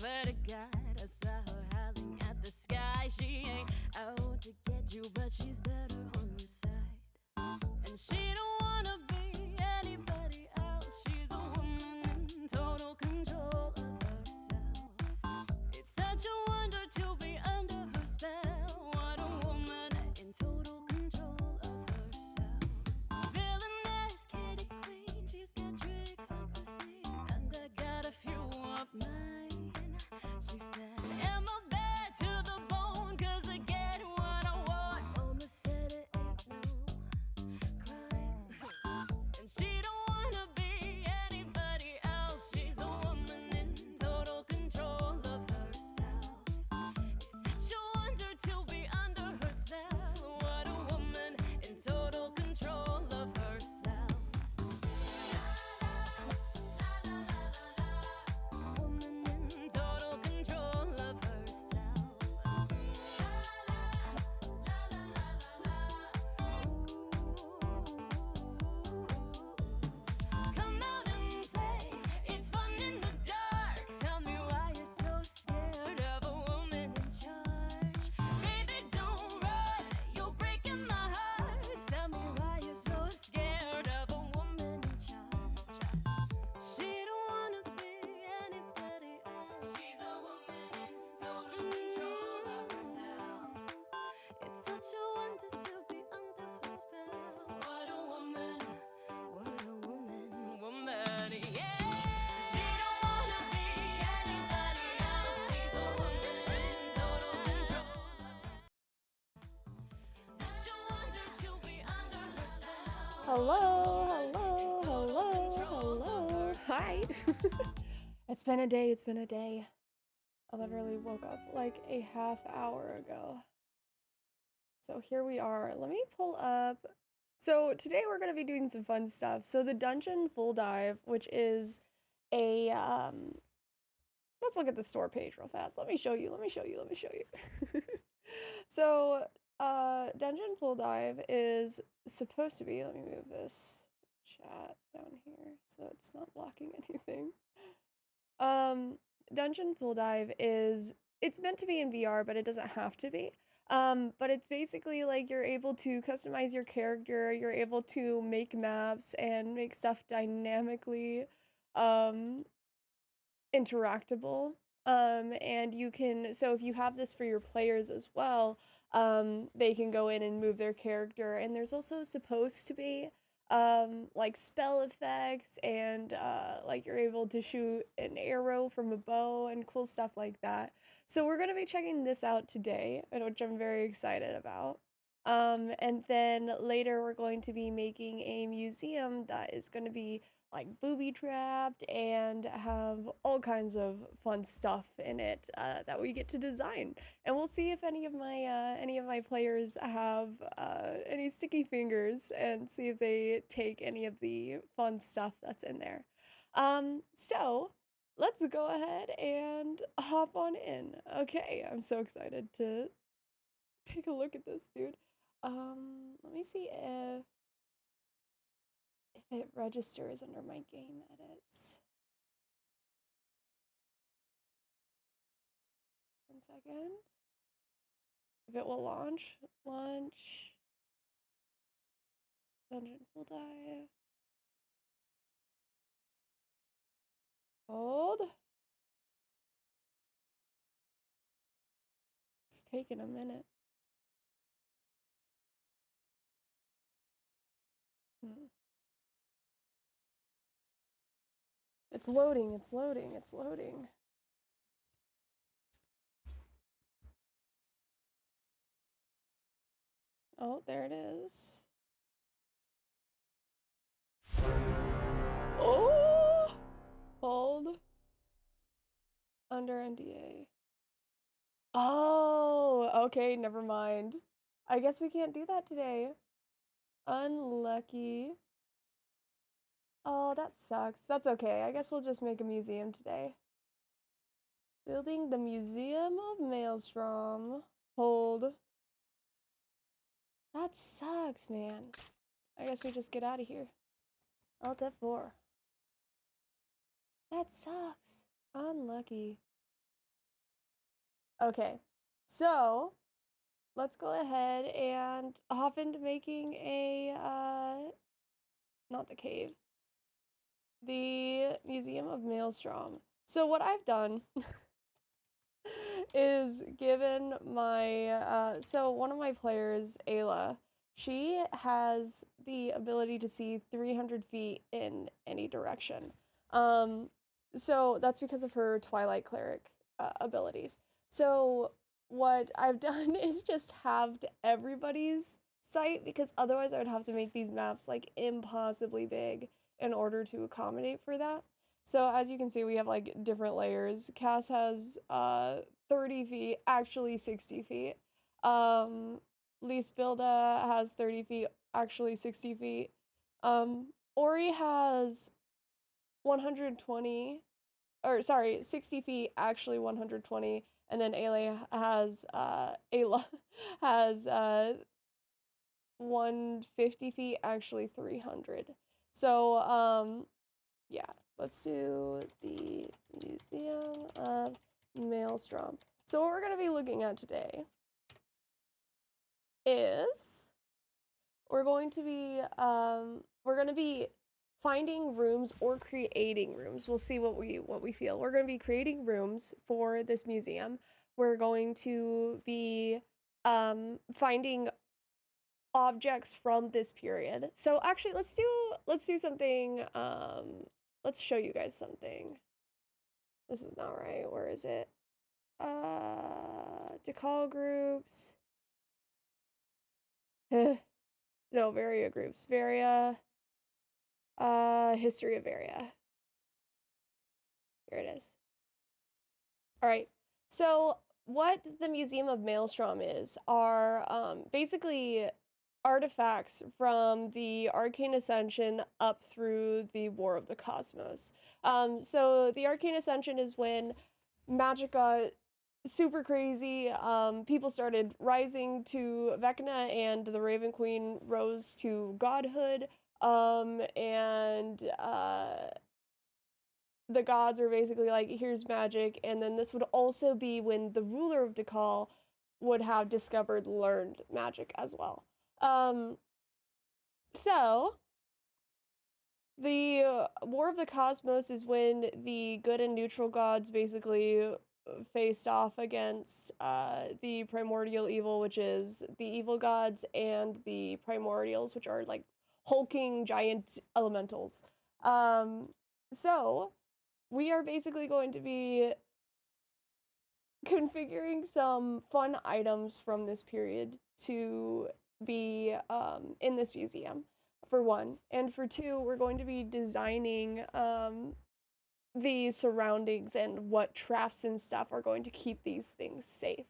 swear to God, I saw her howling at the sky. She ain't out to get you, but she's better on your side. And she don't wanna be anybody else. She's a woman in total control of herself. It's such a wonder to be under her spell. What a woman in total control of herself. Villainess, kitty queen, she's got tricks up her sleeve, and I got a few up mine. She said, am I bad to the bone, 'cause I get what I want. Mama said it ain't no crime. And she don't wanna be anybody else. She's a woman in total control of herself. It's such a wonder to be under her spell. What a woman in total control of herself. Woman in total control of herself. Come out and play, it's fun in the dark. Tell me why you're so scared of a woman in charge. Baby, don't run, you're breaking my heart. Tell me why you're so scared of a woman in charge. She don't wanna be anybody else. She's a woman in total control of herself. It's such a wonder to be under her spell. What a woman, yeah. She don't wanna be anybody else. She's a woman in total control of herself. Such a wonder to be under her spell. Hello, hello, hello, hello. Hi. It's been a day, it's been a day. I literally woke up like a half hour ago. So here we are. Let me pull up. So today we're going to be doing some fun stuff. So the dungeon full dive, which is a let's look at the store page real fast. Let me show you. So dungeon full dive is supposed to be, let me move this chat down here so it's not blocking anything. Dungeon full dive it's meant to be in VR, but it doesn't have to be. But it's basically like you're able to customize your character, you're able to make maps and make stuff dynamically interactable. And you can, so if you have this for your players as well, they can go in and move their character. And there's also supposed to be like spell effects and like you're able to shoot an arrow from a bow and cool stuff like that. So we're gonna be checking this out today, which I'm very excited about. And then later we're going to be making a museum that is going to be like booby trapped and have all kinds of fun stuff in it that we get to design. And we'll see if any of my players have any sticky fingers and see if they take any of the fun stuff that's in there. So let's go ahead and hop on in. Okay, I'm so excited to take a look at this, dude. Let me see if it registers under my game edits. 1 second. If it will launch. Dungeon full dive. Hold. It's taking a minute. It's loading. Oh, there it is. Oh! Hold. Under NDA. Oh, okay, never mind. I guess we can't do that today. Unlucky. Oh, that sucks. That's okay. I guess we'll just make a museum today. Building the Museum of Maelstrom. Hold. That sucks, man. I guess we just get out of here. Alt F4. That sucks. Unlucky. Okay, so let's go ahead and hop into making not the cave, the Museum of Maelstrom. So what I've done is given my so one of my players, Ayla, she has the ability to see 300 feet in any direction. Um, so that's because of her Twilight Cleric abilities. So what I've done is just halved everybody's sight because otherwise I would have to make these maps like impossibly big in order to accommodate for that. So as you can see, we have like different layers. Cass has 30 feet, actually 60 feet. Um, Lisbilda has 30 feet, actually 60 feet. Ori has 120, or sorry, 60 feet, actually 120. And then Ayla has 150 feet, actually 300. So, yeah, let's do the Museum of Maelstrom. So what we're going to be looking at today is we're going to be finding rooms or creating rooms. We'll see what we feel. We're going to be creating rooms for this museum. We're going to be finding objects from this period. So actually let's do something let's show you guys something. This is not right. Where is it? Decal groups. No, Varia groups. Varia. History of Varia. Here it is. All right. So what the Museum of Maelstrom is are basically artifacts from the Arcane Ascension up through the War of the Cosmos. So the Arcane Ascension is when magic got super crazy. People started rising to Vecna, and the Raven Queen rose to godhood. And the gods were basically like, here's magic. And then this would also be when the ruler of Dekal would have discovered learned magic as well. So the War of the Cosmos is when the good and neutral gods basically faced off against the primordial evil, which is the evil gods, and the primordials, which are like hulking giant elementals. So we are basically going to be configuring some fun items from this period to be in this museum, for one. And for two, we're going to be designing the surroundings and what traps and stuff are going to keep these things safe.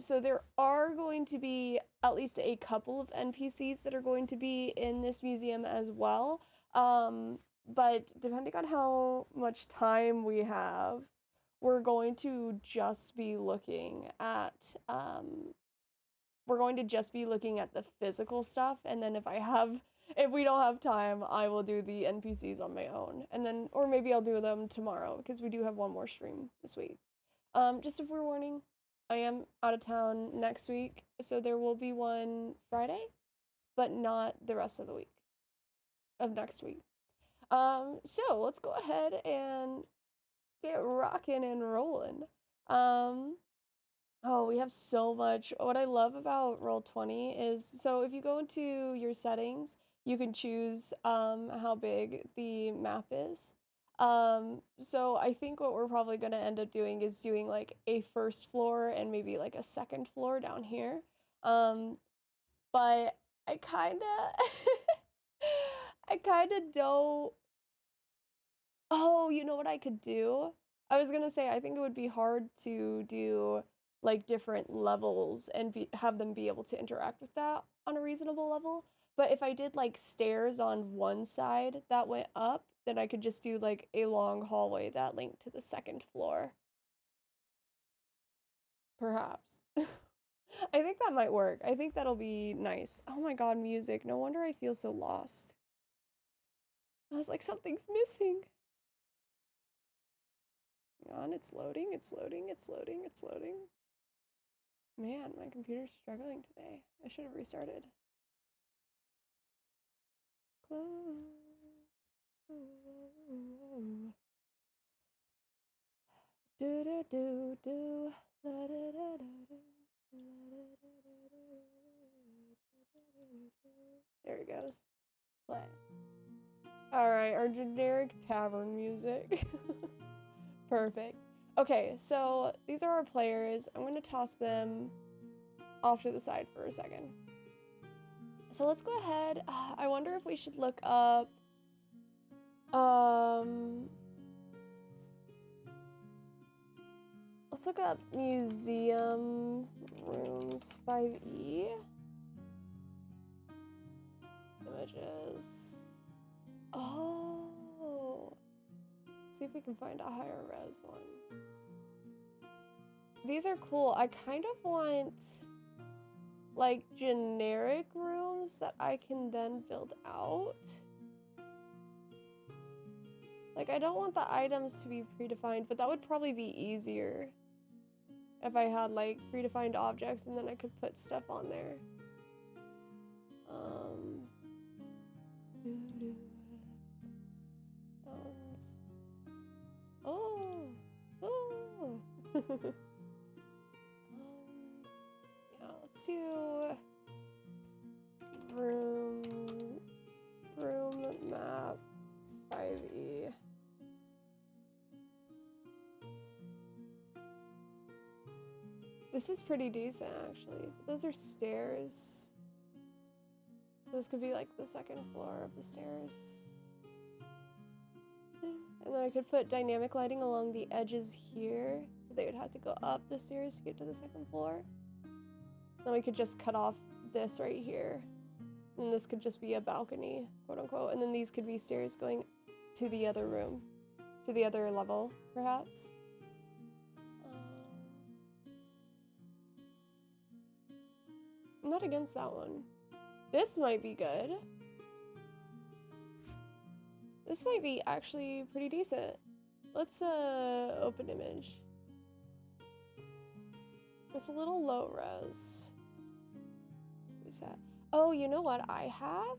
So there are going to be at least a couple of NPCs that are going to be in this museum as well. But depending on how much time we have, we're going to just be looking at the physical stuff, and then if we don't have time, I will do the NPCs on my own. And then or maybe I'll do them tomorrow because we do have one more stream this week. Just a forewarning, I am out of town next week, so there will be one Friday, but not the rest of the week of next week. So let's go ahead and get rocking and rolling. Oh, we have so much. What I love about Roll20 is, so if you go into your settings, you can choose how big the map is. So I think what we're probably going to end up doing is doing like a first floor and maybe like a second floor down here. But I kind of I kind of don't. Oh, you know what I could do? I was gonna say, I think it would be hard to do like different levels and have them be able to interact with that on a reasonable level. But if I did like stairs on one side that went up, then I could just do like a long hallway that linked to the second floor. Perhaps. I think that might work. I think that'll be nice. Oh my god, music. No wonder I feel so lost. I was like, something's missing. Hang on, it's loading, it's loading, it's loading, it's loading. Man, my computer's struggling today. I should have restarted. Close. Do do do do. La da da da do. There it goes. Play. Alright, our generic tavern music. Perfect. Okay, so these are our players. I'm gonna toss them off to the side for a second. So let's go ahead. I wonder if we should look up let's look up museum rooms 5E. Images. Oh. See if we can find a higher res one. These are cool. I kind of want like generic rooms that I can then build out. Like I don't want the items to be predefined, but that would probably be easier if I had like predefined objects and then I could put stuff on there. Oh, oh. Yeah, let's do room map 5E. This is pretty decent actually. Those are stairs. Those could be like the second floor of the stairs. And then I could put dynamic lighting along the edges here, so they would have to go up the stairs to get to the second floor. Then we could just cut off this right here. And this could just be a balcony, quote unquote. And then these could be stairs going to the other room, to the other level, perhaps. I'm not against that one. This might be good. This might be actually pretty decent. Let's open image. It's a little low res. What's that? Oh, you know what I have?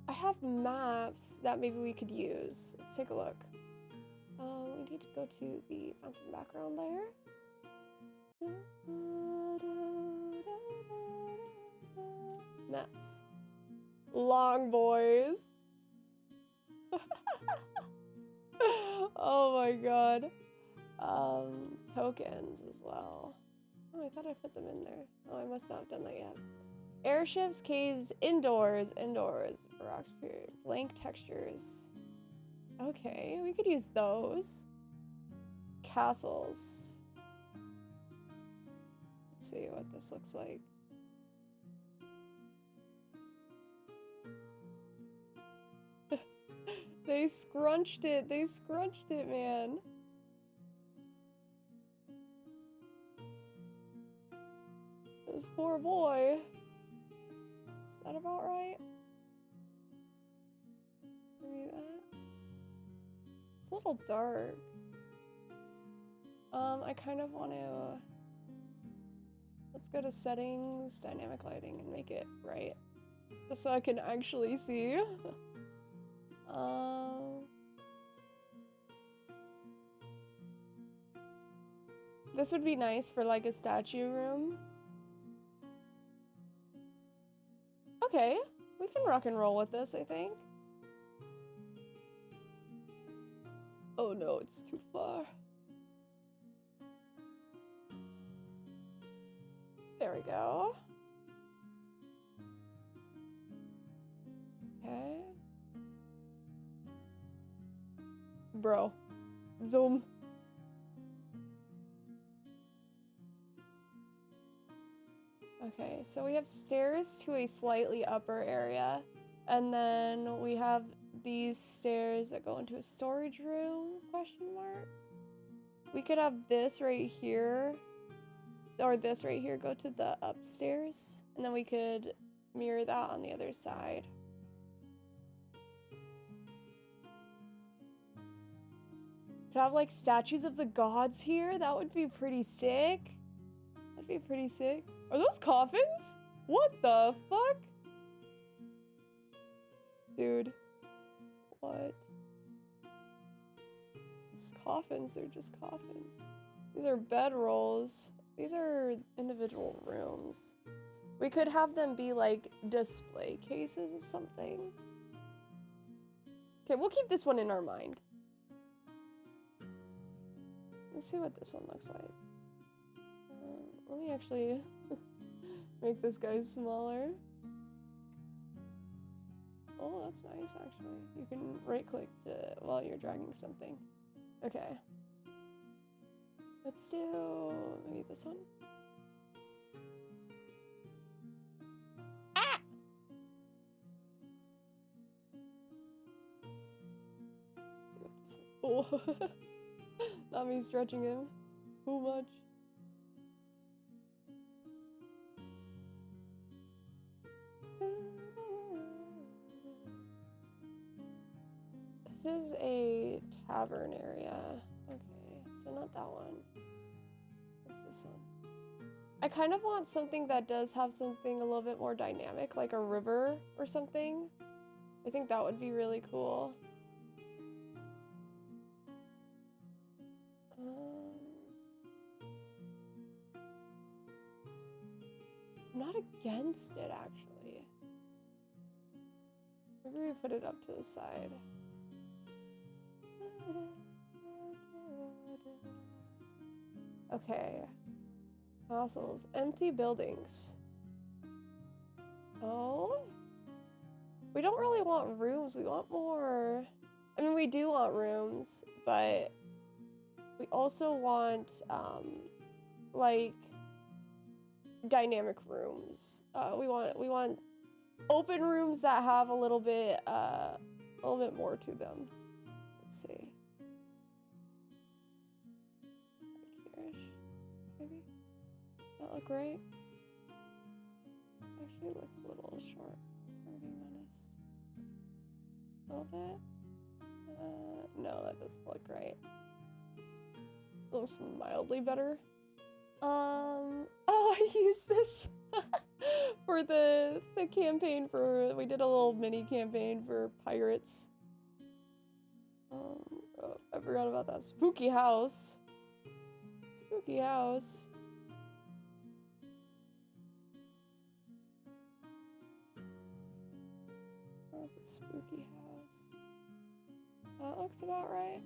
I have maps that maybe we could use. Let's take a look. We need to go to the mountain background layer. Maps. Long boys. Oh my god. Tokens as well. Oh, I thought I put them in there. Oh, I must not have done that yet. Airships, caves, indoors, rocks, period, blank textures. Okay, we could use those. Castles. Let's see what this looks like. They scrunched it, man. This poor boy. Is that about right? Maybe that. It's a little dark. I kind of want to... Let's go to settings, dynamic lighting, and make it right. Just so I can actually see. This would be nice for like a statue room. Okay, we can rock and roll with this, I think. Oh no, it's too far. There we go. Okay. Bro. Zoom. Okay, so we have stairs to a slightly upper area, and then we have these stairs that go into a storage room, question mark? We could have this right here, or this right here go to the upstairs, and then we could mirror that on the other side. Could have like statues of the gods here, that would be pretty sick. I'd That'd be pretty sick. Are those coffins? What the fuck? Dude. What? These coffins, they're just coffins. These are bedrolls. These are individual rooms. We could have them be like display cases of something. Okay, we'll keep this one in our mind. Let's see what this one looks like. Let me actually make this guy smaller. Oh, that's nice, actually. You can right-click while you're dragging something. Okay. Let's do maybe this one. Ah! Let's see what this one. Oh, not me stretching him too much. This is a tavern area. Okay, so not that one. What's this one? I kind of want something that does have something a little bit more dynamic, like a river or something. I think that would be really cool. I'm not against it, actually. Maybe we put it up to the side. Okay. Castles. Empty buildings. Oh? We don't really want rooms. We want more... I mean, we do want rooms, but we also want, like, dynamic rooms. We want open rooms that have a little bit more to them. Let's see. Like here-ish, maybe? That look right? Actually looks a little short, if I'm being honest. A little bit? No, that doesn't look right. Looks mildly better. Oh, I used this for the campaign for, we did a little mini campaign for pirates. Oh, I forgot about that. Spooky house. Spooky house. Oh, the spooky house. That looks about right.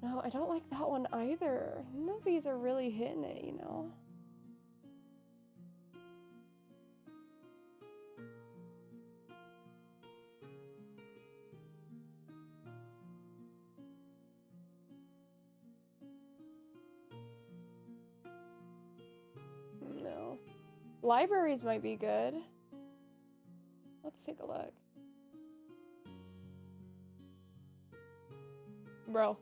No, I don't like that one either. None of these are really hitting it, you know? No. Libraries might be good. Let's take a look. Bro.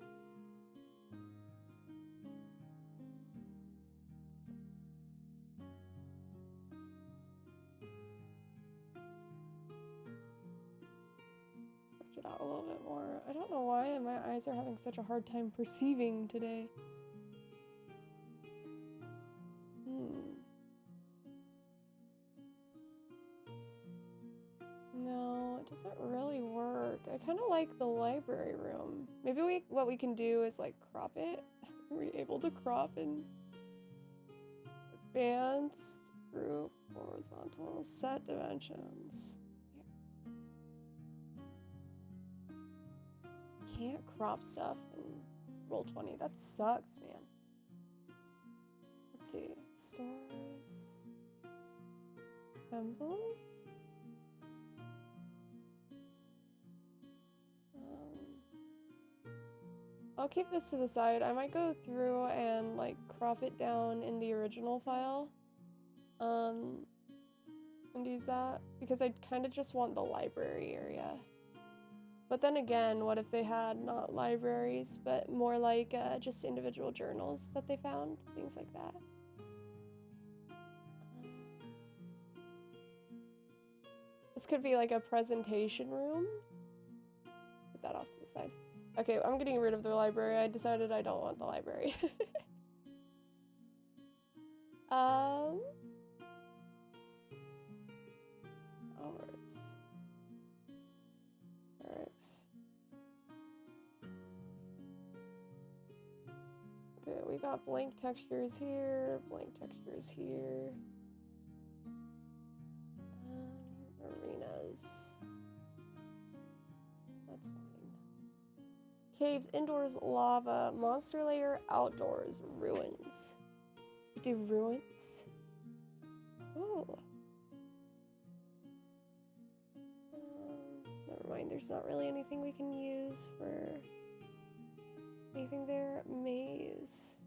Stretch it out a little bit more. I don't know why my eyes are having such a hard time perceiving today. No, it doesn't really work. I kind of like the library room. Maybe what we can do is like crop it. Are we able to crop in advanced group horizontal set dimensions? Can't crop stuff in Roll20. That sucks, man. Let's see. Stores. Temples. I'll keep this to the side. I might go through and like crop it down in the original file. And use that because I kind of just want the library area. But then again, what if they had not libraries, but more like just individual journals that they found? Things like that. This could be like a presentation room. Put that off to the side. Okay, I'm getting rid of the library. I decided I don't want the library. Hours. Barracks. Okay, we got blank textures here, blank textures here. Arenas. That's fine. Caves, indoors, lava, monster lair, outdoors, ruins. We do ruins? Oh. Never mind, there's not really anything we can use for anything there. Maze.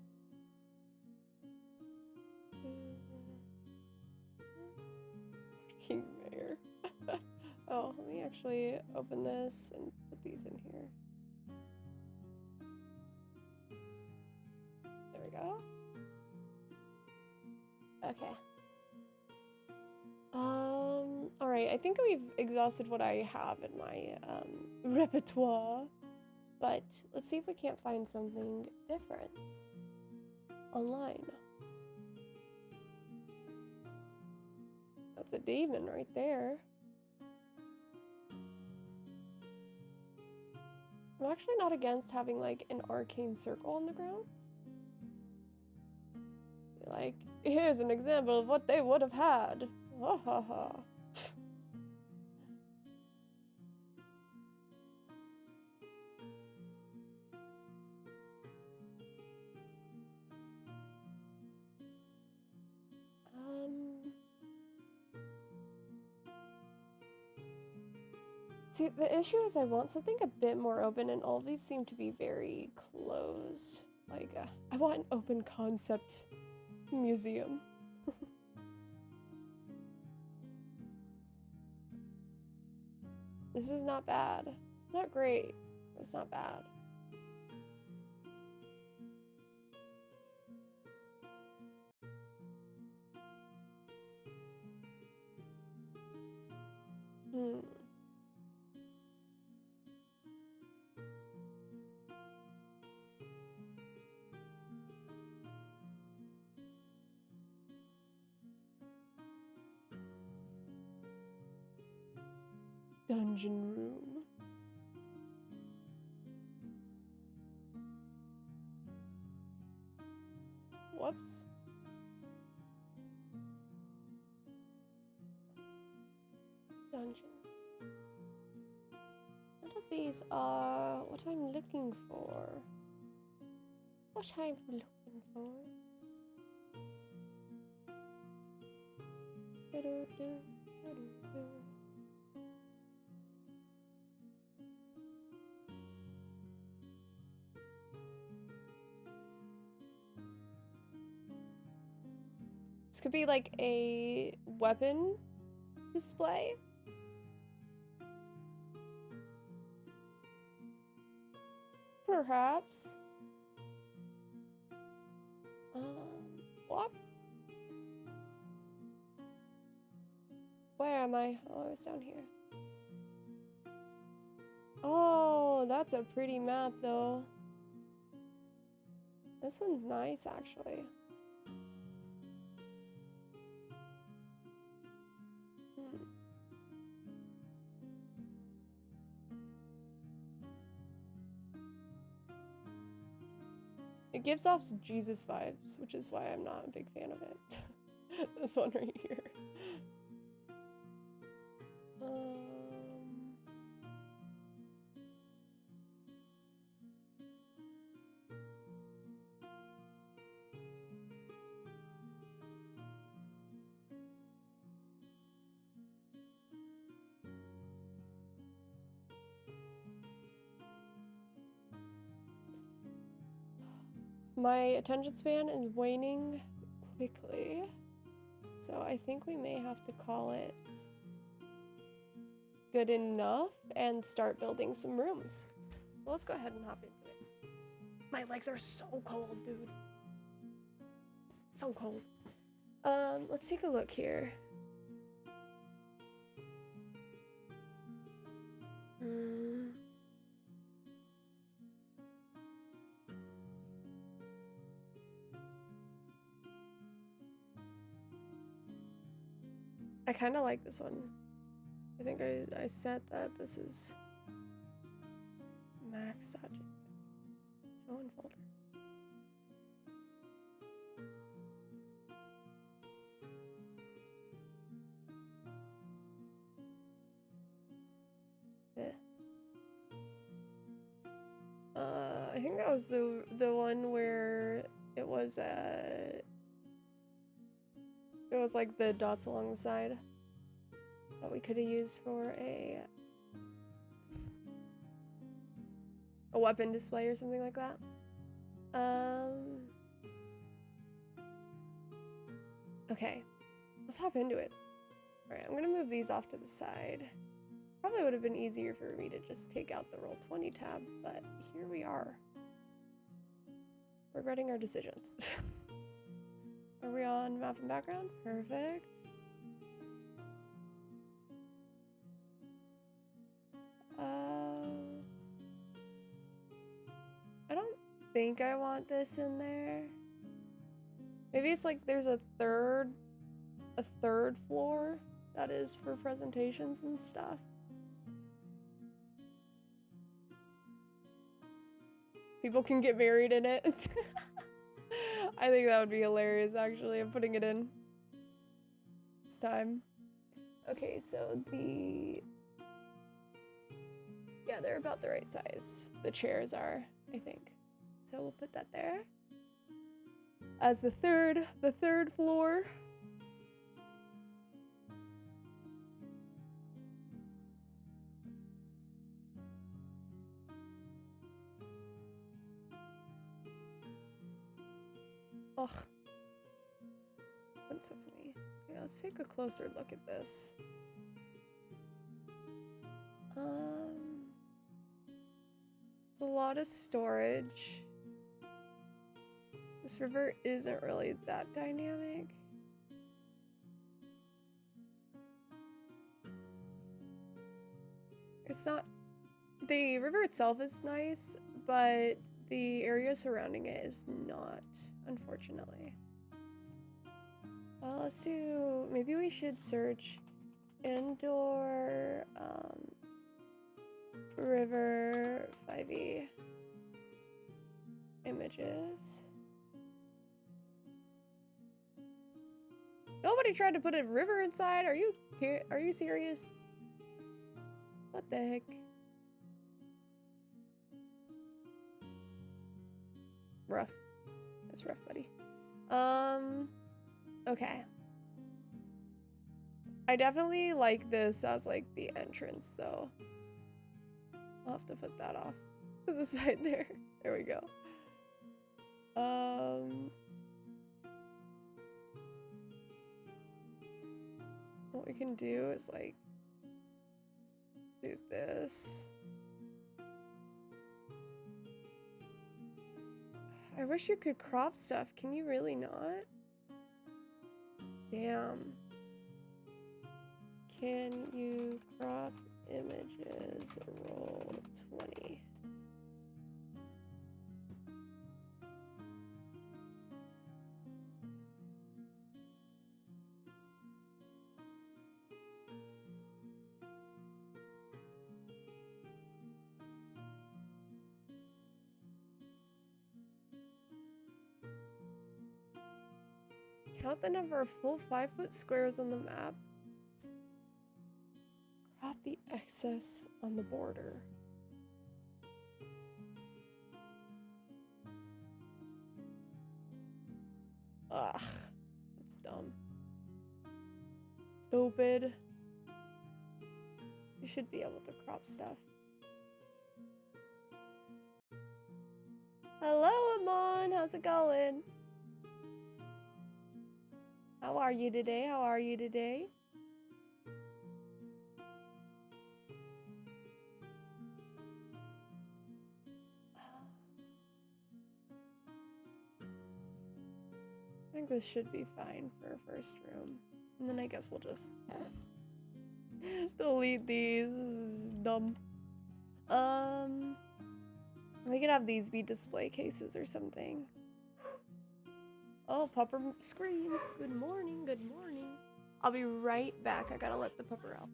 King Mayor. Oh, let me actually open this and put these in here. There we go. Okay. Alright, I think we've exhausted what I have in my repertoire. But let's see if we can't find something different online. That's a demon right there. I'm actually not against having like an arcane circle on the ground. Like, here's an example of what they would have had. Ha ha ha. See, the issue is I want something a bit more open, and all of these seem to be very closed. Like, I want an open concept museum. This is not bad. It's not great. It's not bad. Dungeon room. Whoops. Dungeon. None of these are what I'm looking for. What I'm looking for. This could be like a weapon display. Perhaps. What? Where am I? Oh, I was down here. Oh, that's a pretty map, though. This one's nice, actually. It gives off Jesus vibes, which is why I'm not a big fan of it. This one right here. My attention span is waning quickly, so I think we may have to call it good enough and start building some rooms. So let's go ahead and hop into it. My legs are so cold, dude. So cold. Let's take a look here. I kind of like this one. I think I said that this is max object. Show in folder. Yeah. I think that was the one where it was like the dots along the side that we could have used for a weapon display or something like that. Okay, let's hop into it. All right, I'm gonna move these off to the side. Probably would have been easier for me to just take out the Roll20 tab, but here we are. Regretting our decisions. Are we on map and background? Perfect. I don't think I want this in there. Maybe it's like there's a third floor that is for presentations and stuff. People can get married in it. I think that would be hilarious, actually. I'm putting it in. It's time. Okay, so yeah, they're about the right size. The chairs are, I think. So we'll put that there. As the third floor. Ugh. What sesame? Okay, let's take a closer look at this. It's a lot of storage. This river isn't really that dynamic. It's not. The river itself is nice, but the area surrounding it is not, unfortunately. Well, let's do. Maybe we should search indoor river 5e images. Nobody tried to put a river inside. Are you serious? What the heck? Rough. That's rough, buddy. Okay. I definitely like this as like the entrance, though. I'll have to put that off to the side there. There we go. What we can do is like do this. I wish you could crop stuff. Can you really not? Damn. Can you crop images? Roll20. Count the number of full 5-foot squares on the map. Crop the excess on the border. Ugh, that's dumb. Stupid. You should be able to crop stuff. Hello, Amon. How's it going? How are you today? How are you today? I think this should be fine for a first room. And then I guess we'll just delete these. This is dumb. We could have these be display cases or something. Oh, Pupper screams. Good morning, good morning. I'll be right back. I gotta let the pupper out.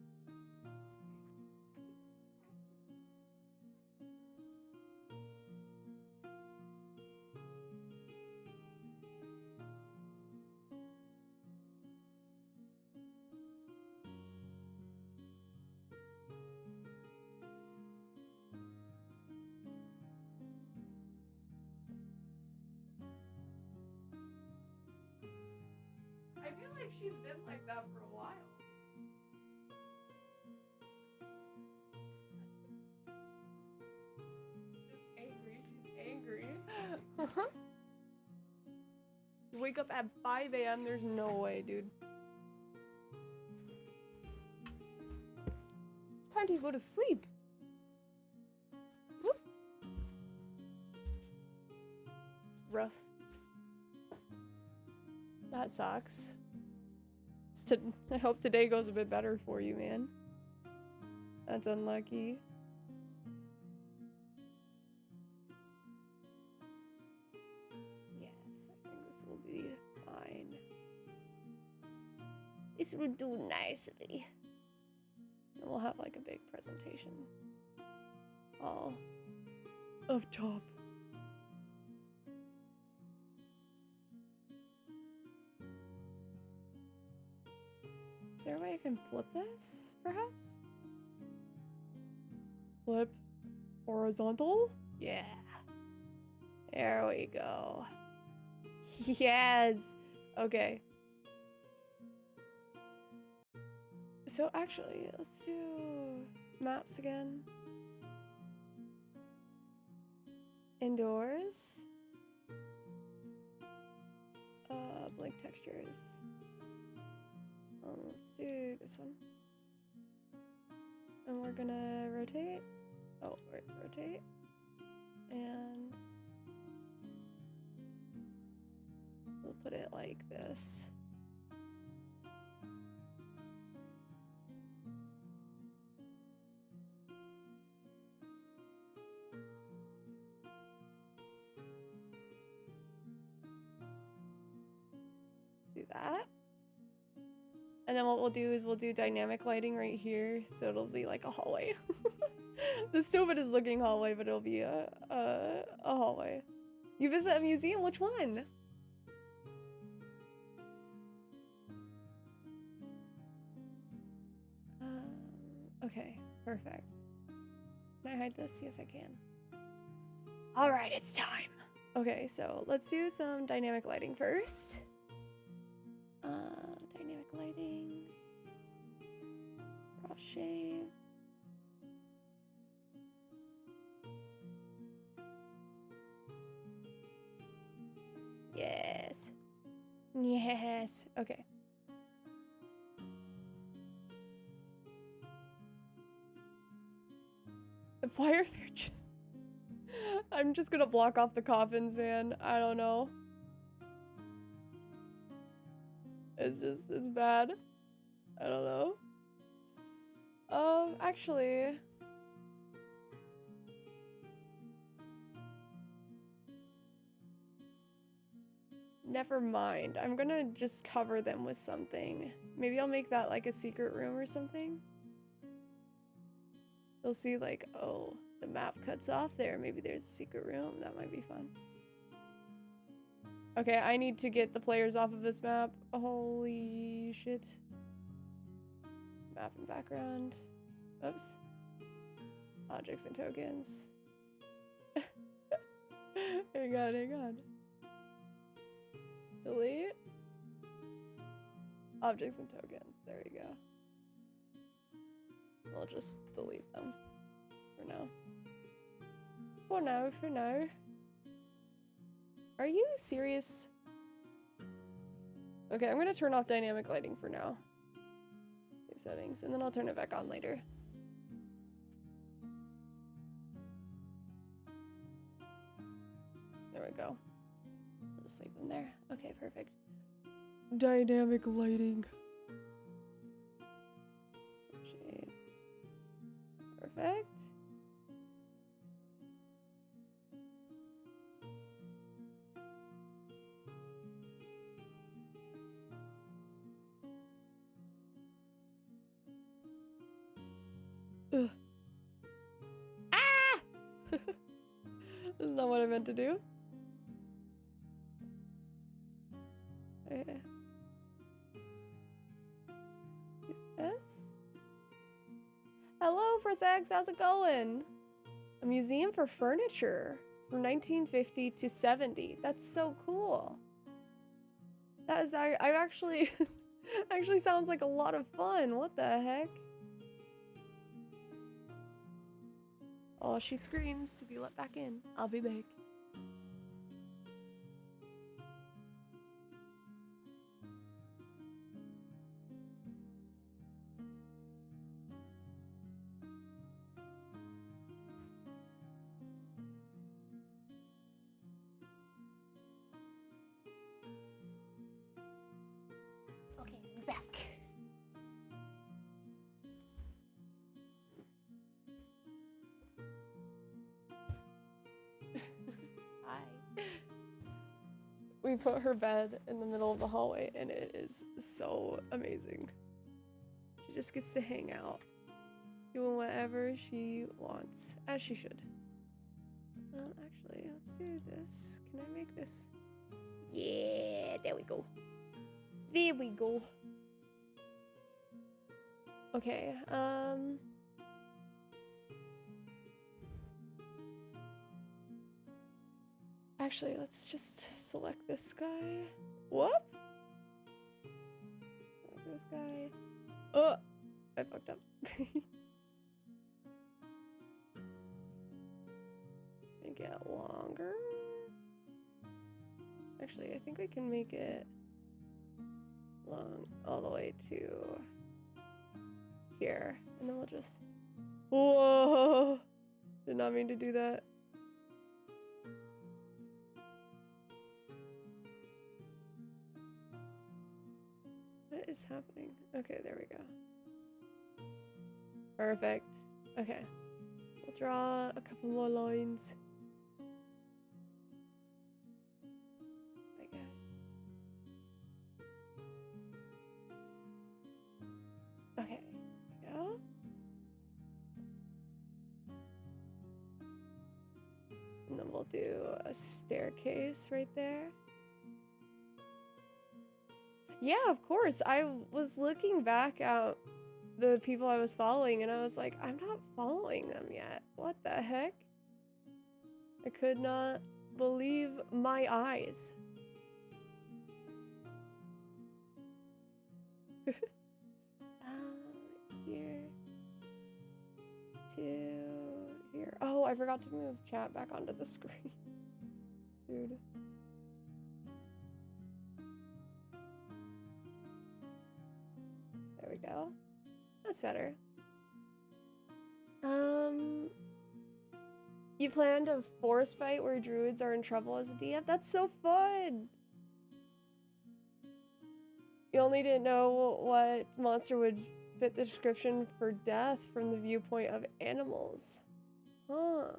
I feel like she's been like that for a while. Just angry. She's angry. Wake up at 5 a.m. There's no way, dude. Time to go to sleep. Whoop. Rough. That sucks. I hope today goes a bit better for you, man. That's unlucky. Yes, I think this will be fine. This will do nicely. And we'll have like a big presentation. All up top. Is there a way I can flip this, perhaps? Flip horizontal? Yeah. There we go. Yes! Okay. So actually, let's do maps again. Indoors. Blank textures. Let's do this one. And we're gonna rotate. Oh, wait, rotate. And we'll put it like this. Do that. And then what we'll do is we'll do dynamic lighting right here, so it'll be like a hallway. The stupid is looking hallway, but it'll be a hallway. You visit a museum? Which one? Okay, perfect. Can I hide this? Yes, I can. All right, it's time. Okay, so let's do some dynamic lighting first. Dynamic lighting. Raw shave. Yes. Yes. Okay. The flyers are just... I'm just gonna block off the coffins, man. I don't know. It's bad. I don't know. Actually... Never mind. I'm gonna just cover them with something. Maybe I'll make that like a secret room or something. They'll see like, oh, the map cuts off there. Maybe there's a secret room. That might be fun. Okay, I need to get the players off of this map. Holy shit. Map and background. Oops. Objects and tokens. Hang on. Delete. Objects and tokens. There we go. We'll just delete them for now. For now. Are you serious? Okay, I'm gonna turn off dynamic lighting for now. Save settings, and then I'll turn it back on later. There we go. I'll just leave them there. Okay, perfect. Dynamic lighting. Shave. Perfect. That's not what I meant to do. Okay. Yes. Hello, Press X. How's it going? A museum for furniture from 1950 to 70. That's so cool. That is, I actually, actually sounds like a lot of fun. What the heck? Oh, she screams to be let back in. I'll be back. Okay, I'm back. Hi. We put her bed in the middle of the hallway and it is so amazing. She just gets to hang out, doing whatever she wants, as she should. Actually, let's do this. Can I make this? Yeah, there we go. There we go. Okay, actually, let's just select this guy. Whoop! Select this guy. Oh! I fucked up. Make it longer. Actually, I think we can make it long all the way to here. And then we'll just... Whoa! Did not mean to do that. What is happening? Okay, there we go. Perfect. Okay. We'll draw a couple more lines. Okay. Okay. There we go. And then we'll do a staircase right there. Yeah, of course. I was looking back at the people I was following and I was like, I'm not following them yet. What the heck? I could not believe my eyes. Here to here. Oh, I forgot to move chat back onto the screen. Dude. There we go. That's better. You planned a forest fight where druids are in trouble as a DF? That's so fun! You only didn't know what monster would fit the description for death from the viewpoint of animals. Huh.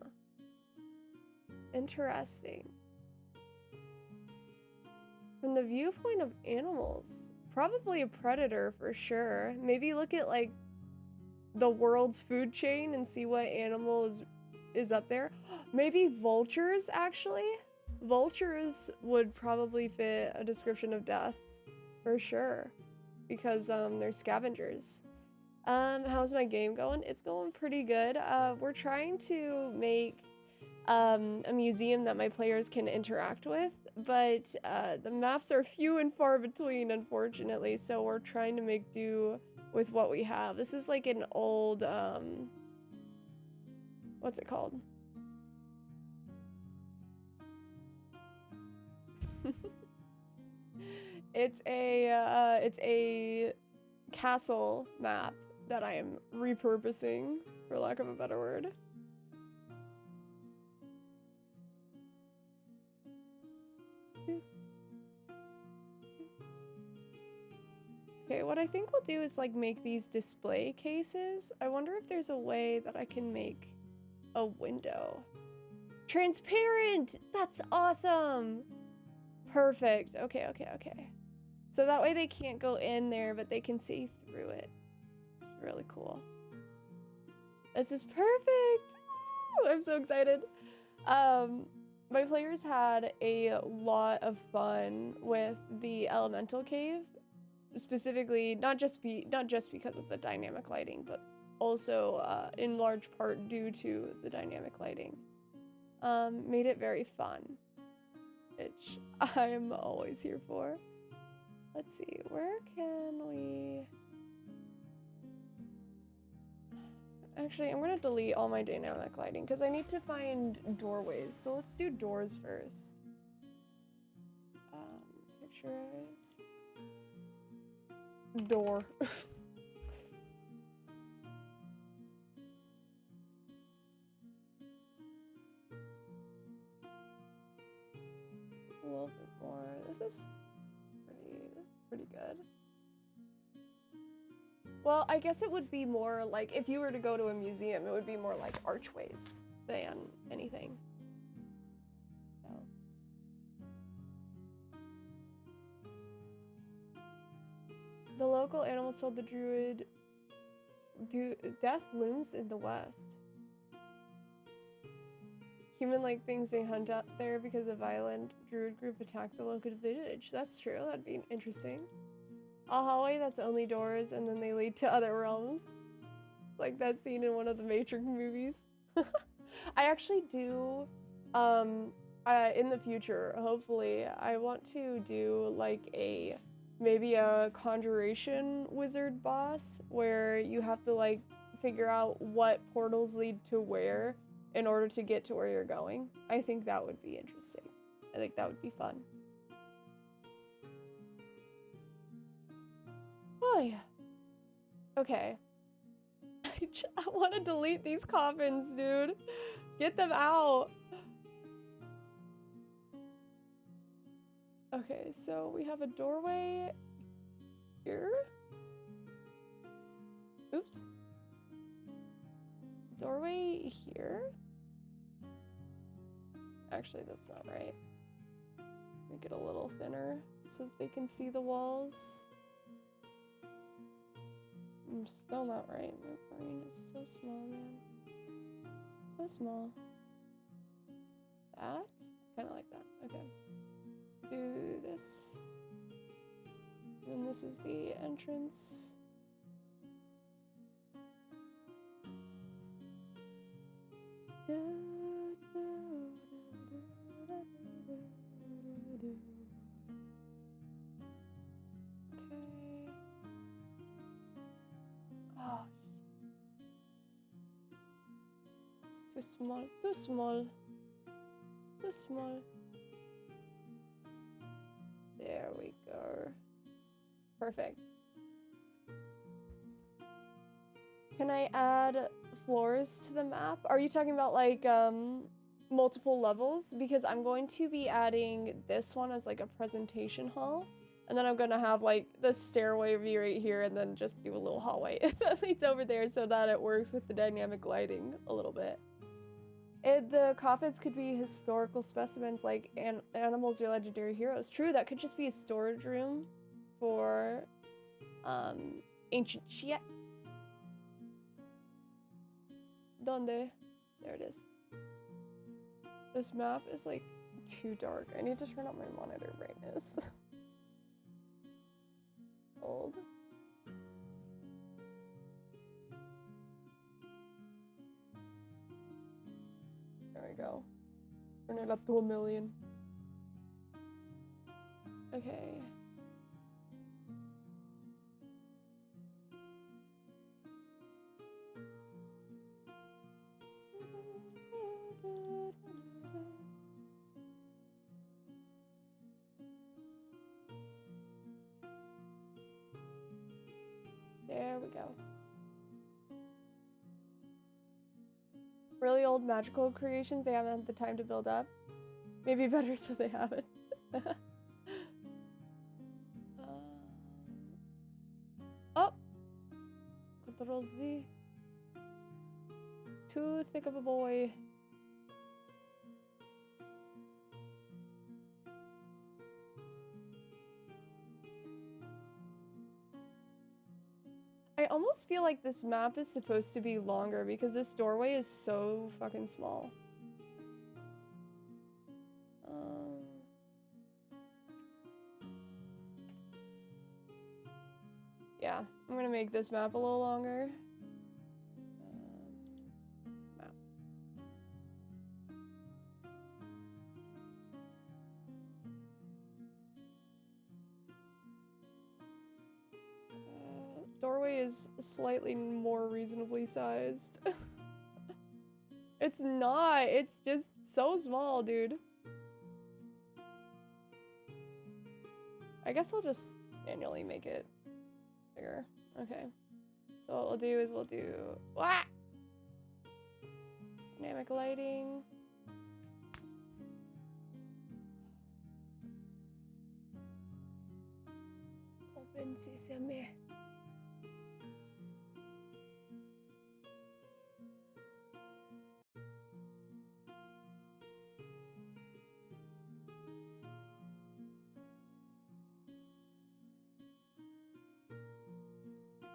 Interesting. From the viewpoint of animals, probably a predator for sure. Maybe look at like the world's food chain and see what animal is up there. Maybe vultures, actually. Vultures would probably fit a description of death for sure because they're scavengers. How's my game going? It's going pretty good. We're trying to make a museum that my players can interact with, but the maps are few and far between, unfortunately, so we're trying to make do with what we have. This is like an old, what's it called? It's a castle map that I am repurposing, for lack of a better word. Okay, what I think we'll do is like make these display cases. I wonder if there's a way that I can make a window. Transparent! That's awesome! Perfect. Okay. So that way they can't go in there, but they can see through it. Really cool. This is perfect! Ooh, I'm so excited. my players had a lot of fun with the elemental cave, specifically not just because of the dynamic lighting, but also in large part due to the dynamic lighting. Made it very fun, which I'm always here for. Let's see, where can we... Actually, I'm gonna delete all my dynamic lighting because I need to find doorways. So let's do doors first. Pictures. Door. A little bit more. This is pretty good. Well, I guess it would be more like, if you were to go to a museum, it would be more like archways than anything. So. The local animals told the druid, death looms in the west. Human-like things they hunt out there because a violent druid group attacked the local village. That's true, that'd be interesting. A hallway that's only doors and then they lead to other realms. Like that scene in one of the Matrix movies. I actually do, in the future, hopefully, I want to do like maybe a conjuration wizard boss where you have to like figure out what portals lead to where in order to get to where you're going. I think that would be interesting. I think that would be fun. Oh yeah. Okay. I want to delete these coffins, dude. Get them out. Okay, so we have a doorway here. Oops. Doorway here. Actually, that's not right. Make it a little thinner so that they can see the walls. I'm still not right. My brain is so small, man. So small. That? Kind of like that. Okay. Do this. And this is the entrance. Oh, it's too small, too small, too small. There we go. Perfect. Can I add floors to the map? Are you talking about like multiple levels? Because I'm going to be adding this one as like a presentation hall. And then I'm gonna have like the stairway be right here and then just do a little hallway that leads over there so that it works with the dynamic lighting a little bit. The coffins could be historical specimens like animals or legendary heroes. True, that could just be a storage room for ancient shit. Donde? There it is. This map is like too dark. I need to turn up my monitor brightness. Old. There we go. Turn it up to 1,000,000. Okay. There we go. Really old magical creations they haven't had the time to build up. Maybe better so they haven't. Oh! Control Z. Too thick of a boy. I almost feel like this map is supposed to be longer because this doorway is so fucking small. Yeah, I'm gonna make this map a little longer. Map. Doorway is slightly more reasonably sized. It's not, it's just so small, dude. I guess I'll just manually make it bigger. Okay. So what we'll do is we'll do dynamic lighting. Open Sesame.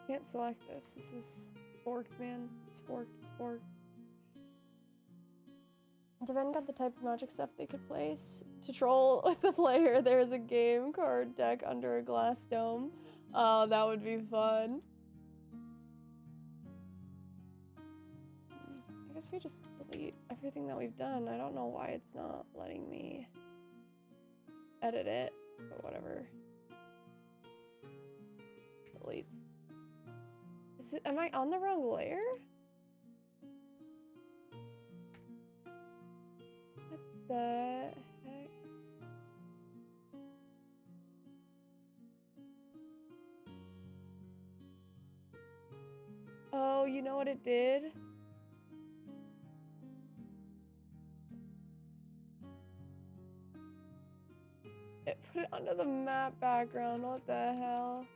Can't select this. This is forked, man. It's forked. It's forked. Depending on the type of magic stuff they could place. To troll with the player, there is a game card deck under a glass dome. Oh, that would be fun. I guess we just delete everything that we've done. I don't know why it's not letting me edit it, but whatever. Delete. Is it, am I on the wrong layer? What the heck? Oh, you know what it did? It put it under the map background. What the hell?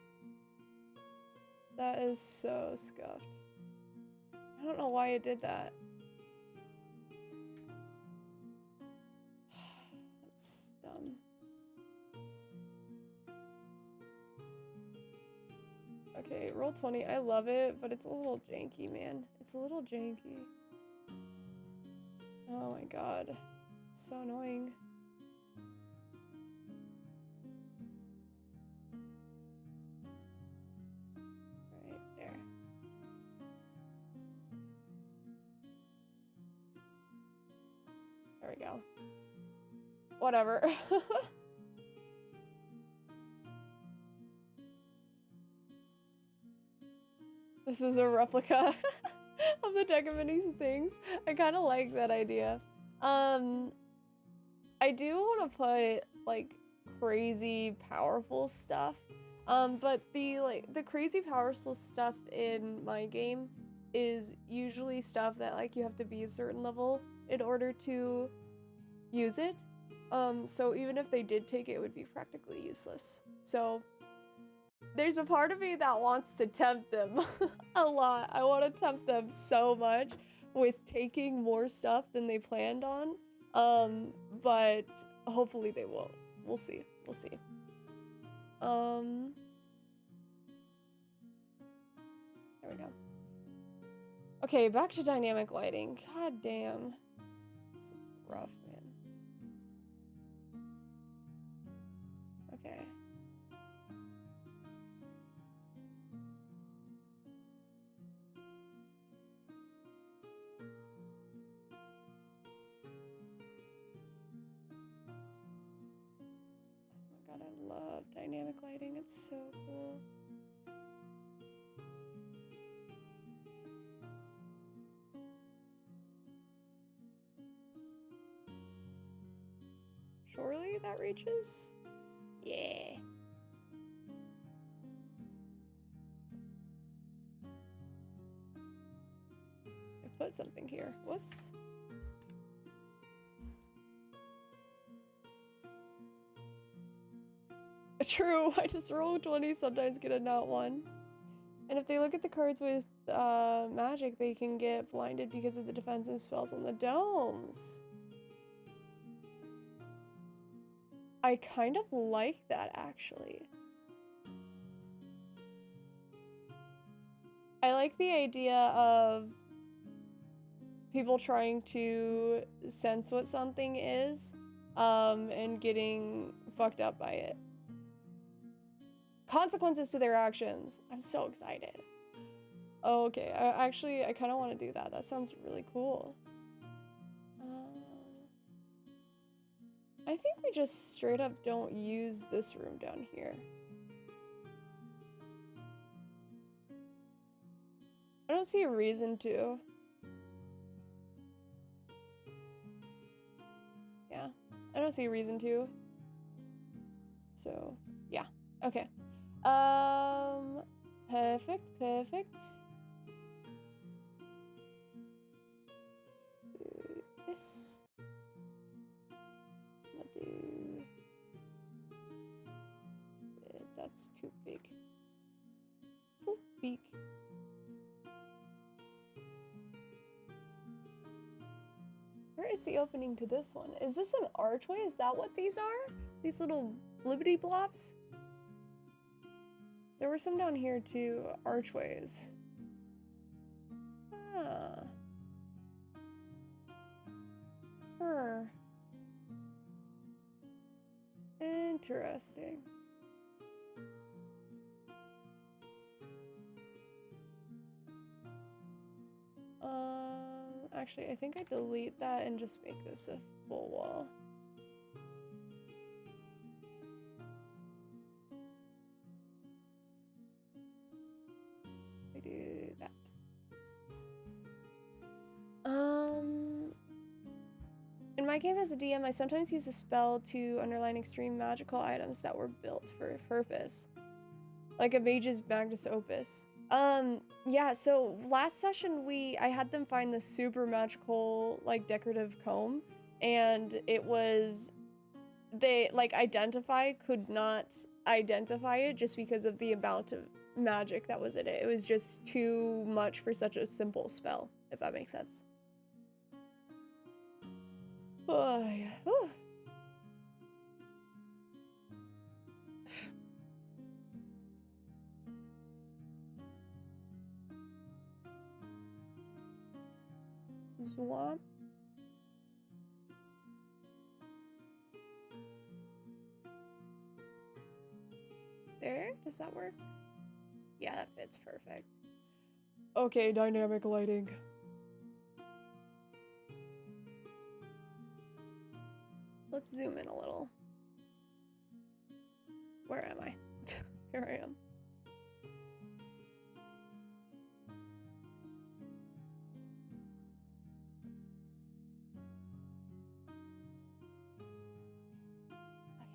That is so scuffed. I don't know why it did that. That's dumb. Okay, roll 20. I love it, but it's a little janky, man. It's a little janky. Oh my god. So annoying. Right there. There we go. Whatever. This is a replica of the deck of many things. I kind of like that idea. I do want to put like crazy powerful stuff. But the crazy powerful stuff in my game is usually stuff that like you have to be a certain level in order to use it. So even if they did take it, it would be practically useless. So there's a part of me that wants to tempt them a lot. I want to tempt them so much with taking more stuff than they planned on. But hopefully they won't. We'll see. We'll see. There we go. Okay, back to dynamic lighting. God damn. This is rough, man. Okay. Oh my god, I love dynamic lighting. It's so cool. Surely that reaches? Yeah. I put something here. Whoops. True, I just roll 20, sometimes get a nat 1. And if they look at the cards with magic, they can get blinded because of the defensive spells on the domes. I kind of like that, actually. I like the idea of people trying to sense what something is, and getting fucked up by it. consequences to their actions. I'm so excited. Oh, okay, I kind of want to do that. That sounds really cool. I think we just straight up don't use this room down here. I don't see a reason to. Yeah, I don't see a reason to. So, yeah, okay. Perfect, perfect. Do this. I'm gonna do... That's too big. Too big. Where is the opening to this one? Is this an archway? Is that what these are? These little blibbity blobs? There were some down here too, archways. Ah. Interesting. Actually, I think I delete that and just make this a full wall. I do that. In my game as a DM, I sometimes use a spell to underline extreme magical items that were built for a purpose. Like a mage's magnus opus. Yeah, so last session I had them find this super magical, like, decorative comb, and it was, they, like, could not identify it just because of the amount of magic that was in it. It was just too much for such a simple spell, if that makes sense. Oh, yeah. Whew. Swamp. There? Does that work? Yeah, that fits perfect. Okay, dynamic lighting. Let's zoom in a little. Where am I? Here I am.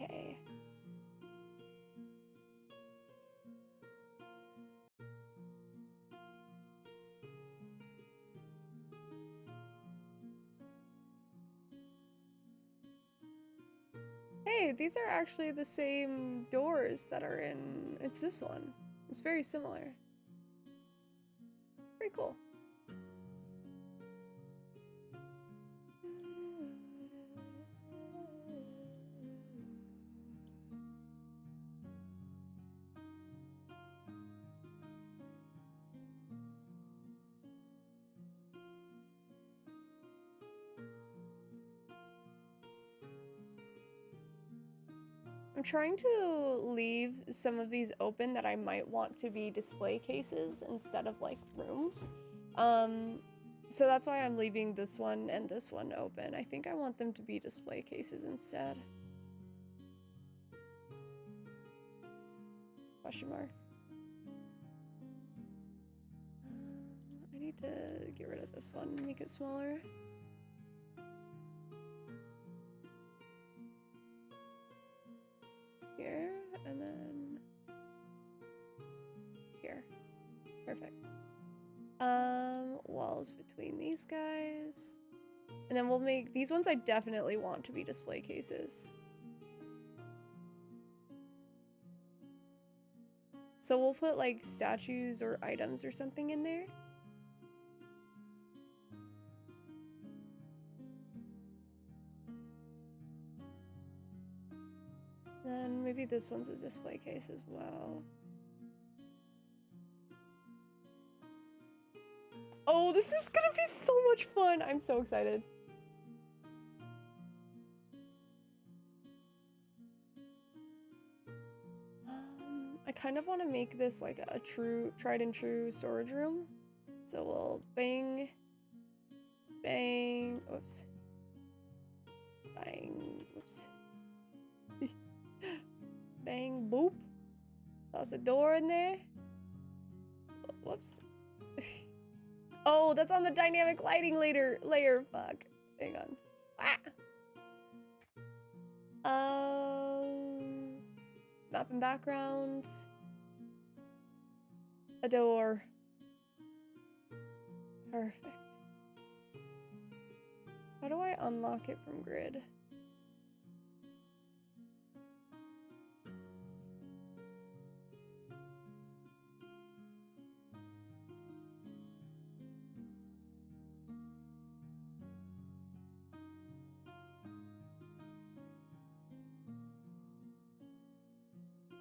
Okay. Hey, these are actually the same doors that are in... It's this one. It's very similar. Pretty cool. I'm trying to leave some of these open that I might want to be display cases instead of, like, rooms. So that's why I'm leaving this one and this one open. I think I want them to be display cases instead. Question mark. I need to get rid of this one and make it smaller. Here, and then here. Perfect. Walls between these guys. And then we'll make, these ones I definitely want to be display cases. So we'll put, like, statues or items or something in there. Then maybe this one's a display case as well. Oh, this is gonna be so much fun! I'm so excited. I kind of want to make this like a true, tried and true storage room. So we'll bang, bang, oops. Bang, oops. Bang, boop. Toss a door in there. Whoops. Oh, that's on the dynamic lighting layer. Fuck. Hang on. Map and background. A door. Perfect. How do I unlock it from grid?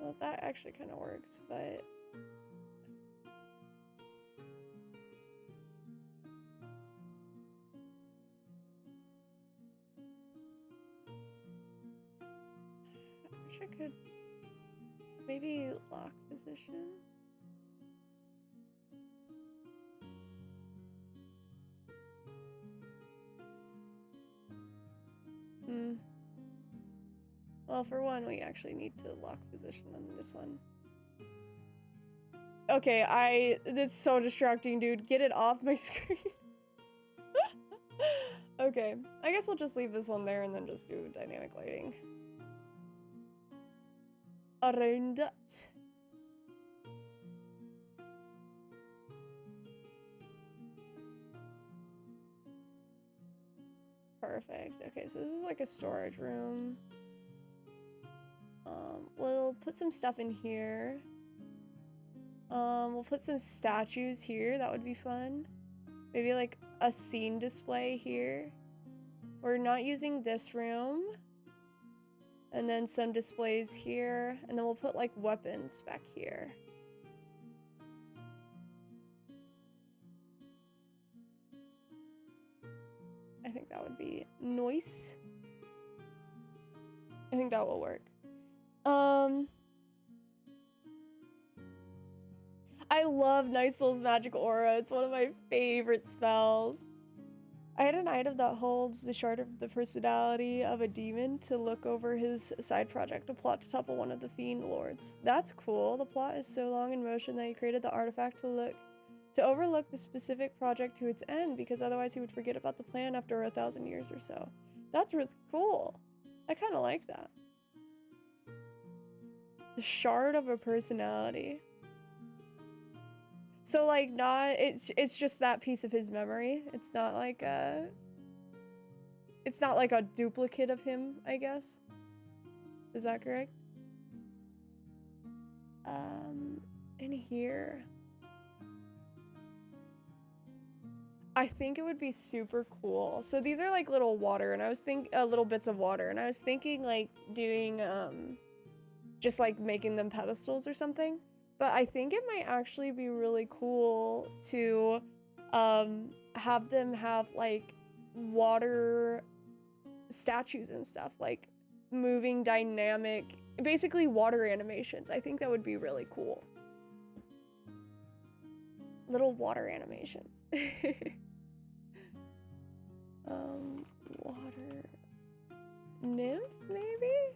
Well, that actually kind of works, but... I wish I could... Maybe lock position? Well, for one, we actually need to lock position on this one. Okay, that's so distracting, dude. Get it off my screen. Okay, I guess we'll just leave this one there and then just do dynamic lighting. Around that. Perfect. Okay, so this is like a storage room. We'll put some stuff in here. We'll put some statues here. That would be fun. Maybe like a scene display here. We're not using this room. And then some displays here. And then we'll put like weapons back here. I think that would be nice. I think that will work. I love Night Soul's Magic Aura. It's one of my favorite spells. I had an item that holds the shard of the personality of a demon to look over his side project, a plot to topple one of the fiend lords. That's cool. The plot is so long in motion that he created the artifact to overlook the specific project to its end, because otherwise he would forget about the plan after 1,000 years or so. That's really cool. I kind of like that. The shard of a personality. So like it's just that piece of his memory. It's not like a duplicate of him, I guess. Is that correct? In here. I think it would be super cool. So these are like little water, and I was little bits of water, and I was thinking like doing just like making them pedestals or something. But I think it might actually be really cool to have them have like water statues and stuff, like moving dynamic, basically water animations. I think that would be really cool. Little water animations. Water nymph, maybe?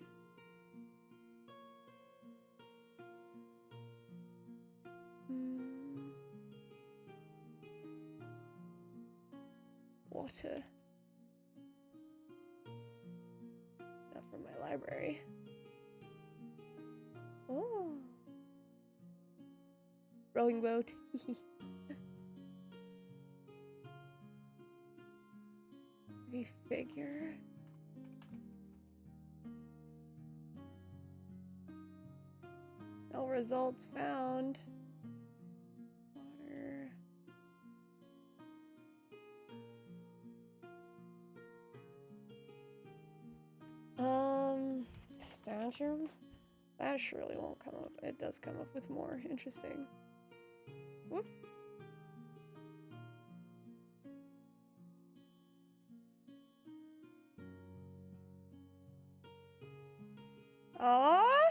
Water. Not from my library. Oh. Rowing boat. Maybe figure. No results found. Statue? That surely won't come up. It does come up with more. Interesting. Whoop. Oh!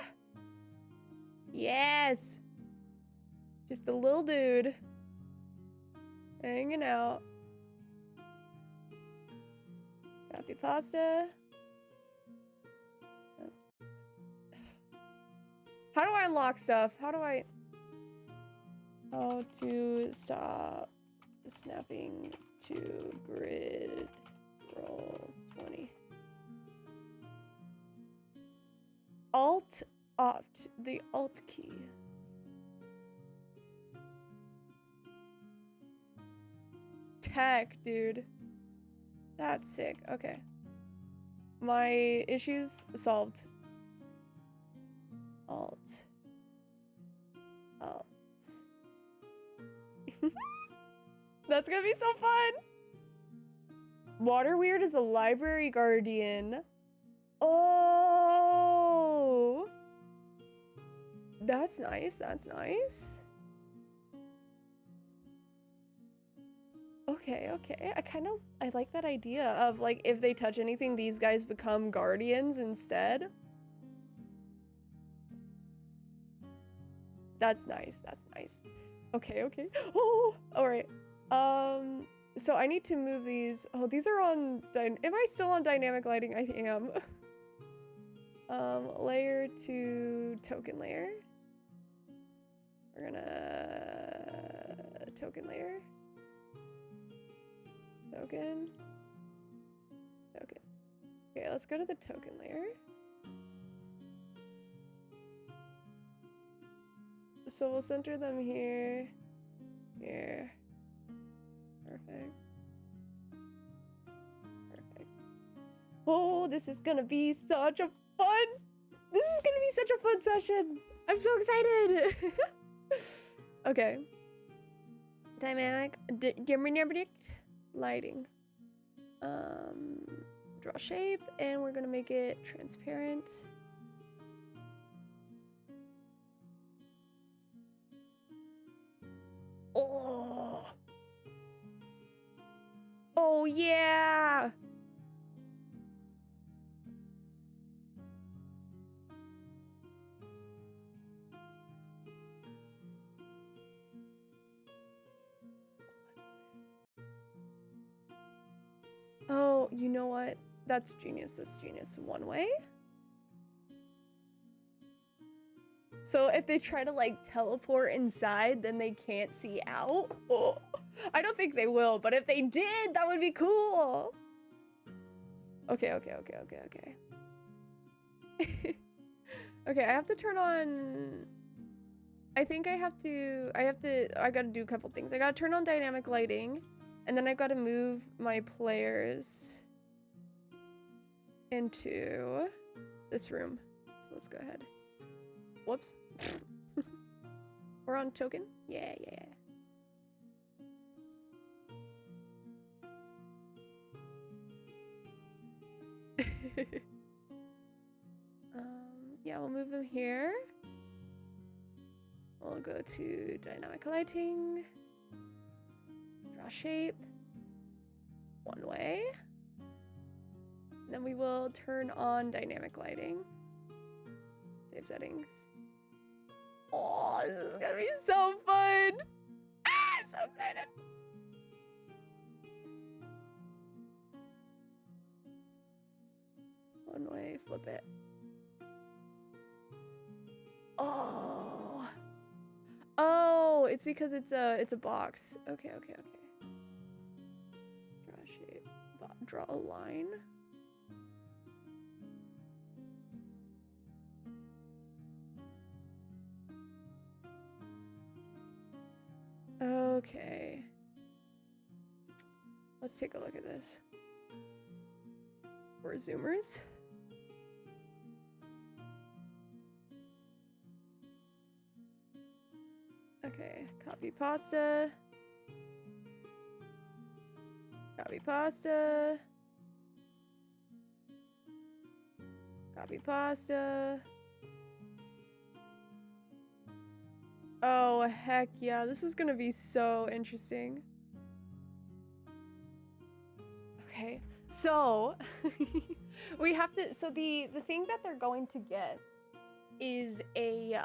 Yeah! Yes! Just a little dude. Hanging out. Copy pasta. How do I unlock stuff? How to stop snapping to grid roll 20. Opt, the Alt key. Tech, dude. That's sick. Okay. My issues solved. Alt. That's gonna be so fun. Water Weird is a library guardian. Oh, that's nice. That's nice. Okay, okay. I like that idea of like if they touch anything, these guys become guardians instead. That's nice. That's nice. Okay, okay. Oh, all right. So I need to move these. Oh, these are on. Am I still on dynamic lighting? I am. Layer to token layer. We're gonna token layer. Token. Token. Okay, let's go to the token layer. So we'll center them here. Here. Perfect. Perfect. Oh, this is gonna be such a fun. This is gonna be such a fun session. I'm so excited. Okay. Dynamic lighting. Draw shape, and we're gonna make it transparent. Oh. Oh yeah. Oh, you know what? That's genius. That's genius. One way. So if they try to like teleport inside, then they can't see out. Oh, I don't think they will, but if they did, that would be cool. Okay, okay, okay, okay, okay. Okay, I have to turn on. I think I gotta do a couple things. I gotta turn on dynamic lighting, and then I gotta move my players into this room. So let's go ahead. Whoops. We're on token? Yeah, yeah. Yeah, we'll move him here. We'll go to dynamic lighting. Draw shape. One way. And then we will turn on dynamic lighting. Save settings. Oh, this is gonna be so fun! Ah, I'm so excited! One way, flip it. Oh. Oh, it's because it's a box. Okay, okay, okay. Draw shape. Draw a line. Okay. Let's take a look at this. We're zoomers. Okay, copy pasta. Copy pasta. Copy pasta. Oh, heck yeah. This is gonna be so interesting. Okay, so we have to, so the thing that they're going to get is a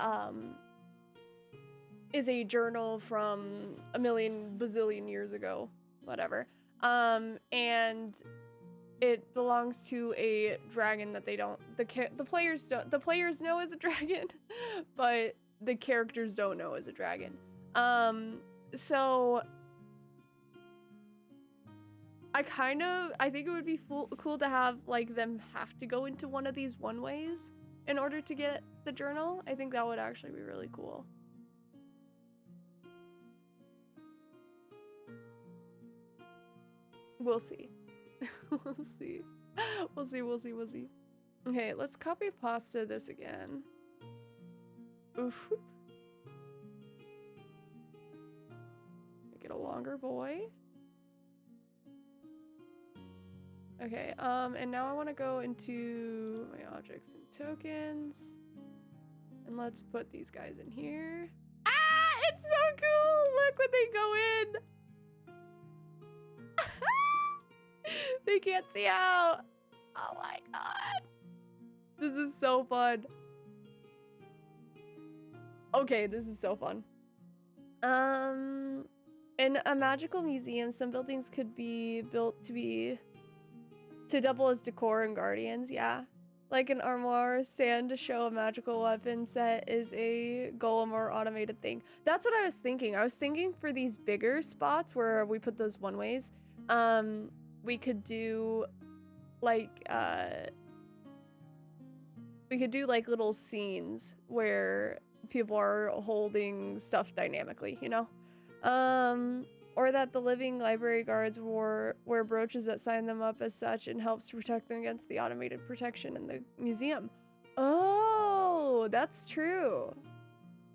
is a journal from a million bazillion years ago, whatever. And it belongs to a dragon that the players know is a dragon, but the characters don't know is a dragon. So I think it would be cool to have like them have to go into one of these one-ways in order to get the journal. I think that would actually be really cool. We'll see. We'll see. We'll see. Okay, let's copy pasta this again. Oof. Make it a longer boy. Okay, and now I want to go into my objects and tokens. And let's put these guys in here. Ah, it's so cool! Look when they go in! They can't see out! Oh my god! This is so fun. Okay, this is so fun. In a magical museum, some buildings could be built to double as decor and guardians, yeah. Like an armoire stand to show a magical weapon set is a golem or automated thing. That's what I was thinking. I was thinking for these bigger spots where we put those one-ways, we could do like little scenes where people are holding stuff dynamically, you know? Or that the living library guards wear brooches that sign them up as such and helps to protect them against the automated protection in the museum. Oh, that's true.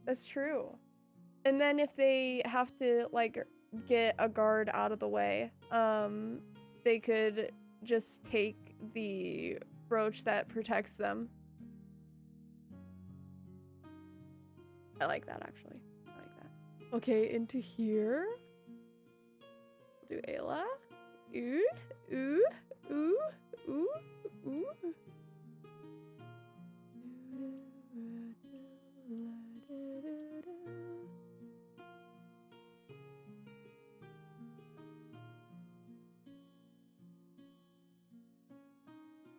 That's true. And then if they have to like get a guard out of the way, they could just take the brooch that protects them. I like that, actually. I like that. Okay, into here. We'll do Ayla. Ooh, ooh, ooh, ooh, ooh.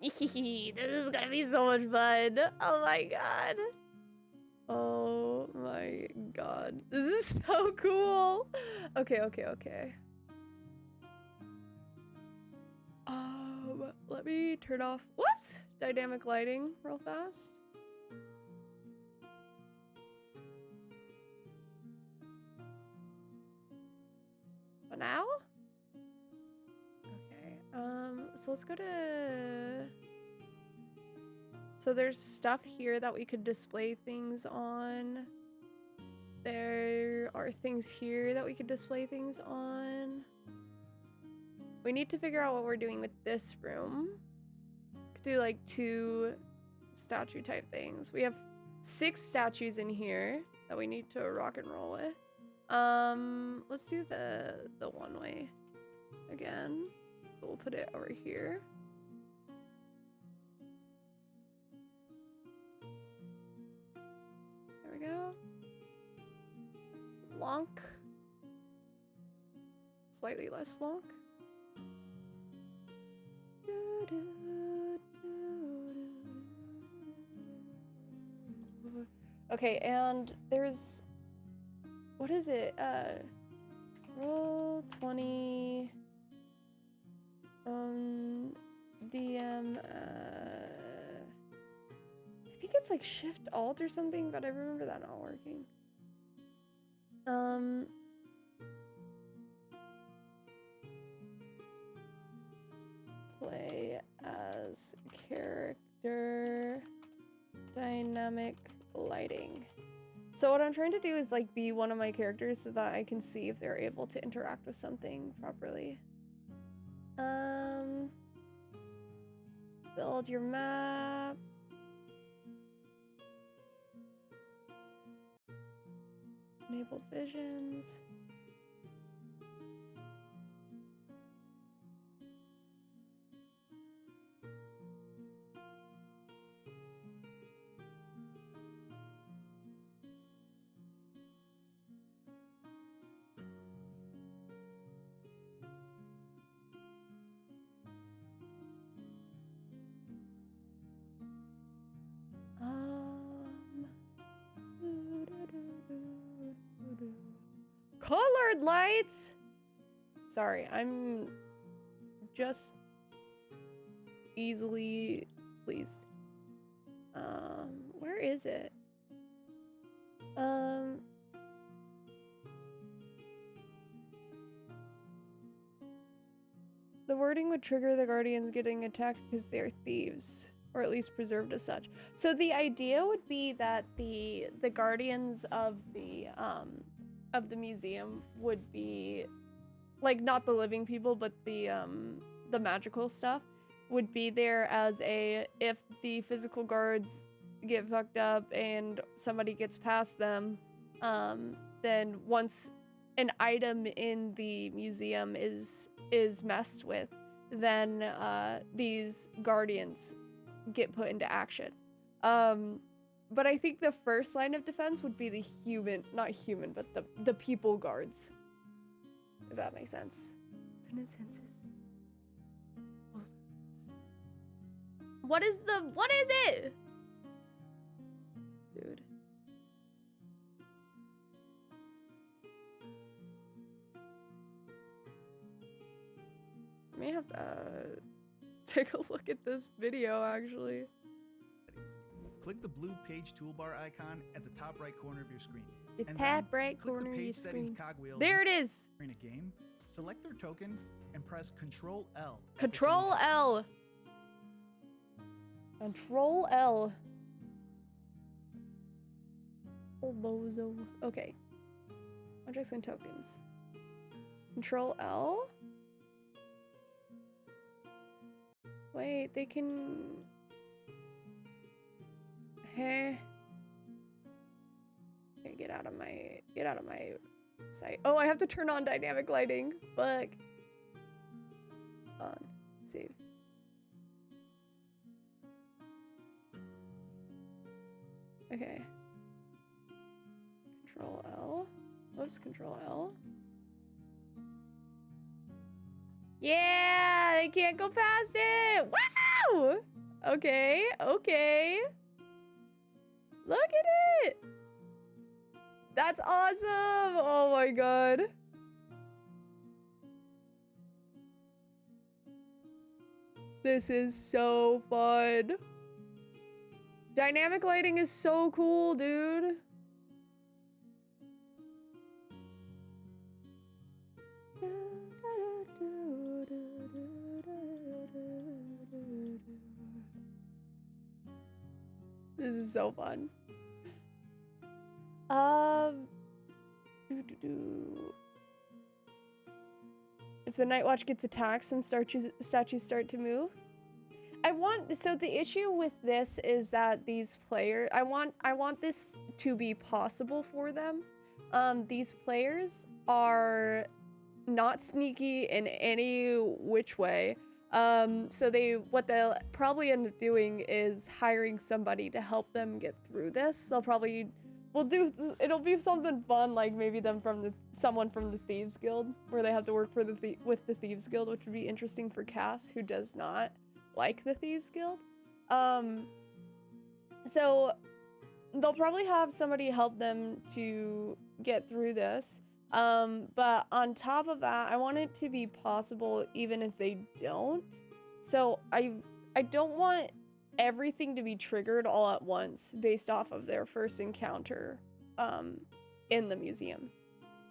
This is gonna be so much fun. Oh my god. Oh my god. This is so cool. Okay. Let me turn off, whoops, dynamic lighting real fast. For now? Okay, so let's go to... So there's stuff here that we could display things on. There are things here that we could display things on. We need to figure out what we're doing with this room. Could do like 2 statue type things. We have 6 statues in here that we need to rock and roll with. Let's do the one way again. We'll put it over here. There we go. Lonk. Slightly less lonk. Okay, and there's, what is it? Roll 20. DM. I think it's like Shift Alt or something, but I remember that not working. Play as character, dynamic lighting. So what I'm trying to do is like be one of my characters so that I can see if they're able to interact with something properly. Build your map. Enabled visions. Colored lights! Sorry, I'm just easily pleased. Where is it? The wording would trigger the guardians getting attacked because they're thieves, or at least preserved as such. So the idea would be that the guardians of the museum would be like not the living people, but the magical stuff would be there as a, if the physical guards get fucked up and somebody gets past them, then once an item in the museum is messed with, then these guardians get put into action. But I think the first line of defense would be the human, not human, but the people guards. If that makes sense. What is it? Dude. I may have to take a look at this video, actually. Click the blue page toolbar icon at the top right corner of your screen. The top right corner of your screen. There it is! In a game, select their token and press Control L. Control L! Control L. Oh, bozo. Okay. Objects and tokens. Control L? Wait, they can... Hey. Okay, get out of my sight. Oh, I have to turn on dynamic lighting. Fuck. On. Save. Okay. Control L. Oops, Control L. Yeah, they can't go past it. Wow. Okay, okay. Look at it. That's awesome. Oh my god. This is so fun. Dynamic lighting is so cool, dude. This is so fun. If the Night Watch gets attacked, some statues start to move. So the issue with this is that these players, I want this to be possible for them. These players are not sneaky in any which way. So what they'll probably end up doing is hiring somebody to help them get through this. It'll be something fun, like maybe someone from the Thieves Guild, where they have to work for with the Thieves Guild, which would be interesting for Cass, who does not like the Thieves Guild. So they'll probably have somebody help them to get through this. But on top of that, I want it to be possible even if they don't. So I don't want everything to be triggered all at once based off of their first encounter in the museum,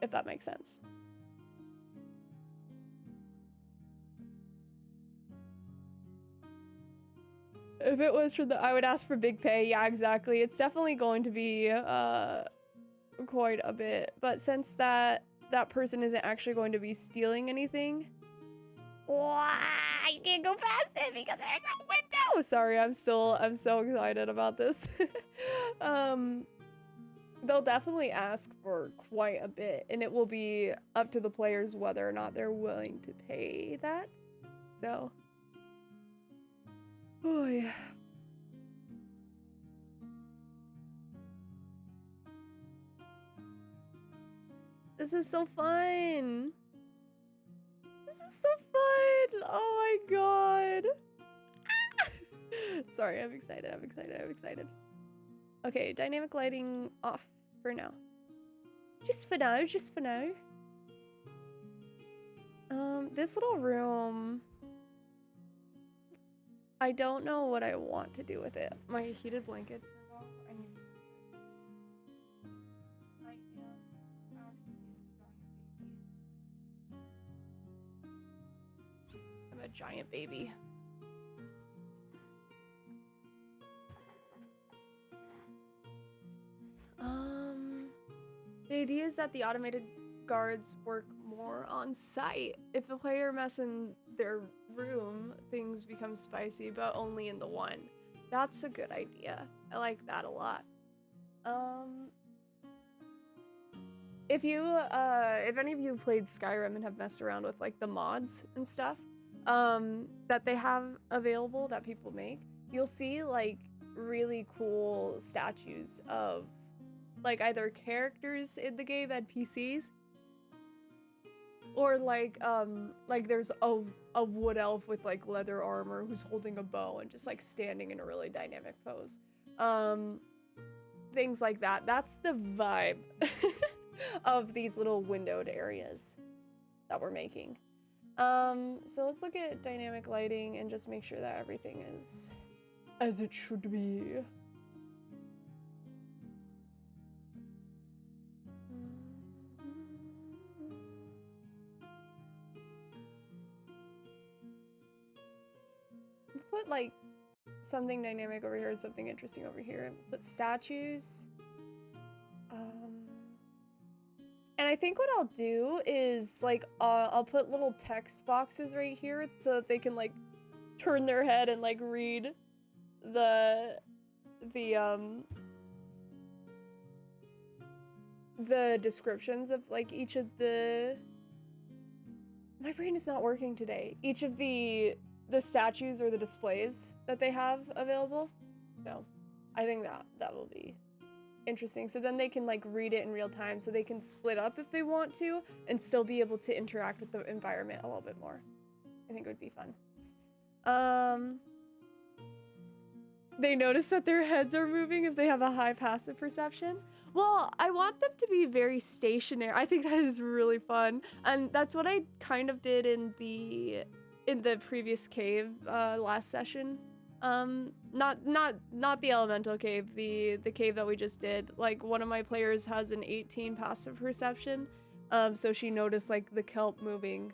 if that makes sense. If it was for I would ask for big pay. Yeah, exactly. It's definitely going to be quite a bit, but since that person isn't actually going to be stealing anything, I can't go past it because there's a window. Sorry, I'm so excited about this. They'll definitely ask for quite a bit, and it will be up to the players whether or not they're willing to pay that. So, oh yeah. This is so fun. This is so fun. Oh my god. Sorry, I'm excited. Okay, dynamic lighting off for now. Just for now, just for now. This little room, I don't know what I want to do with it. My heated blanket turned off. I'm a giant baby. The idea is that the automated guards work more on site. If a player mess in their room, things become spicy, but only in the one. That's a good idea. I like that a lot. If any of you played Skyrim and have messed around with like the mods and stuff, that they have available that people make, you'll see like really cool statues of like either characters in the game, NPCs, or like there's a wood elf with like leather armor who's holding a bow and just like standing in a really dynamic pose. Things like that. That's the vibe of these little windowed areas that we're making. So let's look at dynamic lighting and just make sure that everything is as it should be. Put like something dynamic over here and something interesting over here. Put statues. And I think what I'll do is like I'll put little text boxes right here so that they can like turn their head and like read the descriptions of like each of the. My brain is not working today. Each of the statues or the displays that they have available. So I think that will be interesting. So then they can like read it in real time, so they can split up if they want to and still be able to interact with the environment a little bit more. I think it would be fun. They notice that their heads are moving if they have a high passive perception. Well, I want them to be very stationary. I think that is really fun. And that's what I kind of did in the previous cave last session. Not the elemental cave, the cave that we just did. Like one of my players has an 18 passive perception. So she noticed like the kelp moving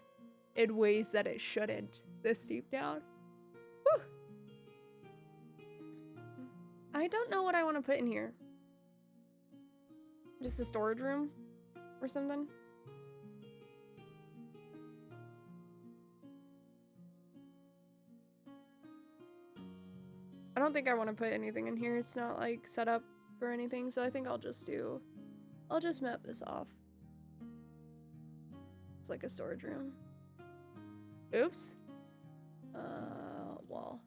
in ways that it shouldn't this deep down. Whew. I don't know what I want to put in here. Just a storage room or something? I don't think I want to put anything in here. It's not like set up for anything, so I think I'll just map this off. It's like a storage room. Oops. Wall.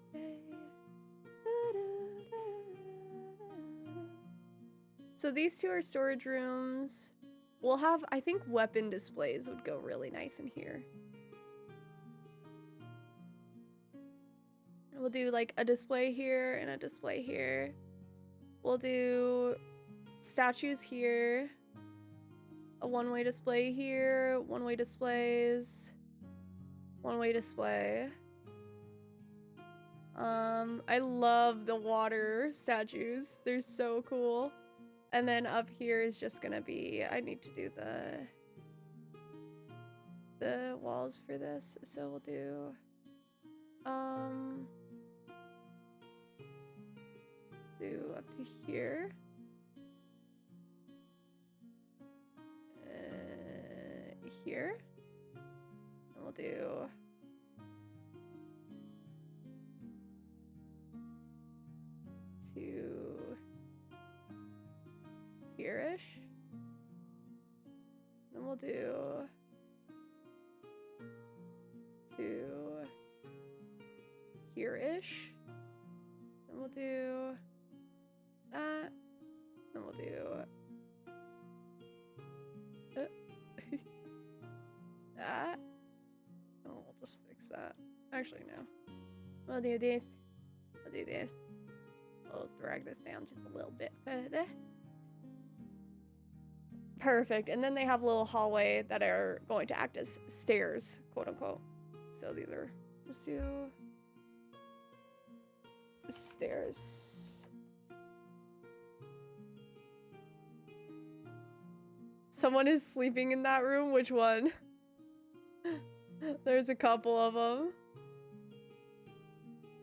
Okay. So these two are storage rooms. We'll have, I think weapon displays would go really nice in here. We'll do like a display here and a display here. We'll do statues here. A one-way display here. One-way displays. One-way display. I love the water statues. They're so cool. And then up here is just gonna be, I need to do the walls for this. So we'll do, do up to here. Here. And we'll do to here-ish. Then we'll do to here-ish. Then we'll do that. Then we'll do that. Oh, we'll just fix that. Actually, no. We'll do this. We'll do this. We'll drag this down just a little bit further. Perfect. And then they have a little hallway that are going to act as stairs, quote unquote. So these are, let's do stairs. Someone is sleeping in that room. Which one? There's a couple of them.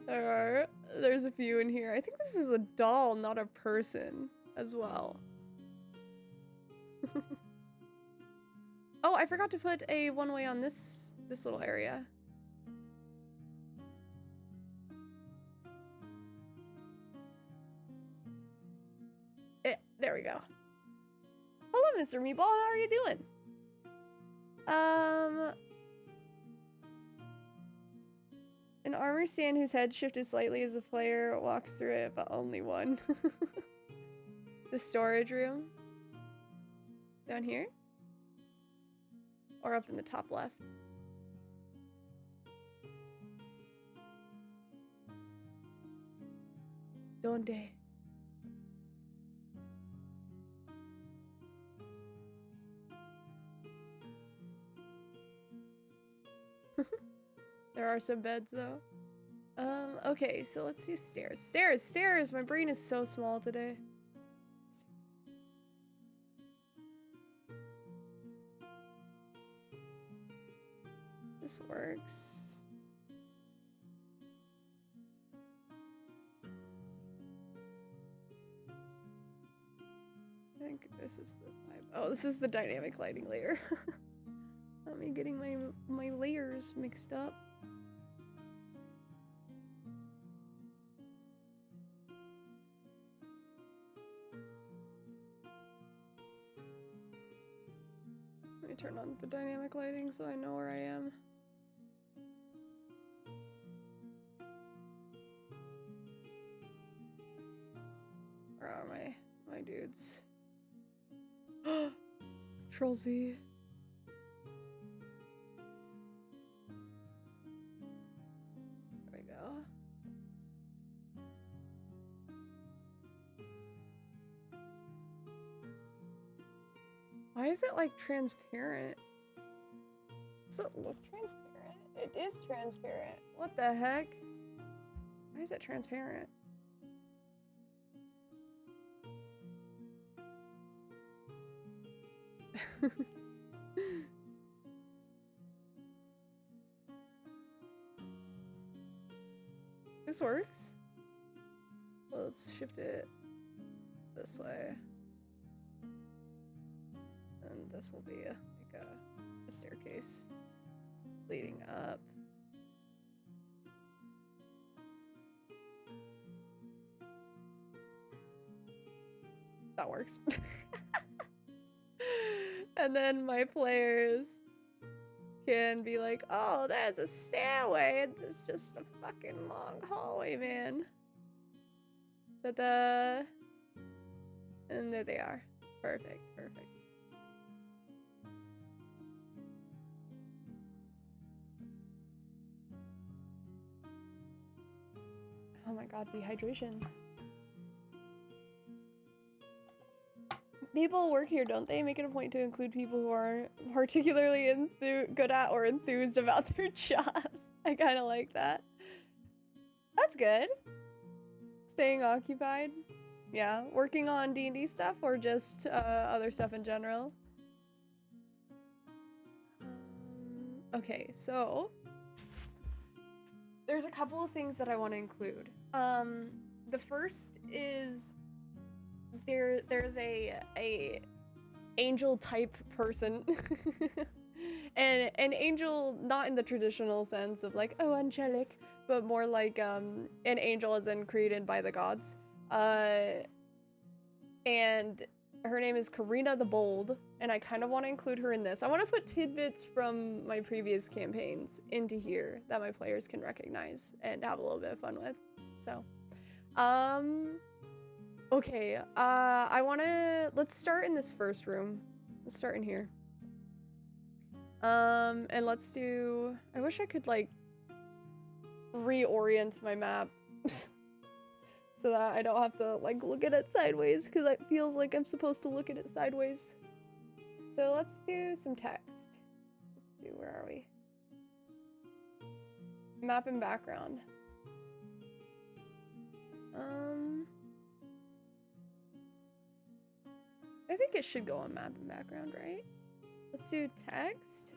There's a few in here. I think this is a doll, not a person as well. Oh, I forgot to put a one-way on this little area. There we go. Hello, Mr. Meatball. How are you doing? An armor stand whose head shifted slightly as the player walks through it, but only one. The storage room. Down here? Or up in the top left? Donde? There are some beds though. Okay, so let's do stairs. Stairs! My brain is so small today. This works. I think this is the vibe. Oh, this is the dynamic lighting layer. Not me getting my layers mixed up. Let me turn on the dynamic lighting so I know where I am. Where are my dudes? Control Z. There we go. Why is it like transparent? Does it look transparent? It is transparent. What the heck? Why is it transparent? This works. Well, let's shift it this way. And this will be like a staircase leading up. That works. And then my players can be like, oh, there's a stairway and there's just a fucking long hallway, man. Ta-da! And there they are. Perfect, perfect. Oh my god, dehydration. People work here, don't they? Make it a point to include people who are particularly good at or enthused about their jobs. I kind of like that. That's good. Staying occupied. Yeah, working on D&D stuff or just other stuff in general. Okay, so there's a couple of things that I want to include. The first is there's a angel type person. And an angel not in the traditional sense of like, oh, angelic, but more like an angel as in created by the gods. And her name is Karina the Bold, and I kind of want to include her in this. I want to put tidbits from my previous campaigns into here that my players can recognize and have a little bit of fun with. So, okay, let's start in this first room. Let's start in here. And let's do, I wish I could like reorient my map so that I don't have to like look at it sideways because it feels like I'm supposed to look at it sideways. So let's do some text. Let's do, where are we? Map and background. I think it should go on map and background, right? Let's do text.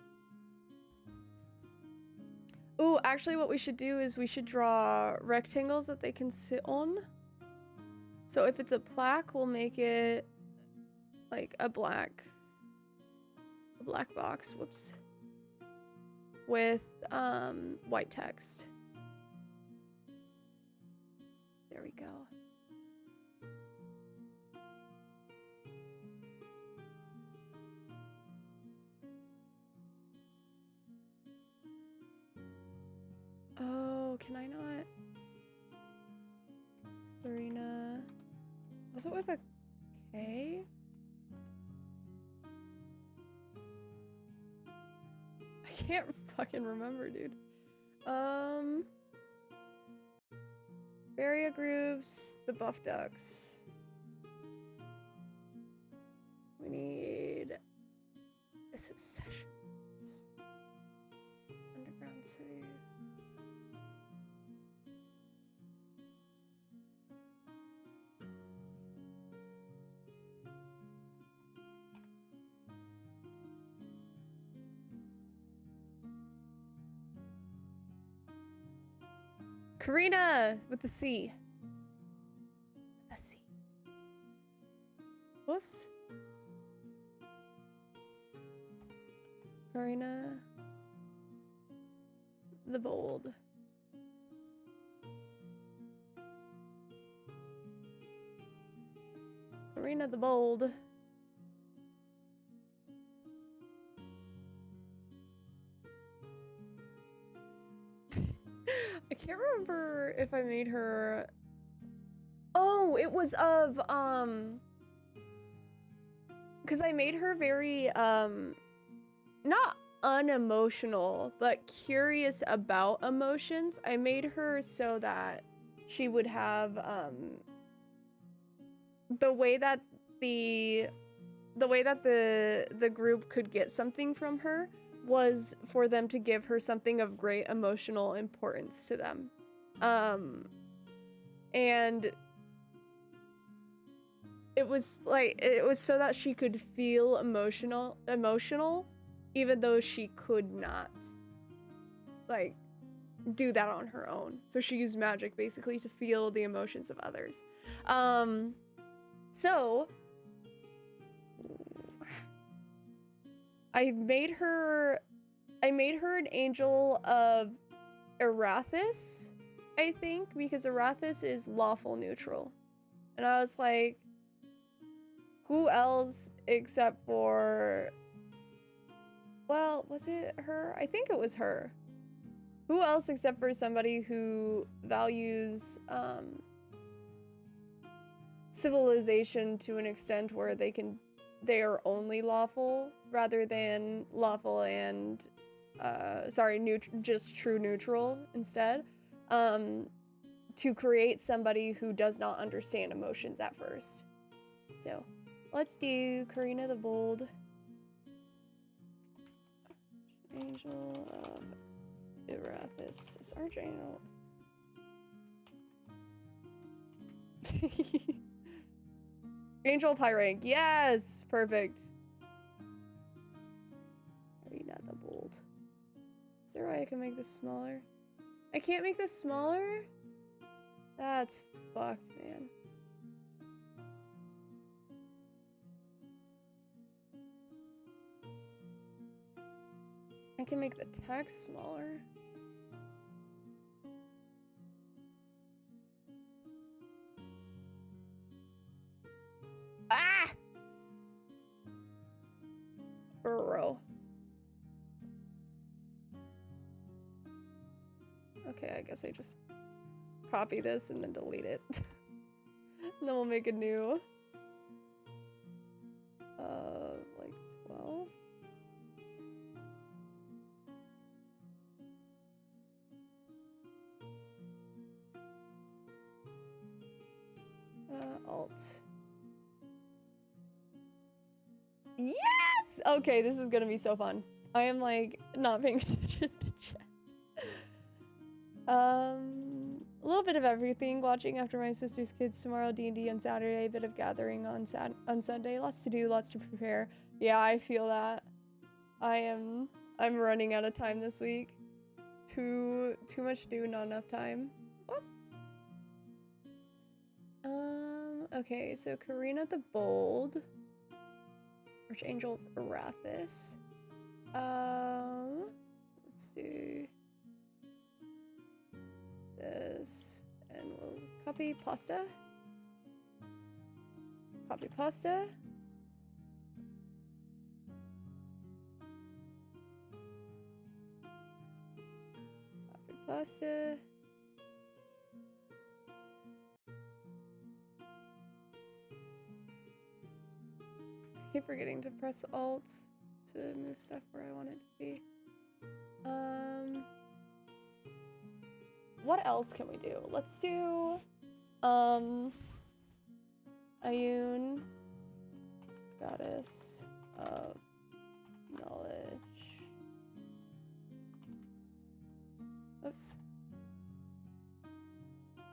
Ooh, actually what we should do is we should draw rectangles that they can sit on. So if it's a plaque, we'll make it like a black box, whoops, with white text. There we go. Oh, can I not? Arena. Was it with a K? I can't fucking remember, dude. Barrier grooves, the buff ducks. We need. This is sessions. Underground city. Karina with the C. The C. Whoops. Karina the Bold. Karina the Bold. I can't remember if I made her. Oh, it was of because I made her very not unemotional, but curious about emotions. I made her so that she would have the way that the group could get something from her was for them to give her something of great emotional importance to them. And it was so that she could feel emotional even though she could not like do that on her own. So she used magic basically to feel the emotions of others. So I made her an angel of Arathis, I think, because Arathis is lawful neutral. And I was like, who else except for, well, was it her? I think it was her. Who else except for somebody who values civilization to an extent where they are only lawful rather than lawful and just true neutral instead, to create somebody who does not understand emotions at first. So let's do Karina the Bold, Angel of Arathis. Is Archangel Angel of high rank. Yes! Perfect. Karina the Bold. Is there a way I can make this smaller? I can't make this smaller? That's fucked, man. I can make the text smaller. Ah! Bro. Okay, I guess I just copy this and then delete it. And then we'll make a new. Like 12. alt. Yes! Okay, this is gonna be so fun. I am like not paying attention to chat. A little bit of everything. Watching after my sister's kids tomorrow. D&D on Saturday. Bit of gathering on Sunday. Lots to do. Lots to prepare. Yeah, I feel that. I'm running out of time this week. Too much to do. Not enough time. Whoop. Okay, so Karina the Bold. Archangel of Arathis. Let's do this, and we'll copy pasta. Copy pasta. Copy pasta. I keep forgetting to press Alt to move stuff where I want it to be. What else can we do? Let's do, Ayun, Goddess of Knowledge. Oops.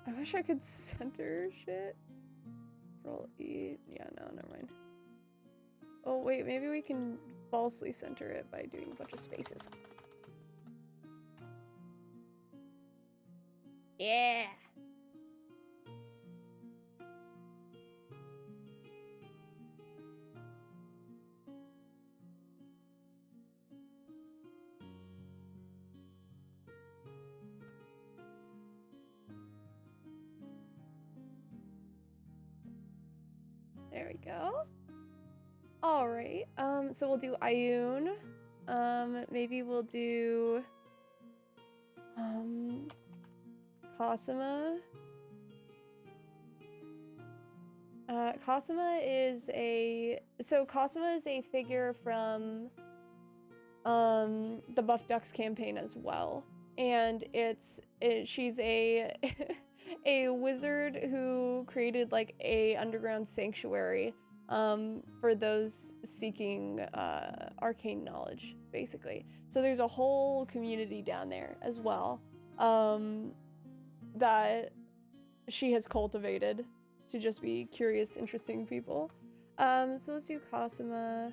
I wish I could center shit. Control E. Yeah, no, never mind. Oh, wait, maybe we can falsely center it by doing a bunch of spaces. Yeah. There we go. All right. So we'll do Ayun. Maybe we'll do Cosima. Cosima is a figure from the Buff Ducks campaign as well. And she's a a wizard who created like a underground sanctuary for those seeking arcane knowledge, basically. So there's a whole community down there as well that she has cultivated to just be curious, interesting people. So let's do Cosima.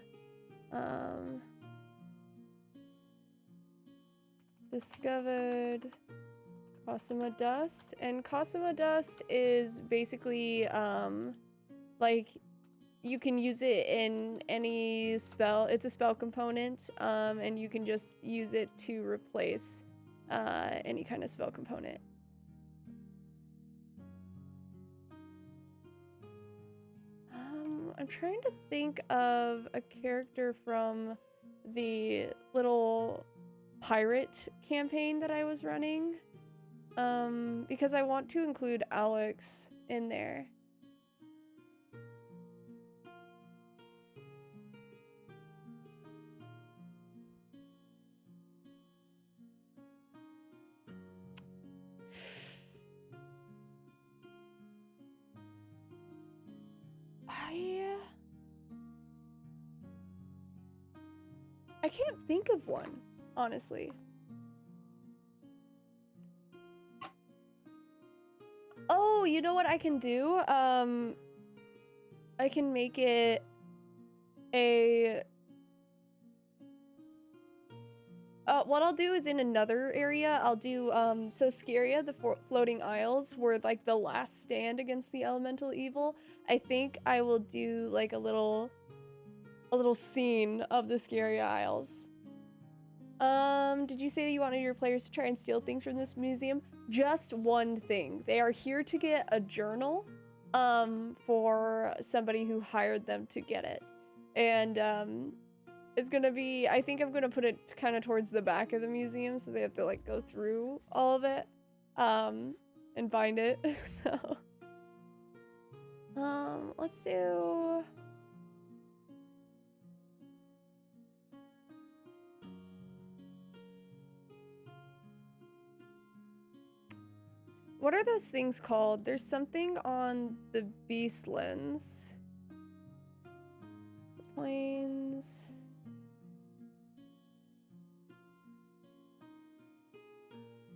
Discovered Cosima Dust, and Cosima Dust is basically like you can use it in any spell. It's a spell component, and you can just use it to replace any kind of spell component. I'm trying to think of a character from the little pirate campaign that I was running, because I want to include Alex in there. I can't think of one, honestly. Oh, you know what I can do? I can make it a... what I'll do is in another area, I'll do, so Scaria, the floating isles, were like the last stand against the elemental evil. I think I will do like a little scene of the Scaria Isles. Did you say that you wanted your players to try and steal things from this museum? Just one thing. They are here to get a journal, for somebody who hired them to get it. And, it's gonna be, I think I'm gonna put it kind of towards the back of the museum, so they have to like go through all of it, and find it, so. Let's do... What are those things called? There's something on the Beastlands. Plains.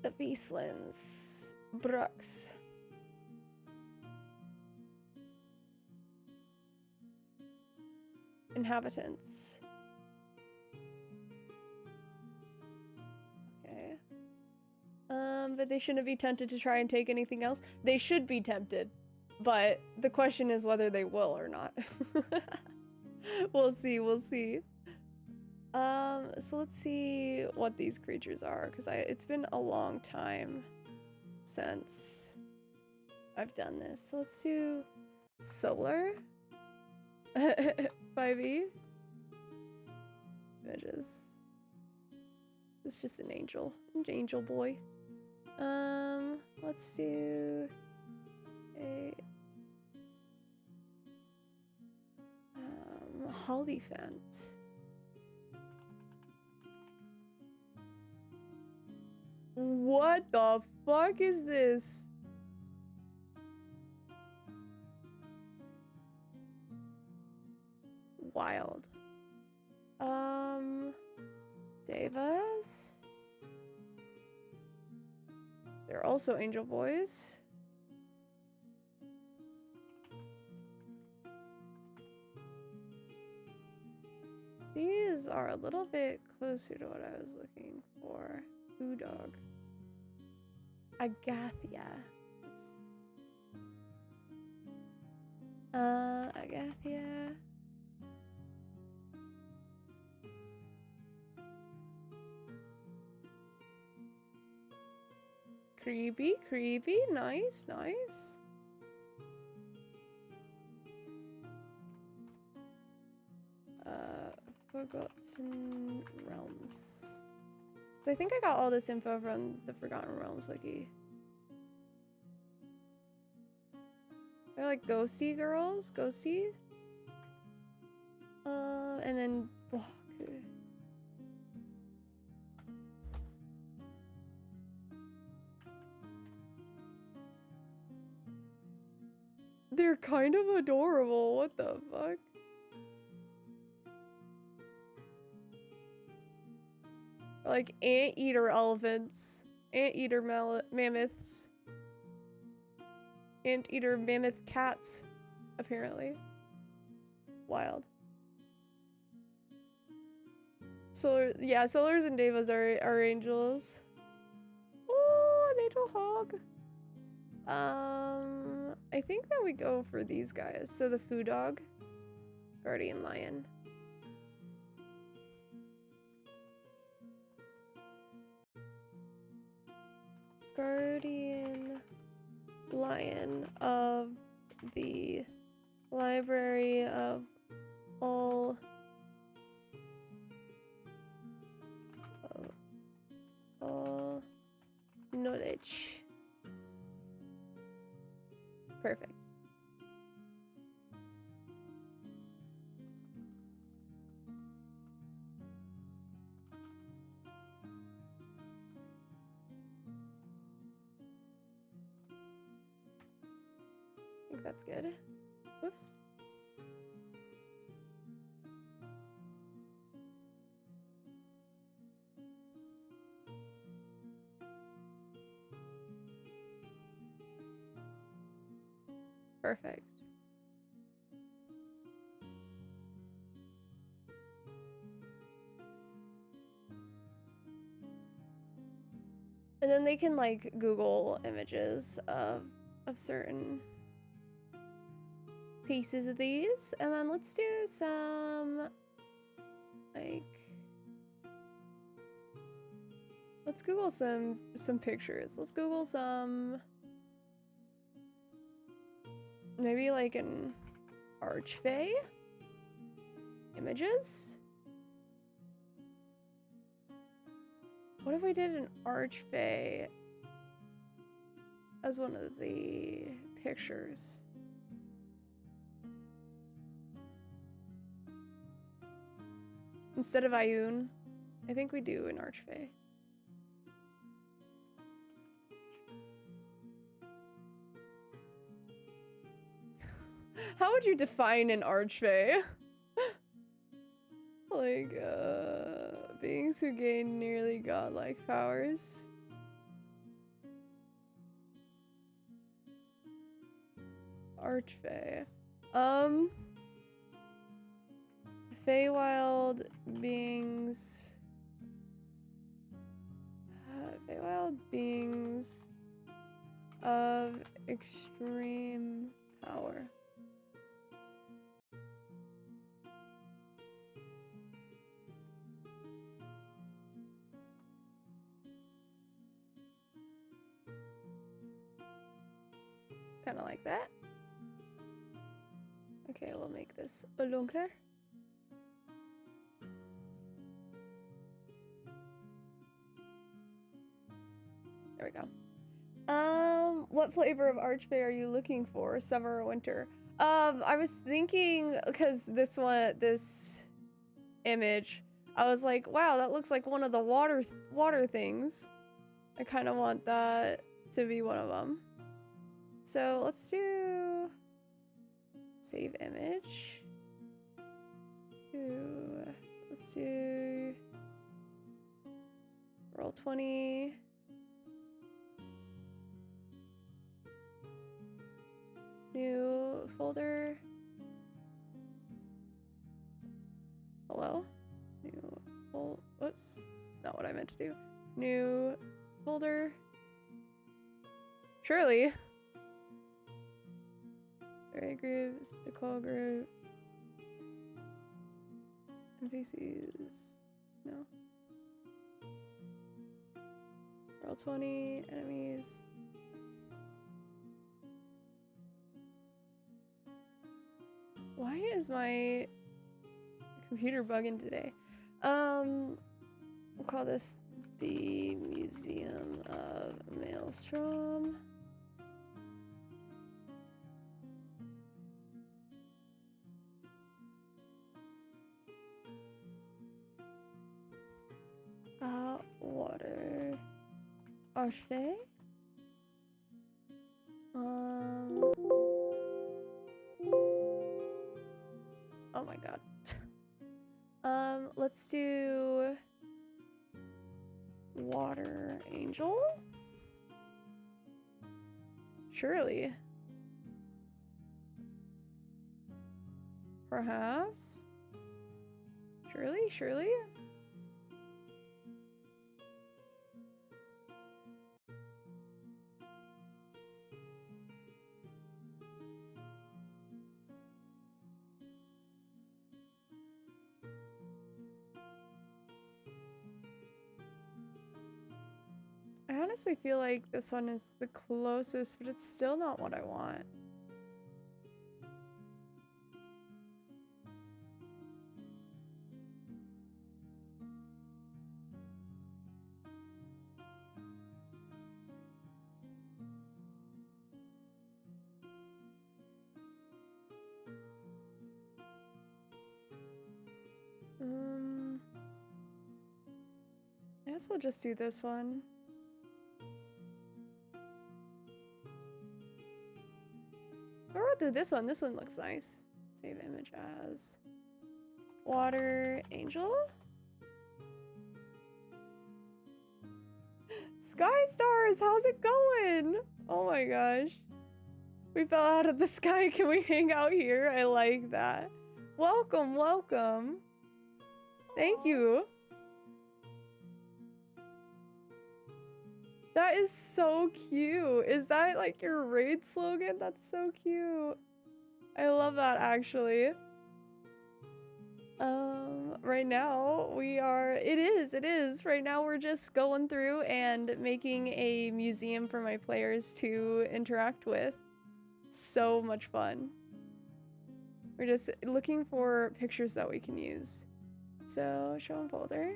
The Beastlands. Brooks. Inhabitants. Okay. But they shouldn't be tempted to try and take anything else. They should be tempted, but the question is whether they will or not. We'll see, we'll see. So let's see what these creatures are, because it's been a long time since I've done this. So let's do solar. 5e. Images. It's just an angel. An angel boy. Let's do a Hollyphant. What the fuck is this? Wild. Devas. They're also angel boys. These are a little bit closer to what I was looking for. Foo dog. Agathia. Agathia. Creepy, creepy. Nice, nice. Forgotten Realms. So I think I got all this info from the Forgotten Realms wiki. They're like ghosty girls, ghosty. And then they're kind of adorable. What the fuck? Like anteater elephants, anteater mammoths, anteater mammoth cats, apparently. Wild. Solar, yeah, Solars and Devas are angels. Oh, an angel hog. I think that we go for these guys. So the Foo dog, guardian lion. Guardian lion of the library of all knowledge. Perfect. I think that's good. Whoops. Perfect. And then they can like Google images of certain pieces of these, and then let's do some like let's Google some pictures. Let's Google some maybe like an archfey images. What if we did an archfey as one of the pictures? Instead of Ioun, I think we do an archfey. How would you define an archfey? Like, beings who gain nearly godlike powers. Archfey. Feywild beings. Feywild beings of extreme power. Kind of like that. Okay, we'll make this a lunker. There we go. What flavor of archfey are you looking for? Summer or winter? I was thinking, because this image, I was like, wow, that looks like one of the water things. I kind of want that to be one of them. So let's do save image. Let's do roll 20. New folder. Hello? New folder. Whoops. Not what I meant to do. New folder. Surely. Array groups, decor group. NPCs. No. Roll 20. Enemies. Why is my computer bugging today? We'll call this the Museum of Maelstrom. Water. Archfey. Oh my god. Let's do Water Angel? Surely. Perhaps? Surely? I honestly feel like this one is the closest, but it's still not what I want. I guess we'll just do this one. Or we'll do this one. This one looks nice. Save image as Water Angel. Sky Stars, how's it going? Oh my gosh. We fell out of the sky. Can we hang out here? I like that. Welcome. Thank you. That is so cute. Is that like your raid slogan? That's so cute. I love that actually. Right now it is. Right now we're just going through and making a museum for my players to interact with. So much fun. We're just looking for pictures that we can use. So show in folder,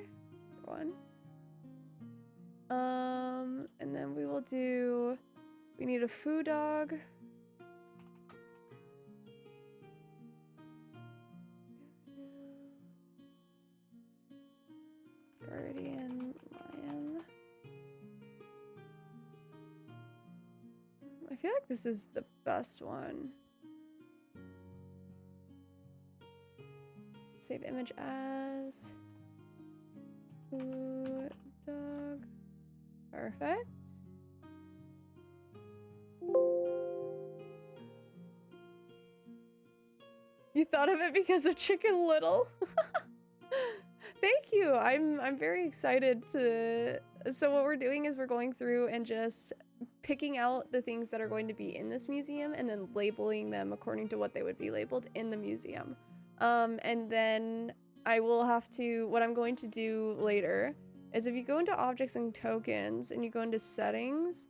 one. And then we will do, we need a food dog. Guardian lion. I feel like this is the best one. Save image as food dog. Perfect. You thought of it because of Chicken Little? Thank you. I'm very excited to. So what we're doing is we're going through and just picking out the things that are going to be in this museum and then labeling them according to what they would be labeled in the museum. And then I will have to, what I'm going to do later is if you go into objects and tokens and you go into settings,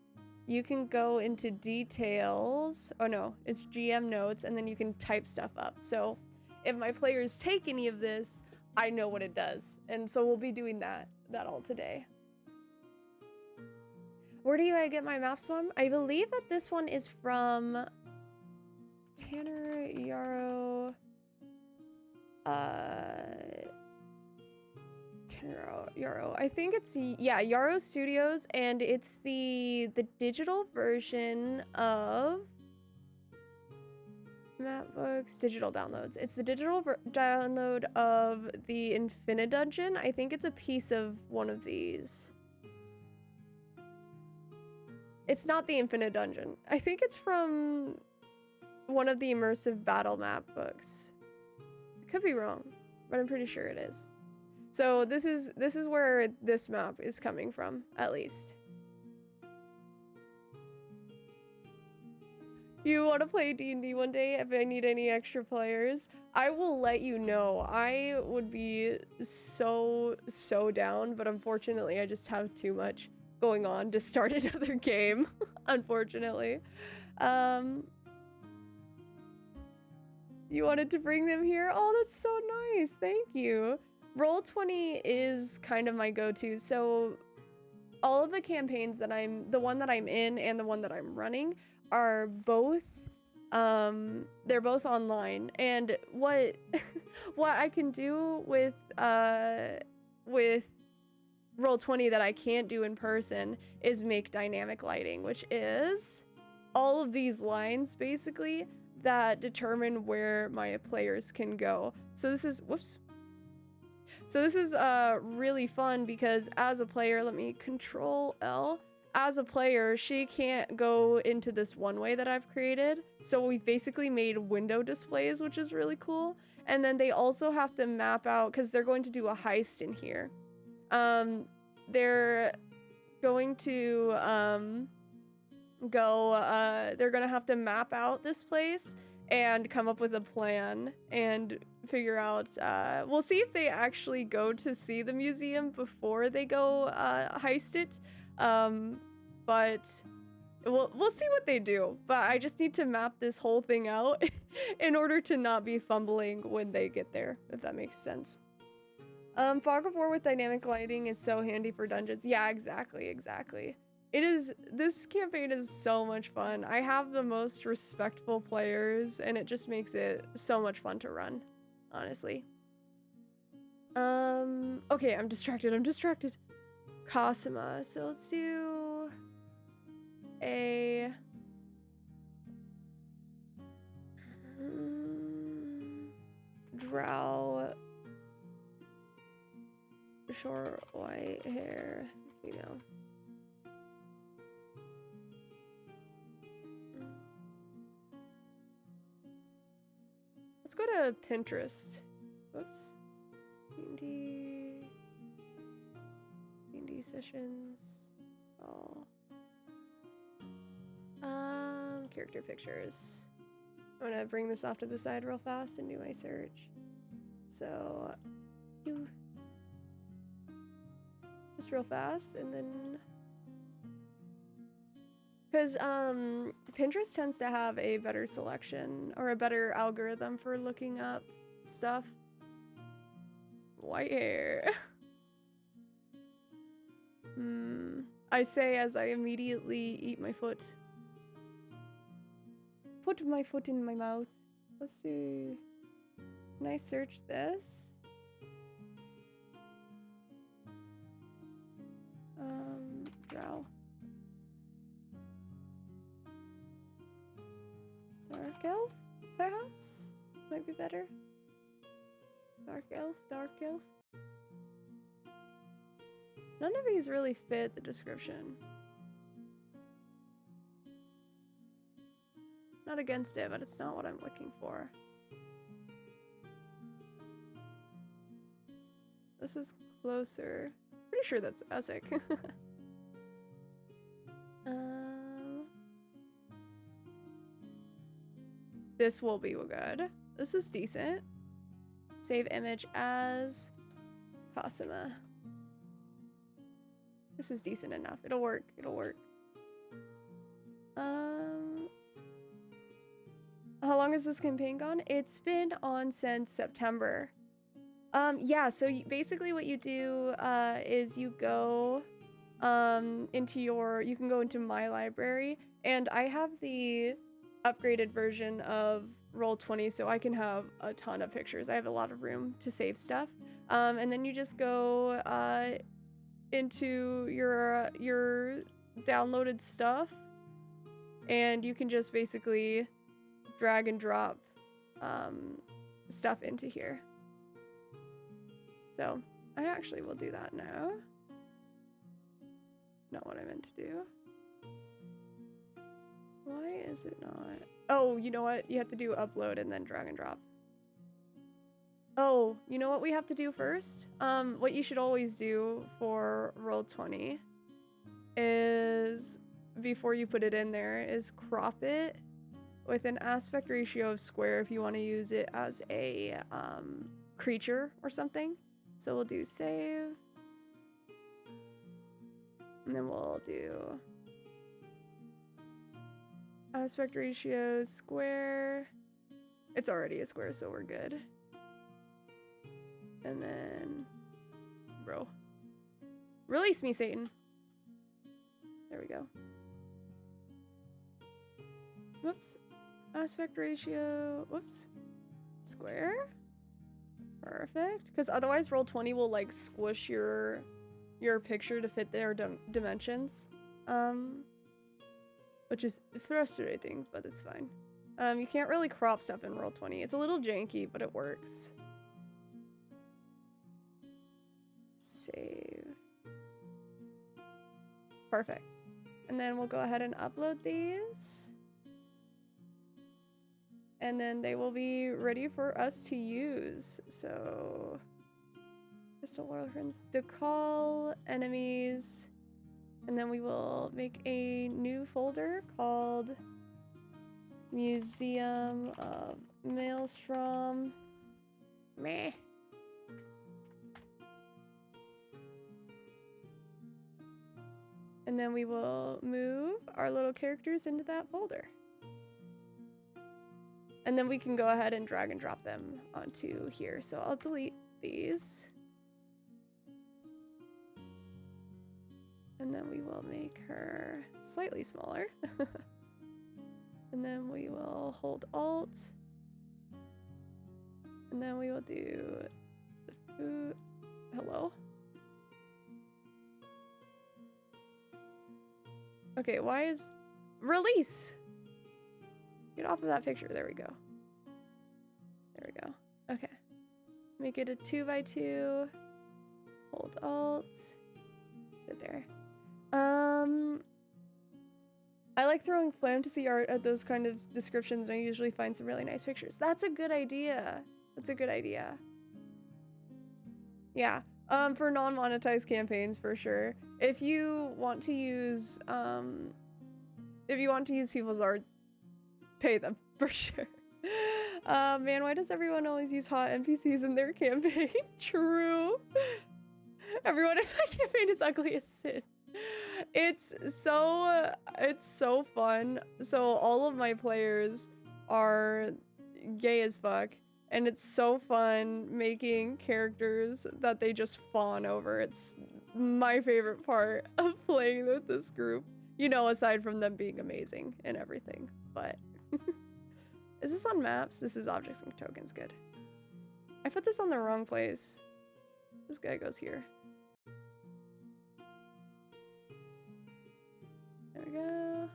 you can go into details. Oh no, it's GM notes, and then you can type stuff up. So if my players take any of this, I know what it does. And so we'll be doing that all today. Where do I get my maps from? I believe that this one is from Tanner Yarrow. Tanner Yarrow. I think it's, yeah, Yarrow Studios, and it's the digital version of Mapbooks digital downloads. It's the digital download of the Infinidungeon. I think it's a piece of one of these. It's not the Infinidungeon. I think it's from one of the immersive battle map books. I could be wrong, but I'm pretty sure it is. So this is where this map is coming from, at least. You want to play D&D one day if I need any extra players? I will let you know. I would be so down, but unfortunately I just have too much going on to start another game, unfortunately. You wanted to bring them here? Oh, that's so nice. Thank you. Roll20 is kind of my go-to. So all of the campaigns that the one that I'm in and the one that I'm running are both they're both online. And what I can do with Roll20 that I can't do in person is make dynamic lighting, which is all of these lines basically that determine where my players can go. So this is So this is really fun because as a player, let me Control L. As a player, she can't go into this one way that I've created. So we've basically made window displays, which is really cool. And then they also have to map out, because they're going to do a heist in here. They're going to they're gonna have to map out this place and come up with a plan and figure out, we'll see if they actually go to see the museum before they go heist it. But we'll see what they do. But I just need to map this whole thing out in order to not be fumbling when they get there, if that makes sense. Fog of War with dynamic lighting is so handy for dungeons. Yeah, exactly. This campaign is so much fun. I have the most respectful players, and it just makes it so much fun to run, honestly. Okay, I'm distracted. Cosima. So let's do a drow, short white hair, female. Let's go to Pinterest. Whoops. D&D sessions. Oh. Character pictures. I'm gonna bring this off to the side real fast and do my search. So, just real fast, and then, because Pinterest tends to have a better selection or a better algorithm for looking up stuff. White hair. I say as I immediately eat my foot. Put my foot in my mouth. Let's see. Can I search this? Drow. Dark elf, perhaps? Might be better. Dark elf, dark elf. None of these really fit the description. Not against it, but it's not what I'm looking for. This is closer. Pretty sure that's Essek. This will be good. This is decent. Save image as Cosima. This is decent enough. It'll work. It'll work. How long has this campaign gone? It's been on since September. Yeah, so basically what you do is you go into you can go into my library, and I have the upgraded version of Roll20, so I can have a ton of pictures. I have a lot of room to save stuff. And then you just go into your downloaded stuff, and you can just basically drag and drop stuff into here. So I actually will do that now. Not what I meant to do. Why is it not? Oh, you know what? You have to do upload and then drag and drop. Oh, you know what we have to do first? What you should always do for Roll20 is, before you put it in there, is crop it with an aspect ratio of square if you want to use it as a creature or something. So we'll do save. And then we'll do aspect ratio square. It's already a square, so we're good. And then, bro. Release me, Satan. There we go. Whoops. Aspect ratio, whoops. Square. Perfect. Because otherwise Roll20 will like squish your picture to fit their dimensions. Which is frustrating, but it's fine. You can't really crop stuff in Roll20. It's a little janky, but it works. Save. Perfect. And then we'll go ahead and upload these. And then they will be ready for us to use. So, Crystal Orphans, Decall, enemies. And then we will make a new folder called Museum of Maelstrom. Meh. And then we will move our little characters into that folder. And then we can go ahead and drag and drop them onto here. So I'll delete these. And then we will make her slightly smaller. And then we will hold Alt. And then we will do the food. Hello? Okay, why is... Release! Get off of that picture. There we go. There we go. Okay. Make it a 2x2. Hold Alt. Put it there. I like throwing fantasy art at those kind of descriptions, and I usually find some really nice pictures. That's a good idea. That's a good idea. Yeah. For non-monetized campaigns, for sure. If you want to use people's art, pay them, for sure. Man, why does everyone always use hot NPCs in their campaign? True. Everyone in my campaign is ugly as sin. It's so fun. So all of my players are gay as fuck, and it's so fun making characters that they just fawn over. It's my favorite part of playing with this group. You know, aside from them being amazing and everything, but... Is this on maps? This is objects and tokens, good. I put this on the wrong place. This guy goes here. There we go.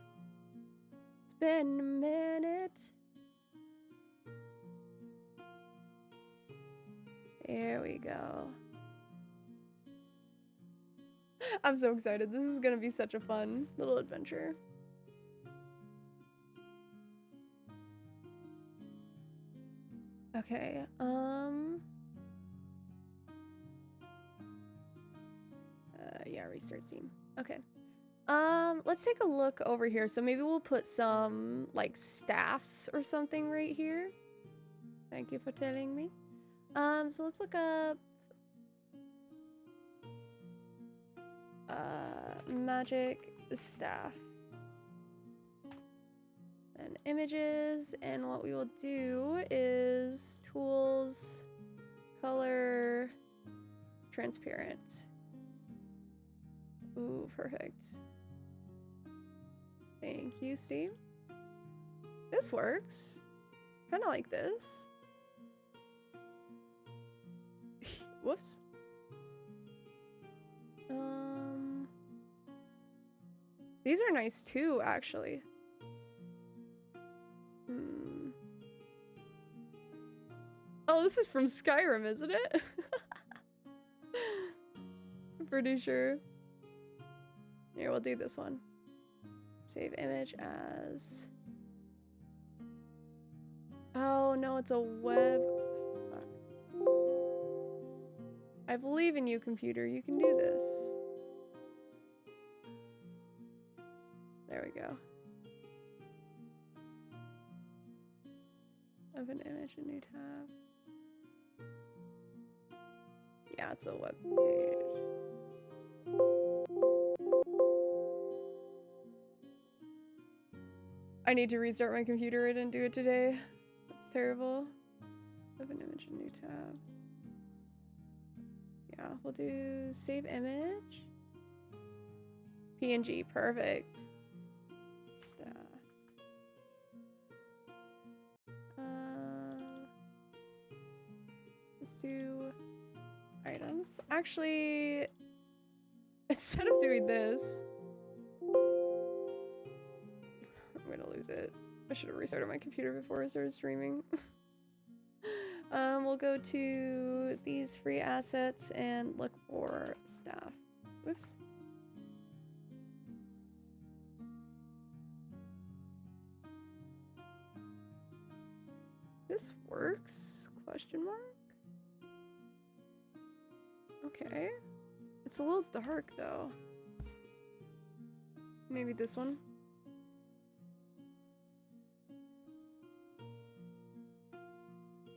It's been a minute. Here we go. I'm so excited. This is gonna be such a fun little adventure. Okay, yeah, restart Steam. Okay. Let's take a look over here. So maybe we'll put some, like, staffs or something right here. Thank you for telling me. So let's look up... magic staff. And images, and what we will do is tools, color, transparent. Ooh, perfect. Thank you, Steve. This works. Kind of like this. Whoops. These are nice too, actually. Oh, this is from Skyrim, isn't it? I'm pretty sure. Here, we'll do this one. Save image as... Oh, no, it's a web... Fuck. I believe in you, computer. You can do this. There we go. Open image, a new tab. Yeah, it's a web page. I need to restart my computer. I didn't do it today. That's terrible. Open image, a new tab. Yeah, we'll do save image. PNG, perfect. Staff. Let's do items. Actually, instead of doing this, I'm gonna lose it. I should have restarted my computer before I started streaming. We'll go to these free assets and look for staff. Whoops. This works? Question mark? Okay. It's a little dark though. Maybe this one?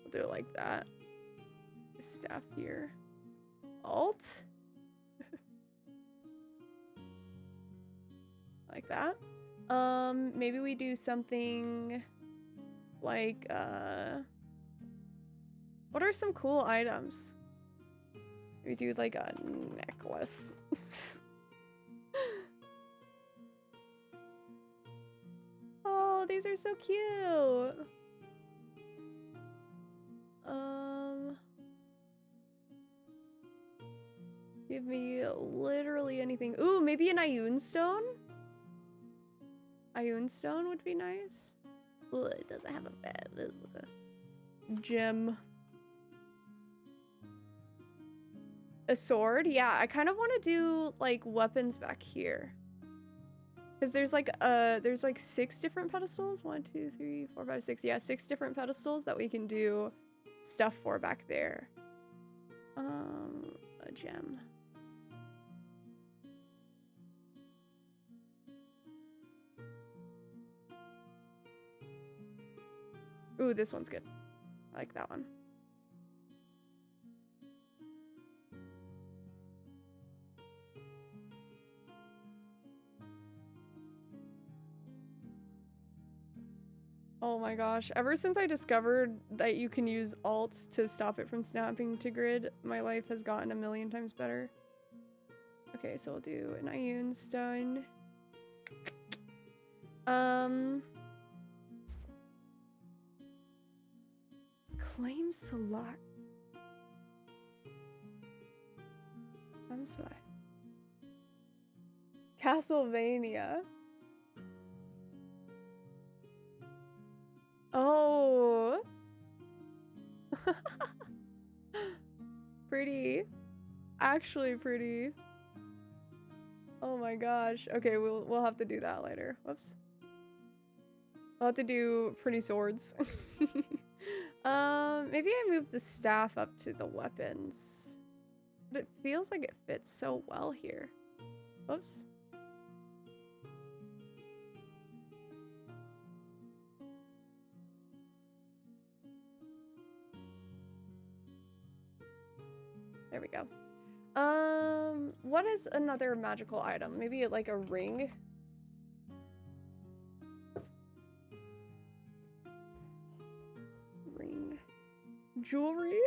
We'll do it like that. Staff here. Alt? Like that. Maybe we do something like, what are some cool items? We do like a necklace. Oh, these are so cute. Give me literally anything. Ooh, maybe an Ioun stone? Ioun stone would be nice. Ugh, it doesn't have a bed. It's like a gem. A sword? Yeah, I kind of want to do like weapons back here. Because there's like 6 different pedestals. 1, 2, 3, 4, 5, 6. Yeah, 6 different pedestals that we can do stuff for back there. A gem. Ooh, this one's good. I like that one. Oh my gosh. Ever since I discovered that you can use alt to stop it from snapping to grid, my life has gotten a million times better. Okay, so we'll do an Ioun stone. Claim select. I'm sorry. Castlevania. Oh. pretty. Actually pretty. Oh my gosh. Okay, we'll have to do that later. Whoops. I'll have to do pretty swords. Maybe I move the staff up to the weapons. But it feels like it fits so well here. Whoops. There we go. What is another magical item? Maybe like a ring? Ring. Jewelry?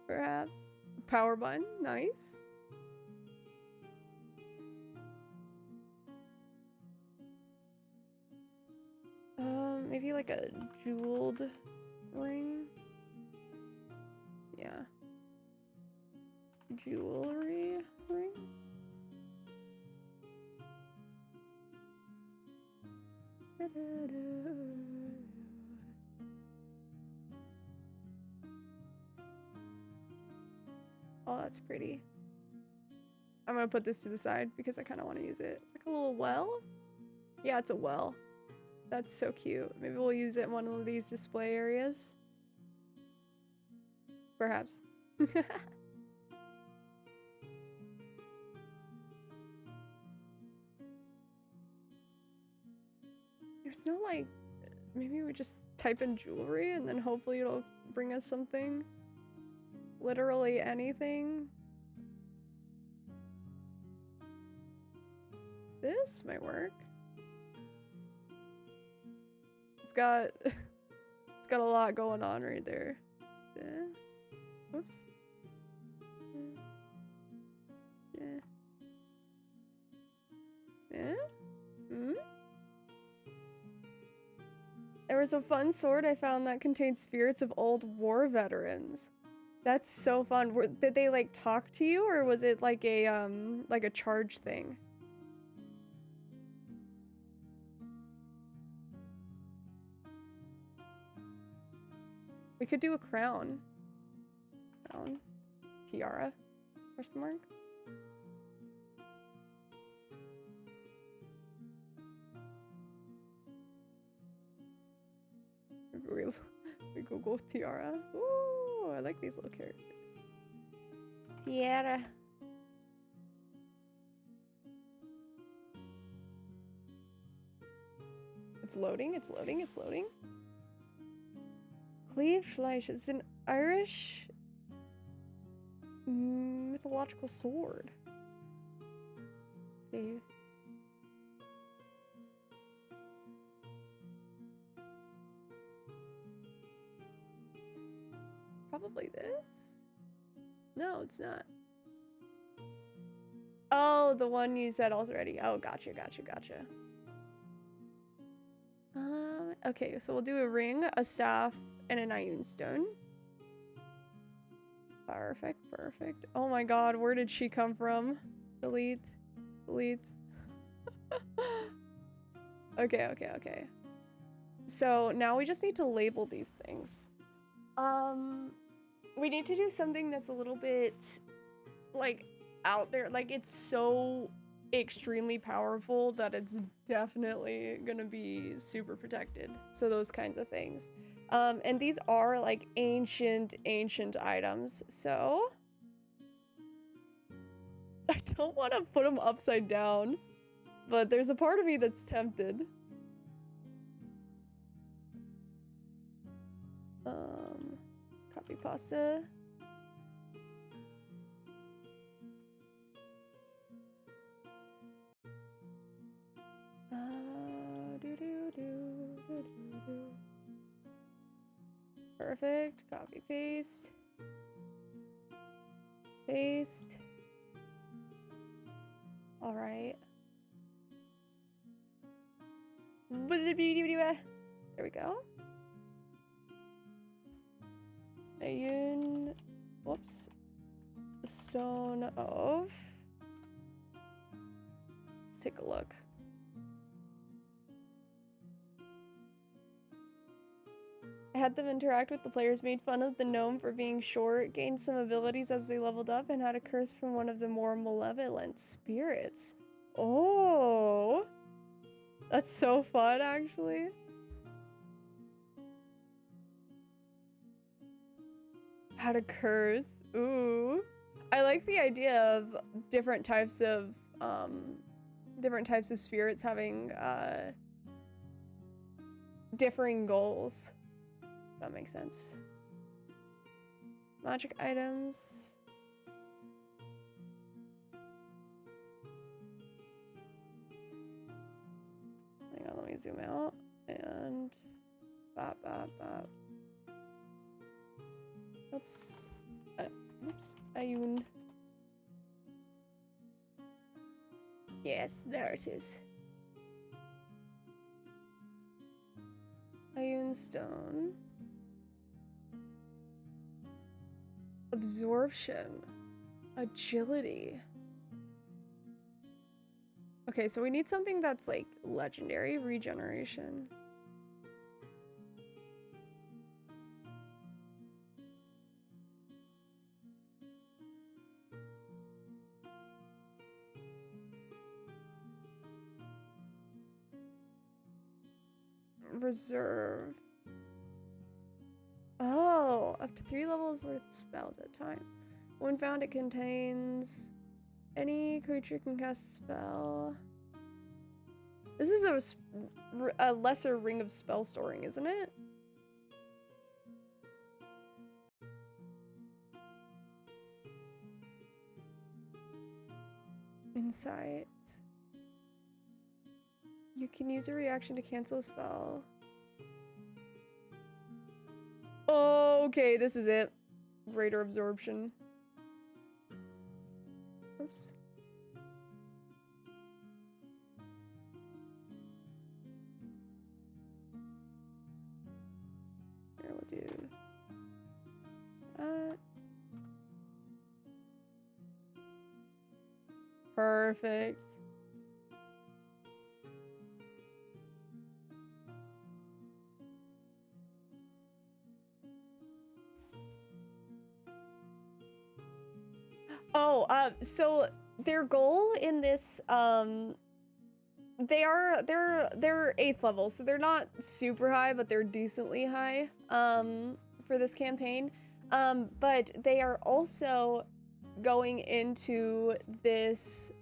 Perhaps. Power button? Nice. Maybe like a jeweled ring? Yeah. Jewelry ring? Oh, that's pretty. I'm gonna put this to the side because I kind of want to use it. It's like a little well. Yeah, it's a well. That's so cute. Maybe we'll use it in one of these display areas. Perhaps. There's no like, maybe we just type in jewelry and then hopefully it'll bring us something. Literally anything. This might work. It's got a lot going on right there. Whoops. There was a fun sword I found that contained spirits of old war veterans. That's so fun. Did they like talk to you, or was it like a charge thing? We could do a crown. Crown. Tiara? Question mark? We Google tiara. Ooh, I like these little characters. Tiara. It's loading, it's loading, it's loading. Cleavefleisch is an Irish mythological sword. Cleave. Probably this? No, it's not. Oh, the one you said already. Oh, gotcha, gotcha, gotcha. Okay, so we'll do a ring, a staff, and an iron stone. Perfect, perfect. Oh my god, where did she come from? Delete. Delete. Okay, okay, okay. So now we just need to label these things. We need to do something that's a little bit, like, out there. Like, it's so extremely powerful that it's definitely gonna be super protected. So those kinds of things. And these are, like, ancient items, so... I don't want to put them upside down, but there's a part of me that's tempted. Copy pasta. Perfect. Copy, paste. Paste. All right. There we go. Ayun. Whoops. The stone of. Let's take a look. had them interact with the players, made fun of the gnome for being short, gained some abilities as they leveled up, and had a curse from one of the more malevolent spirits. Oh, that's so fun, actually. Had a curse. Ooh. I like the idea of different types of spirits having differing goals. That makes sense. Magic items. Hang on, let me zoom out. And bop, bop, bop. That's oops, Ayun. Yes, there it is. Ayun stone. Absorption. Agility. Okay, so we need something that's like legendary. Regeneration. Reserve. Oh, up to 3 levels worth of spells at a time. When found, it contains any creature can cast a spell. This is a lesser ring of spell storing, isn't it? Insight. You can use a reaction to cancel a spell. Okay, this is it. Greater absorption. Oops. Here, we'll do that. Perfect. Oh, so their goal in this, they're 8th level, so they're not super high, but they're decently high, for this campaign. But they are also going into this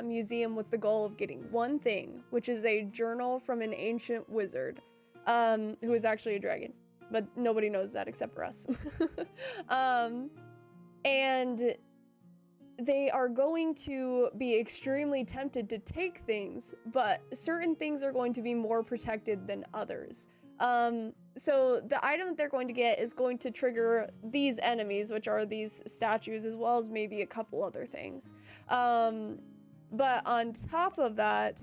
museum with the goal of getting one thing, which is a journal from an ancient wizard, who is actually a dragon, but nobody knows that except for us. And they are going to be extremely tempted to take things, but certain things are going to be more protected than others. So the item that they're going to get is going to trigger these enemies, which are these statues, as well as maybe a couple other things. But on top of that,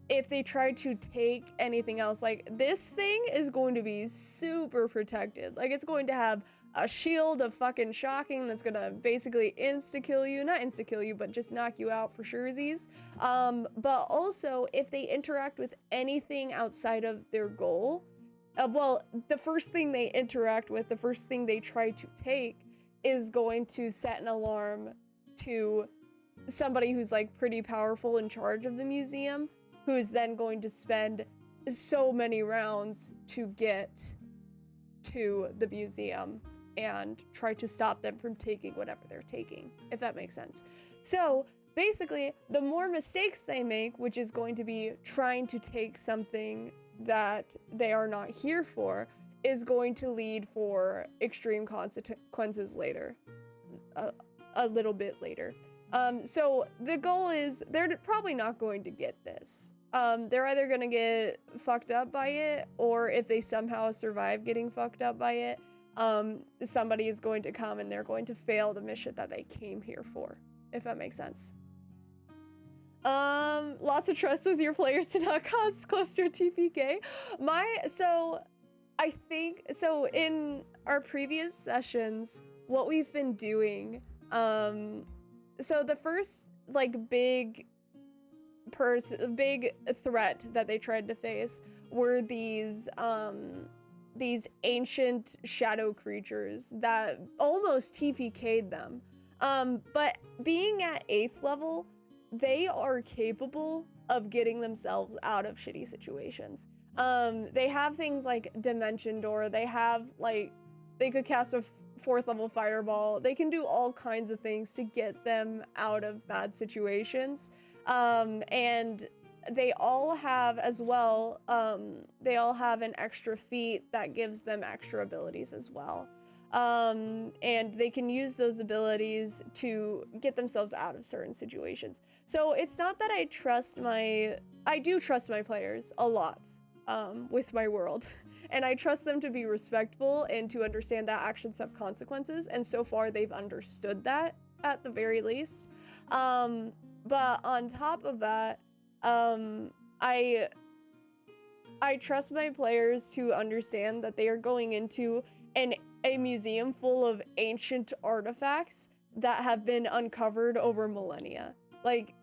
if they try to take anything else, like this thing is going to be super protected. Like it's going to have a shield of fucking shocking that's gonna basically insta-kill you. Not insta-kill you, but just knock you out for surezies. But also, if they interact with anything outside of their goal, well, the first thing they interact with, the first thing they try to take is going to set an alarm to somebody who's like pretty powerful in charge of the museum, who is then going to spend so many rounds to get to the museum and try to stop them from taking whatever they're taking, if that makes sense. So basically, the more mistakes they make, which is going to be trying to take something that they are not here for, is going to lead for extreme consequences later, a little bit later. So the goal is they're probably not going to get this. They're either gonna get fucked up by it, or if they somehow survive getting fucked up by it, somebody is going to come and they're going to fail the mission that they came here for, if that makes sense. Lots of trust with your players to not cause cluster TPK. I think, so in our previous sessions, what we've been doing, so the first, like, big threat that they tried to face were these, these ancient shadow creatures that almost TPK'd them. But being at 8th level, they are capable of getting themselves out of shitty situations. They have things like Dimension Door. They have like, they could cast a 4th level fireball. They can do all kinds of things to get them out of bad situations. And they all have as well, they all have an extra feat that gives them extra abilities as well. And they can use those abilities to get themselves out of certain situations. So it's not that I do trust my players a lot, with my world. And I trust them to be respectful and to understand that actions have consequences. And so far they've understood that at the very least. But on top of that, I trust my players to understand that they are going into a museum full of ancient artifacts that have been uncovered over millennia. Like,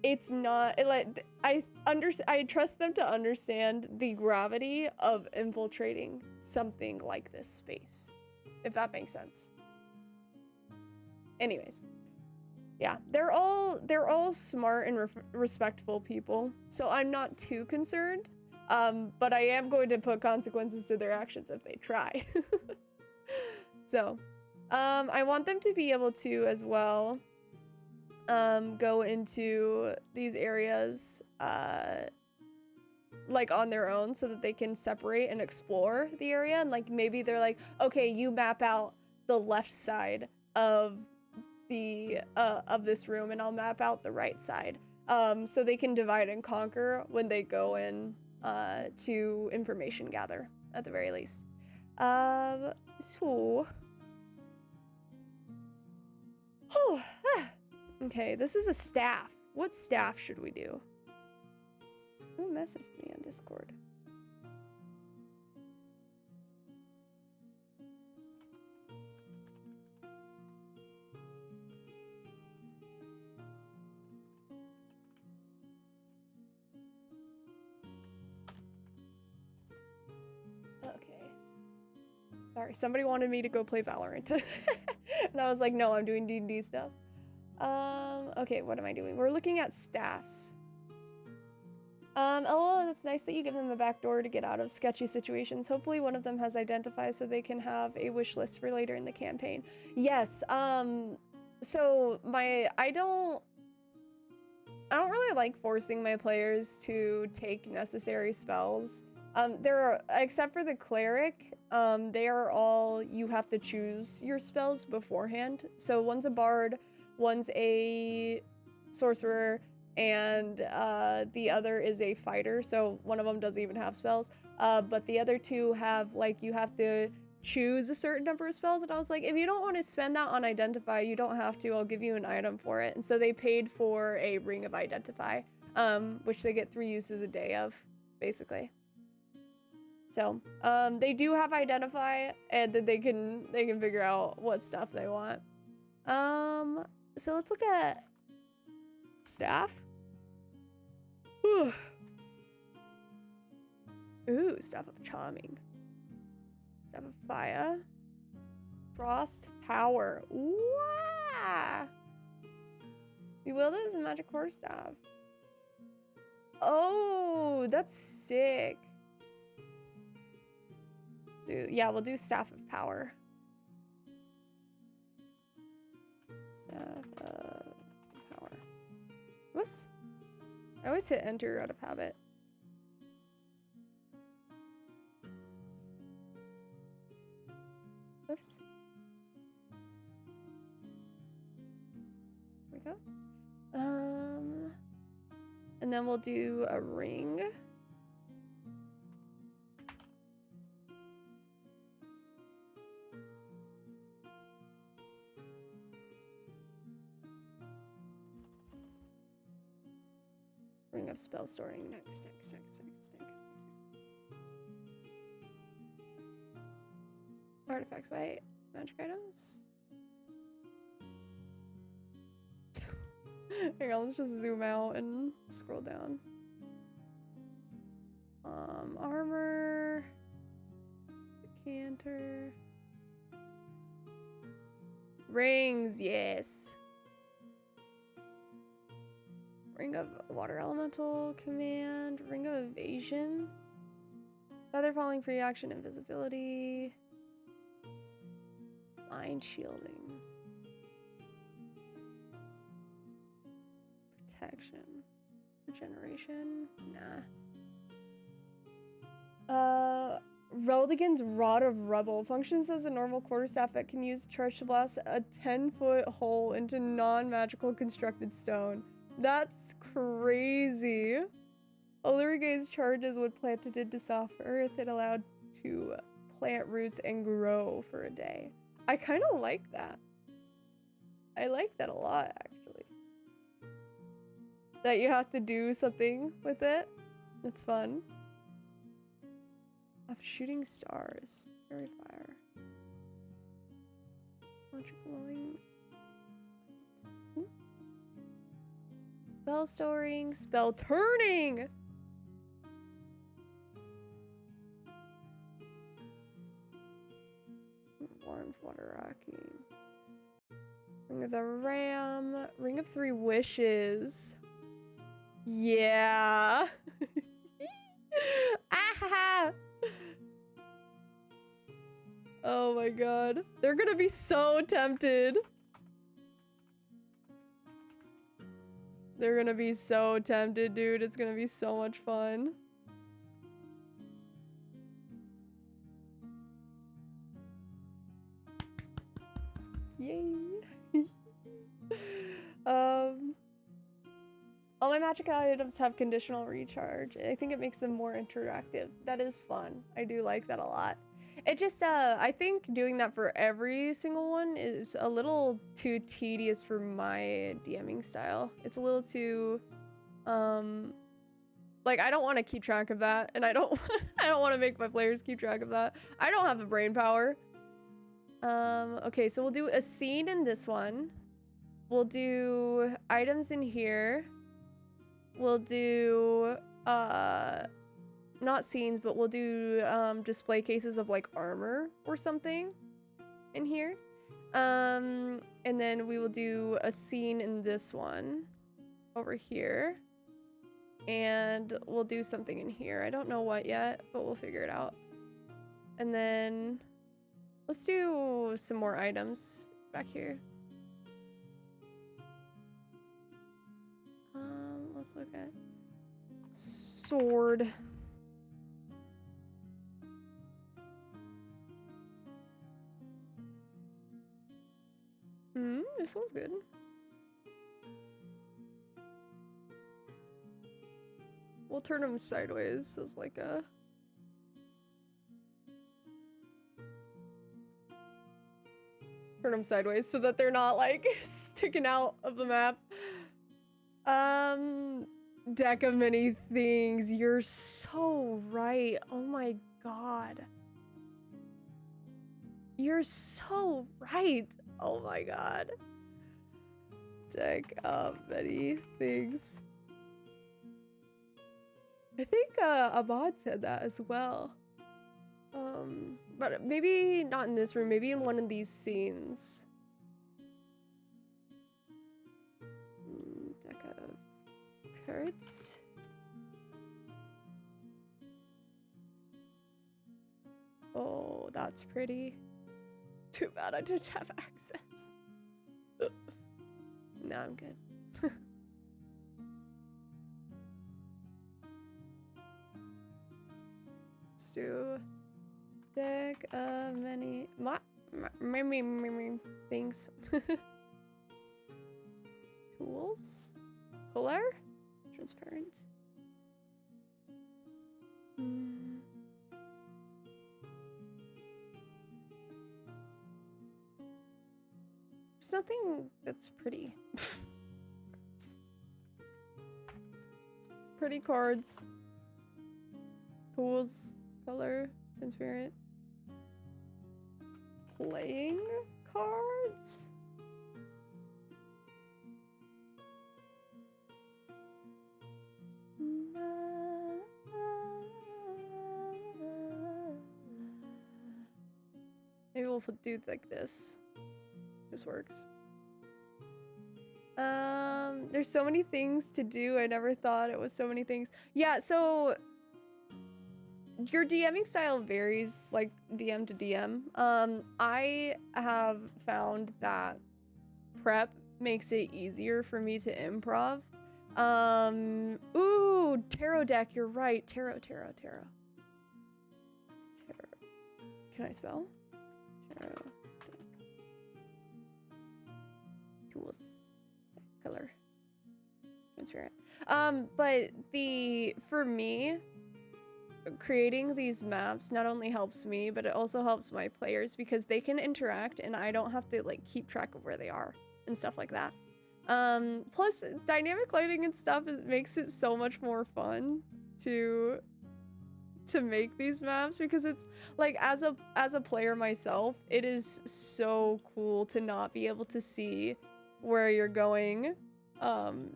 it's not like I trust them to understand the gravity of infiltrating something like this space, if that makes sense. Anyways, yeah, they're all smart and respectful people, so I'm not too concerned. But I am going to put consequences to their actions if they try. So, I want them to be able to as well go into these areas like on their own so that they can separate and explore the area. And like maybe they're like, okay, you map out the left side of the of this room and I'll map out the right side. So they can divide and conquer when they go in to information gather at the very least. So okay, this is a staff. What staff should we do? Who messaged me on Discord? Okay. Sorry, somebody wanted me to go play Valorant. And I was like, no, I'm doing D&D stuff. Okay, what am I doing? We're looking at staffs. LOL, it's nice that you give them a backdoor to get out of sketchy situations. Hopefully one of them has identified so they can have a wish list for later in the campaign. Yes, so I don't really like forcing my players to take necessary spells. Except for the cleric, they are all, you have to choose your spells beforehand. So one's a bard, one's a sorcerer, and the other is a fighter. So one of them doesn't even have spells. But the other two have, like, you have to choose a certain number of spells. And I was like, if you don't want to spend that on Identify, you don't have to. I'll give you an item for it. And so they paid for a Ring of Identify, which they get 3 uses a day of, basically. So, they do have Identify, and then they can figure out what stuff they want. So let's look at staff. Ooh, Staff of Charming. Staff of Fire. Frost Power. Wow! We wield it as a magic quarterstaff. Oh, that's sick. Yeah, we'll do Staff of Power. Staff of Power. Whoops. I always hit enter out of habit. Whoops. There we go. And then we'll do a ring. Ring of spell storing. Next. Artifacts, wait. Magic items? Hang on, let's just zoom out and scroll down. Armor. Decanter. Rings, yes. Ring of Water Elemental Command. Ring of Evasion. Feather Falling, Free Action, Invisibility. Mind Shielding. Protection. Regeneration. Nah. Reldigan's Rod of Rubble functions as a normal quarterstaff that can use charge to blast a 10-foot hole into non-magical constructed stone. That's crazy. Olurige's charges when planted into soft earth and allowed to plant roots and grow for a day. I kind of like that. I like that a lot, actually. That you have to do something with it. It's fun. Of shooting stars. Fairy fire. Electric glowing. Spell storing. Spell turning! Warmth, water rocking. Ring of the Ram. Ring of Three Wishes. Yeah. Ah! Oh my god. They're gonna be so tempted. They're gonna be so tempted, dude. It's gonna be so much fun. Yay. All my magic items have conditional recharge. I think it makes them more interactive. That is fun. I do like that a lot. It just, I think doing that for every single one is a little too tedious for my DMing style. It's a little too, like, I don't want to keep track of that, and I don't want to make my players keep track of that. I don't have the brain power. Okay, so we'll do a scene in this one. We'll do items in here. We'll do, not scenes, but we'll do, display cases of, like, armor or something in here. And then we will do a scene in this one over here. And we'll do something in here. I don't know what yet, but we'll figure it out. And then let's do some more items back here. Let's look at sword. This one's good. We'll turn them sideways as like a... Turn them sideways so that they're not like sticking out of the map. Deck of many things. You're so right. Oh my god. You're so right. Oh my god. Deck of many things. I think Abad said that as well. But maybe not in this room, maybe in one of these scenes. Deck of cards. Oh, that's pretty. Too bad I didn't have access. No, I'm good. Let's do deck of many things. Tools? Color? Transparent. There's nothing that's pretty. Pretty cards. Tools. Color. Transparent. Playing cards? we'll do like this. This works. There's so many things to do. I never thought it was so many things. Yeah, so your DMing style varies like DM to DM. I have found that prep makes it easier for me to improv. Ooh, tarot deck, you're right. Tarot. Can I spell? Tarot deck. Tools. Color. Transparent. But for me, creating these maps not only helps me, but it also helps my players because they can interact and I don't have to like keep track of where they are and stuff like that. Plus dynamic lighting and stuff makes it so much more fun to make these maps because it's like as a player myself, it is so cool to not be able to see where you're going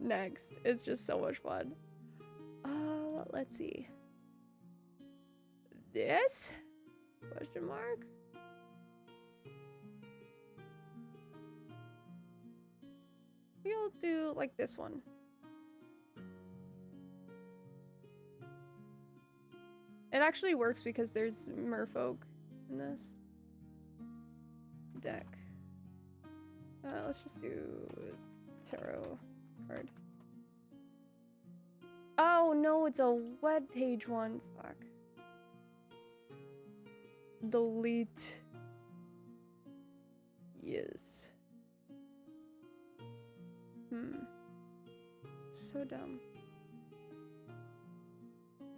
next. It's just so much fun. Let's see. This? Question mark? We'll do like this one. It actually works because there's merfolk in this deck. Let's just do tarot card. Oh no, it's a web page one. Fuck. Delete. Yes. So dumb.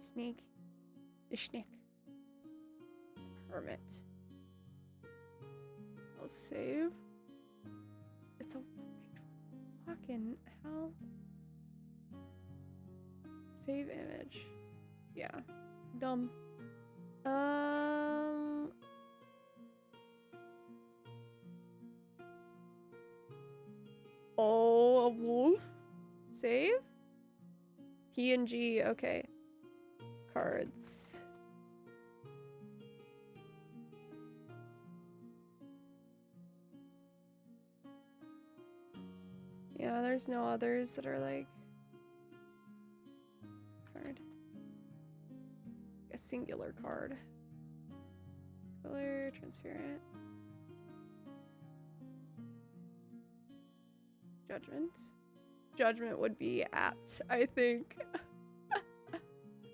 Snake. The snake. Hermit. I'll save. It's a webpage. Fucking hell. Save image. Yeah. Dumb. Oh, a wolf? Save? PNG, okay. Cards. Yeah, there's no others that are like card. A singular card. Color, transparent. Judgment. Judgment would be apt, I think.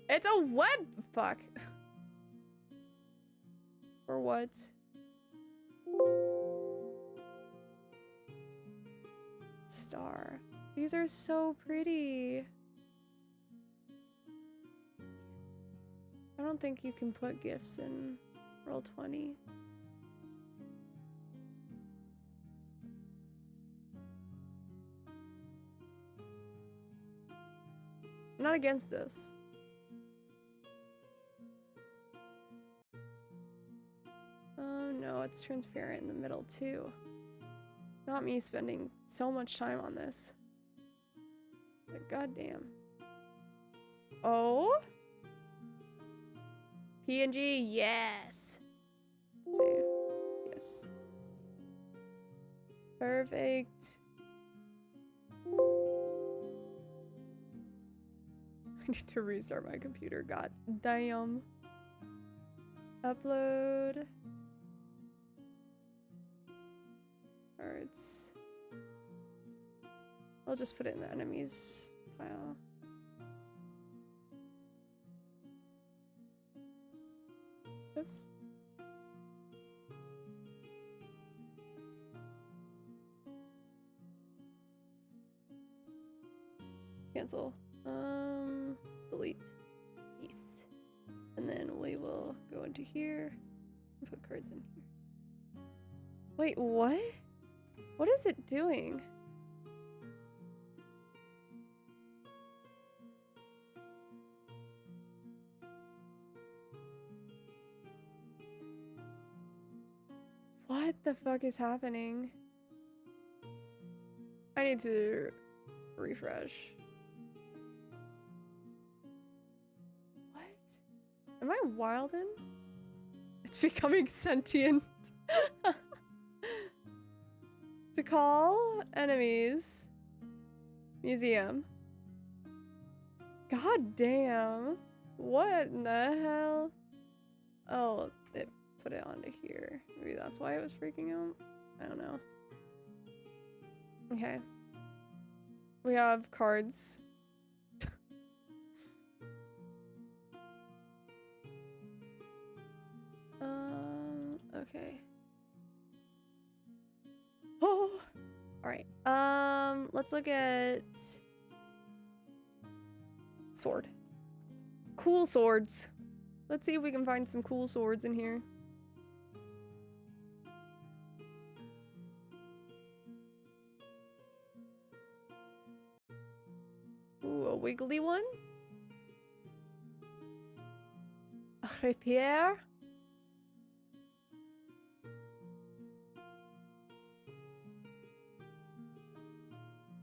It's a web. Fuck. Or what? Star. These are so pretty. I don't think you can put gifts in Roll20. I'm not against this. Oh no, it's transparent in the middle too. Not me spending so much time on this. But goddamn. Oh? PNG, yes. Save. Yes. Perfect. I need to restart my computer. God damn. Upload. Cards. I'll just put it in the enemies file. Oops. Cancel. Delete. Yes. And then we will go into here and put cards in here. Wait, what? What is it doing? What the fuck is happening? I need to refresh. What? Am I wildin'? It's becoming sentient. To call enemies. Museum. God damn. What in the hell? Oh, it put it onto here. Maybe that's why it was freaking out. I don't know. Okay. We have cards. Okay. Oh, all right. Let's look at sword. Cool swords. Let's see if we can find some cool swords in here. Ooh, a wiggly one. A rapier.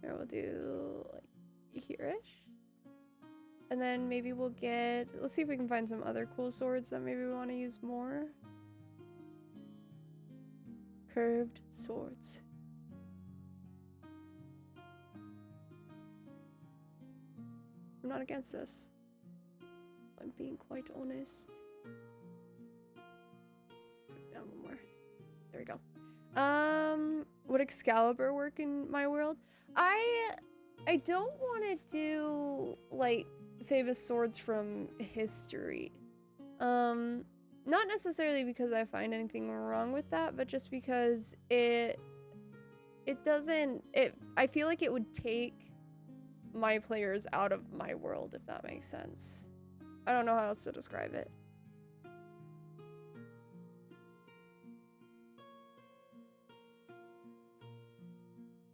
Here we'll do like here-ish. And then maybe we'll get, let's see if we can find some other cool swords that maybe we want to use more. Curved swords. I'm not against this. I'm being quite honest. Put it down one more. There we go. Would Excalibur work in my world? I don't want to do like famous swords from history. Not necessarily because I find anything wrong with that, but just because I feel like it would take my players out of my world, if that makes sense. I don't know how else to describe it.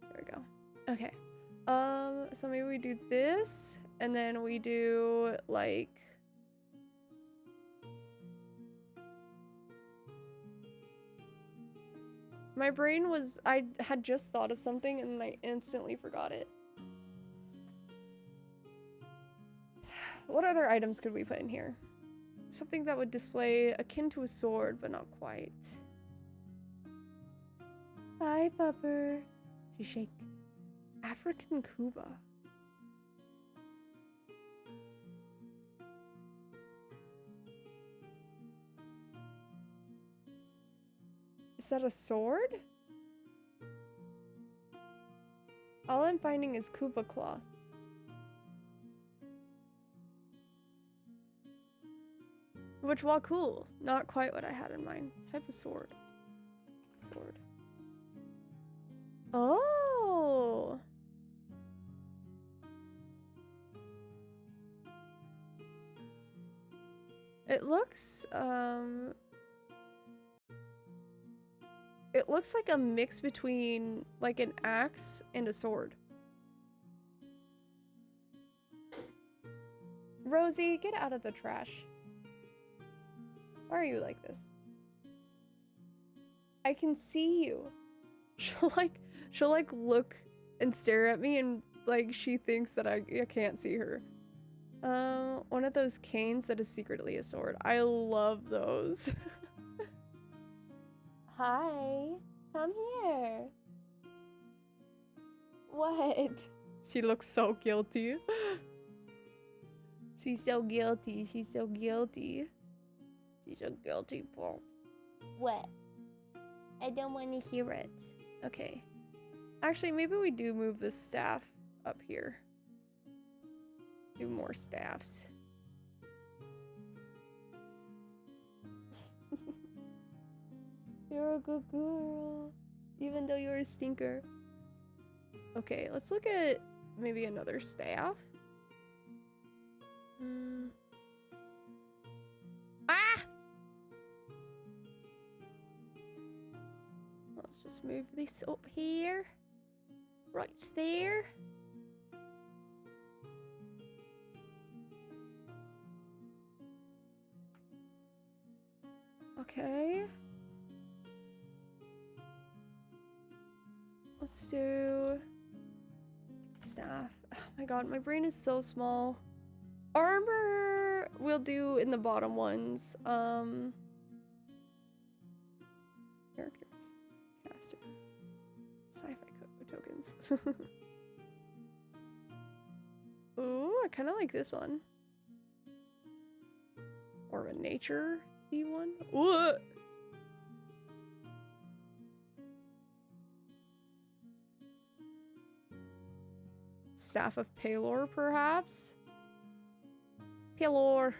There we go. Okay. So maybe we do this, and then we do like my brain was, I had just thought of something and I instantly forgot it. What other items could we put in here? Something that would display akin to a sword, but not quite. Hi, pupper. She shake. African Cuba. Is that a sword? All I'm finding is Cuba cloth. Which, while cool, not quite what I had in mind. Type of sword. Sword. Oh! It looks like a mix between like an axe and a sword. Rosie, get out of the trash. Why are you like this? I can see you. She'll like look and stare at me and like she thinks that I can't see her. One of those canes that is secretly a sword. I love those. Hi, come here. What? She looks so guilty. She's so guilty. She's so guilty. She's so guilty, bro. What? I don't want to hear it. Okay. Actually, maybe we do move this staff up here. Do more staffs. You're a good girl. Even though you're a stinker. Okay, let's look at maybe another staff. Ah! Let's just move this up here. Right there. Okay. Let's do staff. Oh my god, my brain is so small. Armor we'll do in the bottom ones. Characters. Caster. Sci-fi tokens. Ooh, I kind of like this one. Or a nature-y one. What? Staff of Palor, perhaps? Palor.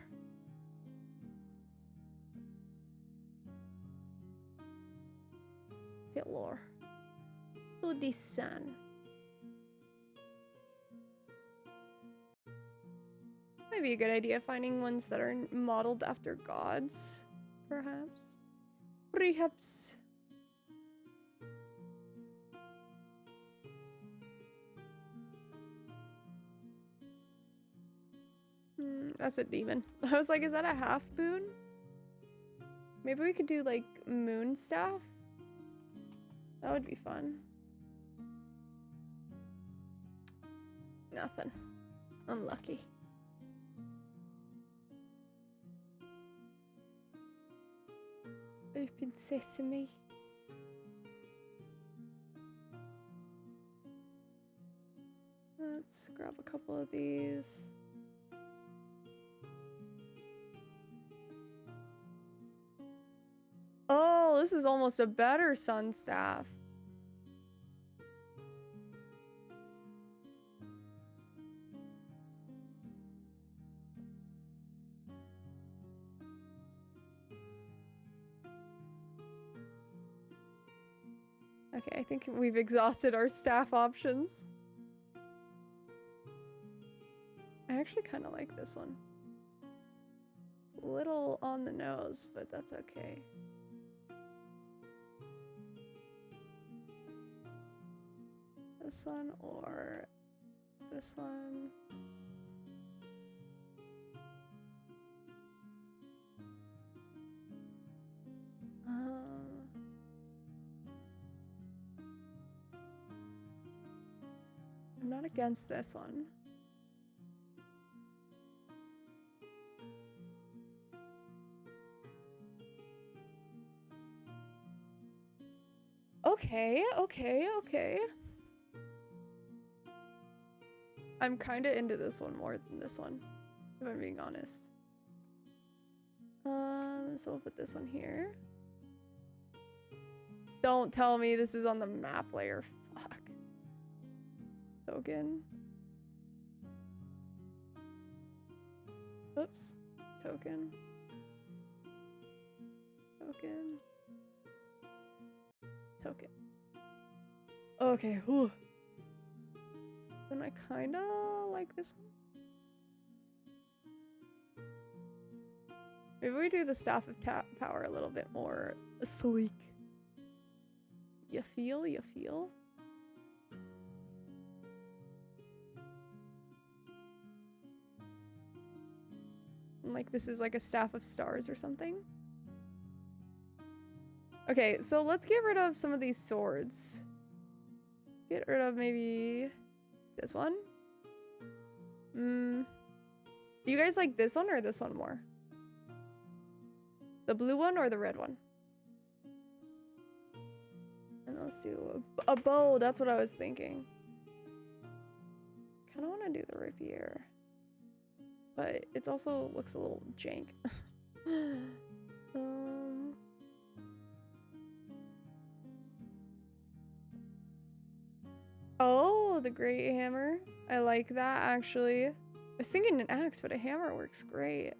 Palor. To the sun. Might be a good idea finding ones that are modeled after gods, perhaps. Perhaps. That's a demon. I was like, is that a half moon? Maybe we could do like moon staff? That would be fun. Nothing. Unlucky. Open sesame. Let's grab a couple of these. Oh, this is almost a better sun staff. Okay, I think we've exhausted our staff options. I actually kind of like this one. It's a little on the nose, but that's okay. This one or this one. I'm not against this one. Okay, okay, okay. I'm kind of into this one more than this one, if I'm being honest. So we'll put this one here. Don't tell me this is on the map layer. Fuck. Token. Oops. Token. Token. Token. Okay. Whew. Then I kinda like this one. Maybe we do the Staff of Power a little bit more sleek. You feel? You feel? And like this is like a Staff of Stars or something. Okay, so let's get rid of some of these swords. Get rid of maybe this one. Do you guys like this one or this one more? The blue one or the red one? And let's do a bow. That's what I was thinking. Kind of want to do the rapier. But it also looks a little jank. Oh, the great hammer. I like that, actually. I was thinking an axe, but a hammer works great.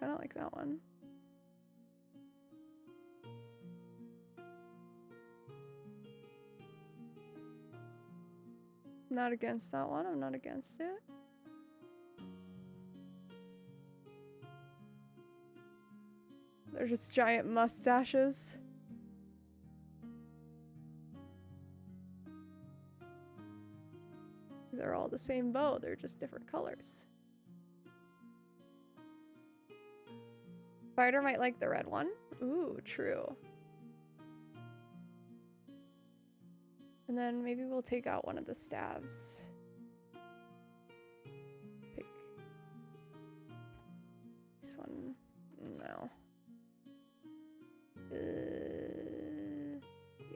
Kind of like that one. Not against that one. I'm not against it. They're just giant mustaches. These are all the same bow. They're just different colors. Spider might like the red one. Ooh, true. And then maybe we'll take out one of the staves. Take this one? No.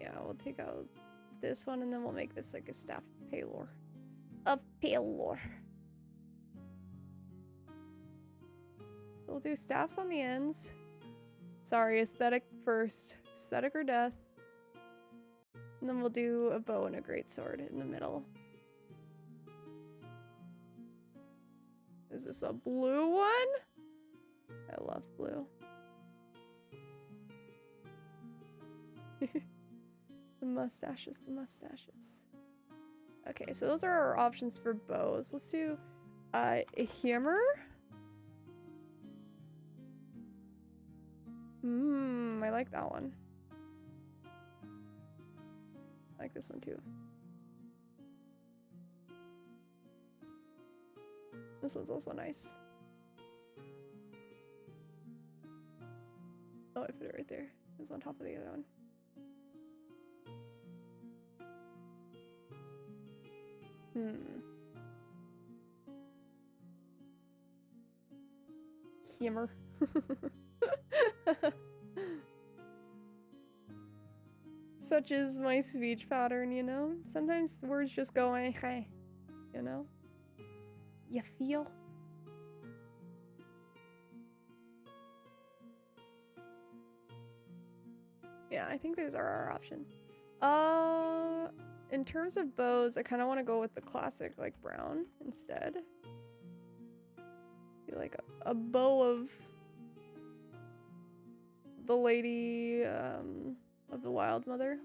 Yeah, we'll take out this one and then we'll make this like a staff of Palor. Of Palor. So we'll do staffs on the ends. Sorry, aesthetic first. Aesthetic or death. And then we'll do a bow and a greatsword in the middle. Is this a blue one? I love blue. The mustaches, the mustaches. Okay, so those are our options for bows. Let's do a hammer. I like that one. I like this one too. This one's also nice. Oh, I put it right there. It's on top of the other one. Hammer. Such is my speech pattern, you know? Sometimes the words just go, hey, you know? You feel? Yeah, I think those are our options. In terms of bows, I kind of want to go with the classic, like, brown instead. Do like a bow of the lady, of the Wild Mother.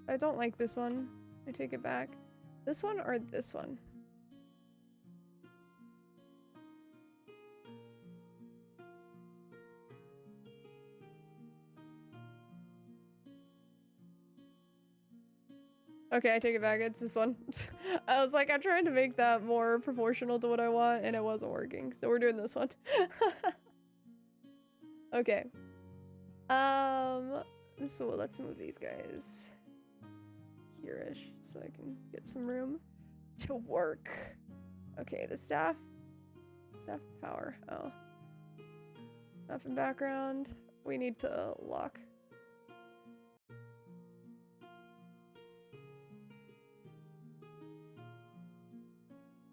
I don't like this one. I take it back. This one or this one? Okay, I take it back. It's this one. I was like, I'm trying to make that more proportional to what I want, and it wasn't working. So we're doing this one. Okay. So let's move these guys here-ish so I can get some room to work. Okay, the staff. Staff of power. Oh. Staff in background. We need to lock.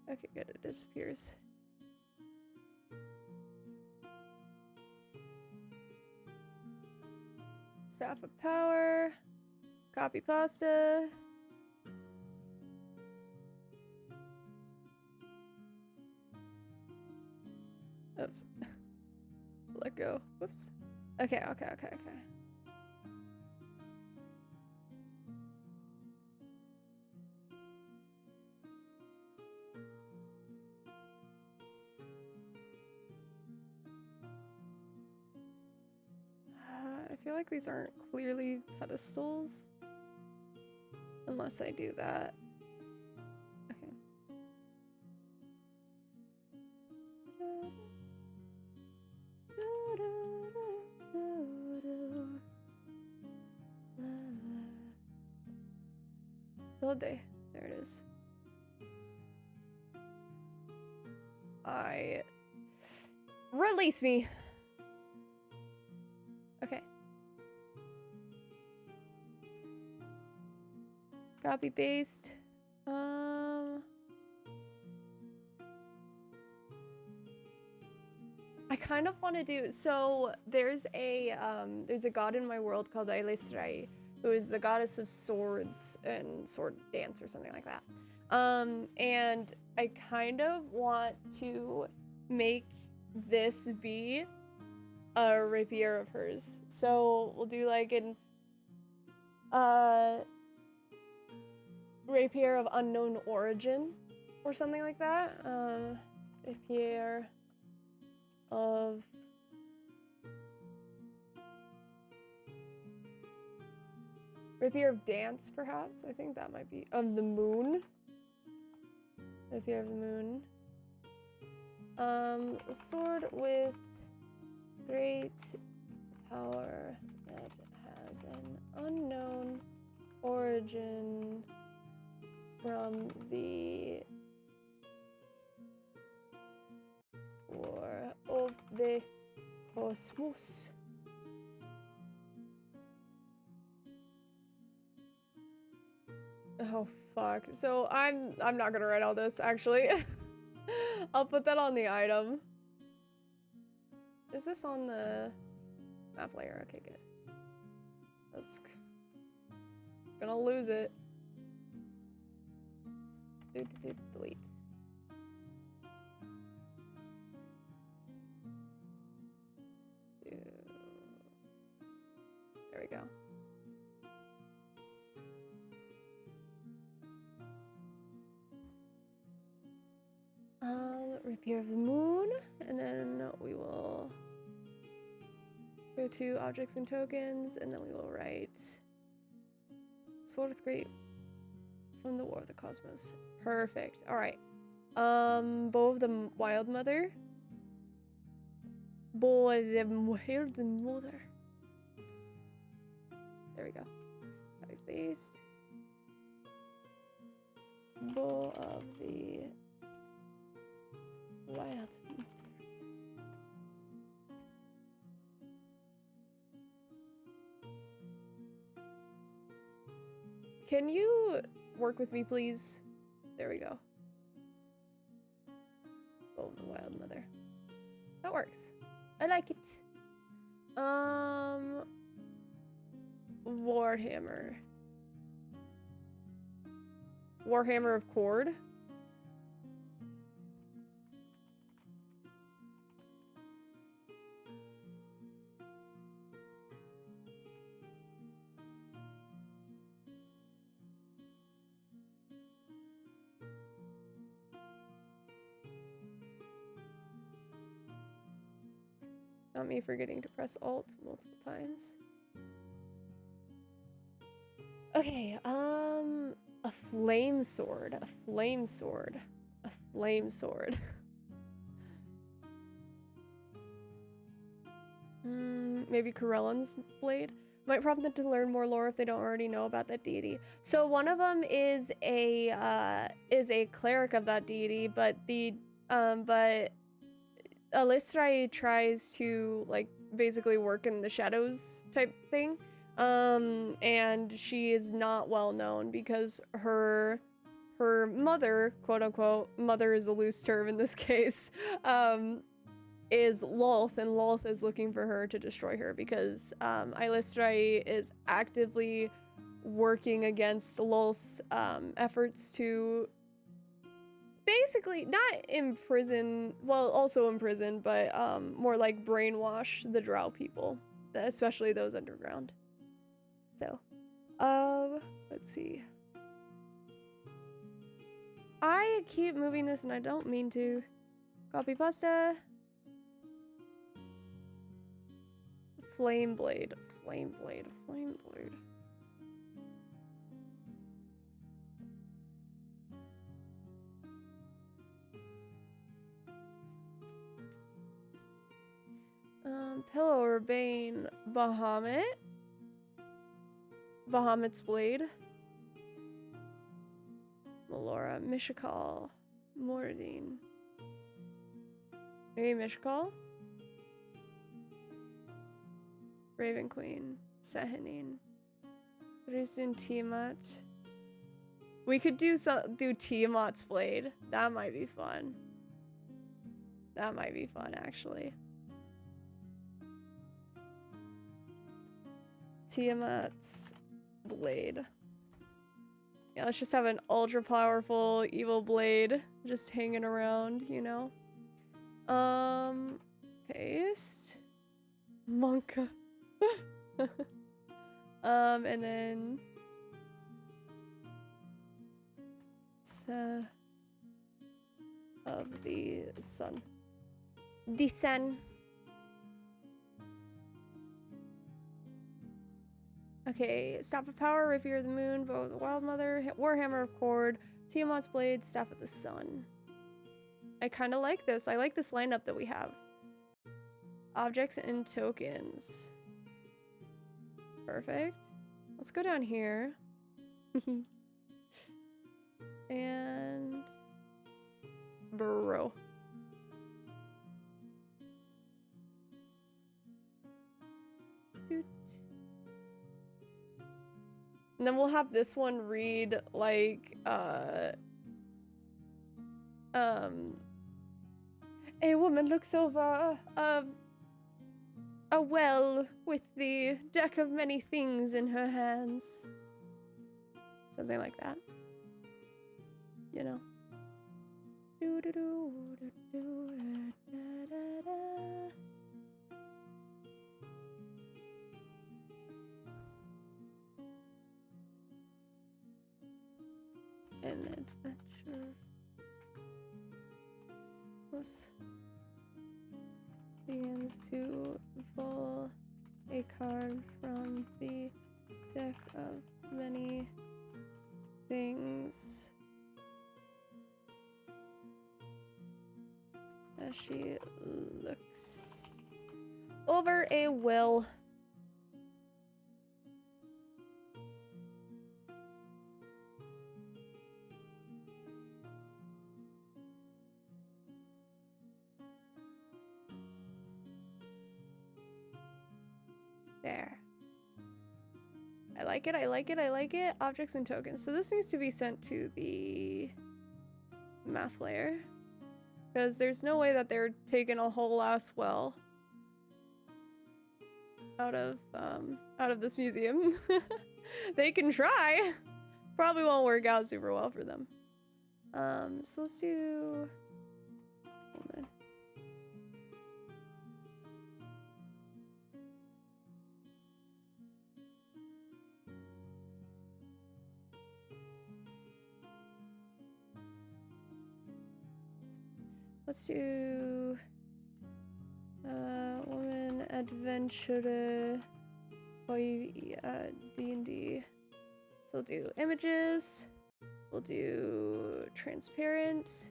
Okay, good. It disappears. Staff of power. Copy pasta. Oops. Let go. Whoops. Okay. I feel like these aren't clearly pedestals. Unless I do that. Okay. Dode. There it is. Release me! Okay. Copy paste. I kind of want to do, so there's a god in my world called Ailestrai, who is the goddess of swords and sword dance or something like that. And I kind of want to make this be a rapier of hers. So we'll do like an rapier of unknown origin or something like that. Rapier of rapier of dance, perhaps. I think that might be of the moon. Rapier of the moon. A sword with great power that has an unknown origin from the war of the cosmos. Oh fuck. So I'm not gonna write all this actually. I'll put that on the item. Is this on the map layer? Okay, good. That's gonna lose it. Delete. There we go. Repair of the moon, and then we will go to objects and tokens, and then we will write Sword is great from the War of the Cosmos. Perfect. All right. Bow of the Wild Mother. Bow of the Wild Mother. There we go. Copy paste. Bow of the Wild Mother. Can you work with me, please? There we go. Oh, the Wild Mother. That works. I like it. Warhammer. Warhammer of Cord. Not me forgetting to press Alt multiple times. Okay, a flame sword, a flame sword, a flame sword. Maybe Corellan's blade? Might prompt them to learn more lore if they don't already know about that deity. So one of them is a cleric of that deity, but Alistrai tries to like basically work in the shadows type thing. And she is not well known because her mother, quote unquote, mother is a loose term in this case, is Lolth, and Lolth is looking for her to destroy her because Alistrai is actively working against Lolth's efforts to basically not imprison, well, also imprison, but more like brainwash the Drow people, especially those underground. So, let's see. I keep moving this and I don't mean to. Copy pasta. Flame blade, flame blade, flame blade. Pillow or Bane, Bahamut. Bahamut's blade. Melora, Mishakal, Mordine. Maybe Mishakal? Raven Queen, Sehanine. Who's doing Tiamat? We could do Tiamat's blade. That might be fun. That might be fun, actually. Tiamat's blade. Yeah, let's just have an ultra powerful evil blade just hanging around, you know? Paste. Monka. And then of the sun. The sun. Okay, Staff of Power, Rapier of the Moon, Bow of the Wild Mother, Warhammer of Cord, Tiamat's Blade, Staff of the Sun. I kind of like this. I like this lineup that we have. Objects and tokens. Perfect. Let's go down here. And bro. Doot. And then we'll have this one read like a woman looks over a well with the deck of many things in her hands. Something like that. You know. An adventure. Oops. Begins to pull a card from the deck of many things as she looks over a well. There. I like it, I like it, I like it. Objects and tokens. So this needs to be sent to the math layer. Because there's no way that they're taking a whole ass well out of this museum. They can try. Probably won't work out super well for them. So let's do... Hold on. Let's do woman adventurer for D&D. So we'll do images. We'll do transparent.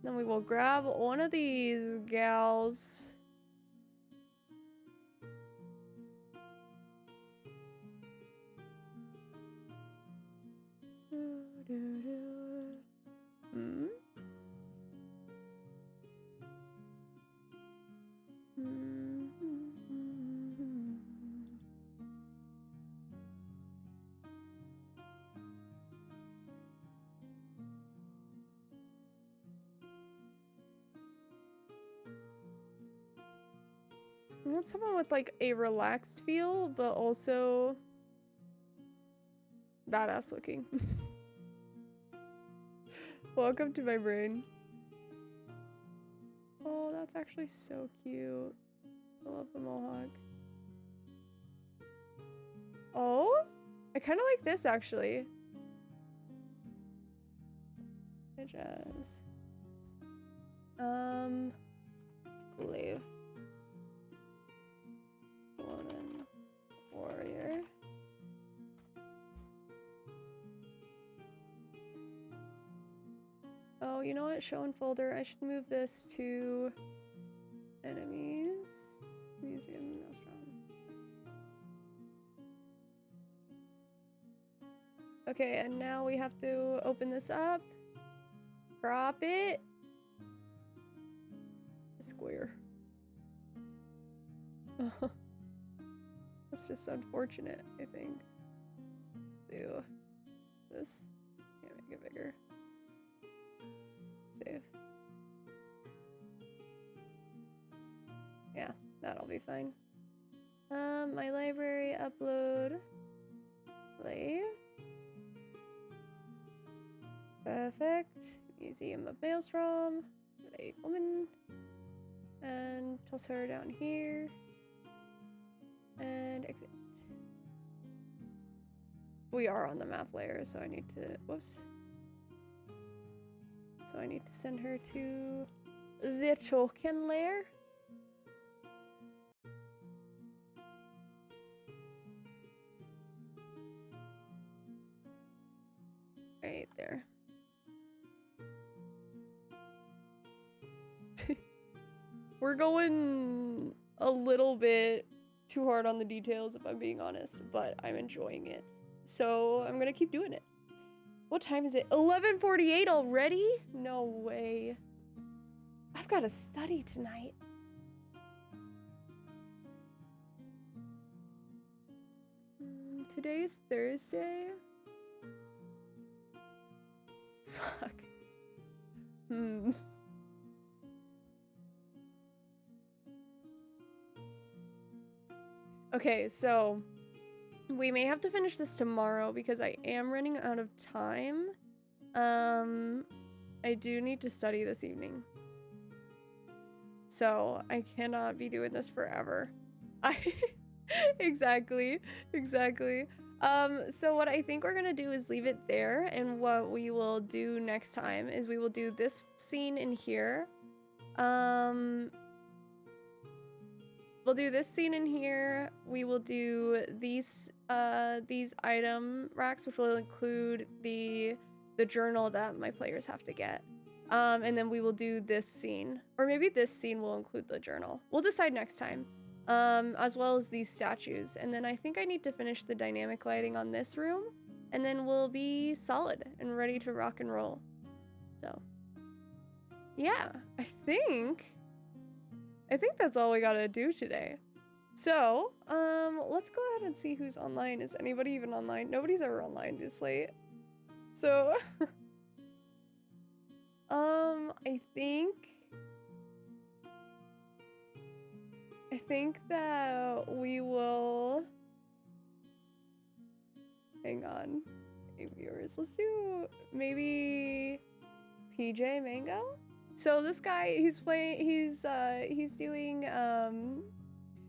Then we will grab one of these gals. Hmm? I want someone with like a relaxed feel, but also badass looking. Welcome to my brain. Oh, that's actually so cute. I love the mohawk. Oh, I kind of like this actually. Jazz. Glaive. Woman. Warrior. Oh, you know what? Show and folder. I should move this to enemies. Museum of Maelstrom. Okay, and now we have to open this up. Crop it. Square. That's just unfortunate, I think. Do this. Can't make it bigger. Save. Yeah, that'll be fine. My library upload. Play. Perfect. Museum of Maelstrom. A woman. And toss her down here. And exit. We are on the map layer, so I need to... Whoops. So I need to send her to the token layer. Right there. We're going a little bit too hard on the details, if I'm being honest, but I'm enjoying it. So I'm gonna keep doing it. What time is it? 11:48 already? No way. I've got to study tonight. Today's Thursday. Fuck. Okay, so we may have to finish this tomorrow because I am running out of time. I do need to study this evening. So I cannot be doing this forever. Exactly. So what I think we're gonna do is leave it there, and what we will do next time is we will do this scene in here. We'll do this scene in here. We will do these item racks, which will include the journal that my players have to get. And then we will do this scene, or maybe this scene will include the journal. We'll decide next time. As well as these statues. And then I think I need to finish the dynamic lighting on this room, and then we'll be solid and ready to rock and roll. So yeah, I think that's all we gotta do today. So let's go ahead and see who's online. Is anybody even online? Nobody's ever online this late. So I think that we will, hang on, hey viewers, let's do maybe PJ Mango. So this guy, he's doing,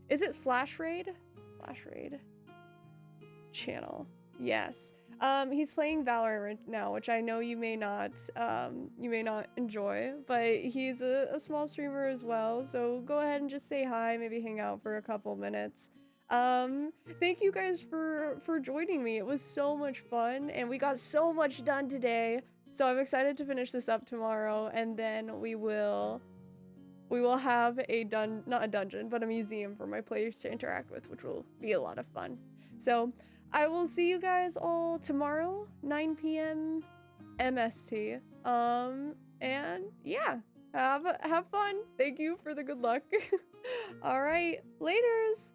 is it Slash Raid channel? Yes. He's playing Valorant now, which I know you may not enjoy, but he's a small streamer as well. So go ahead and just say hi, maybe hang out for a couple minutes. Thank you guys for joining me. It was so much fun, and we got so much done today. So I'm excited to finish this up tomorrow, and then we will have not a dungeon, but a museum for my players to interact with, which will be a lot of fun. So I will see you guys all tomorrow, 9 p.m. MST. And yeah, have fun. Thank you for the good luck. All right, laters.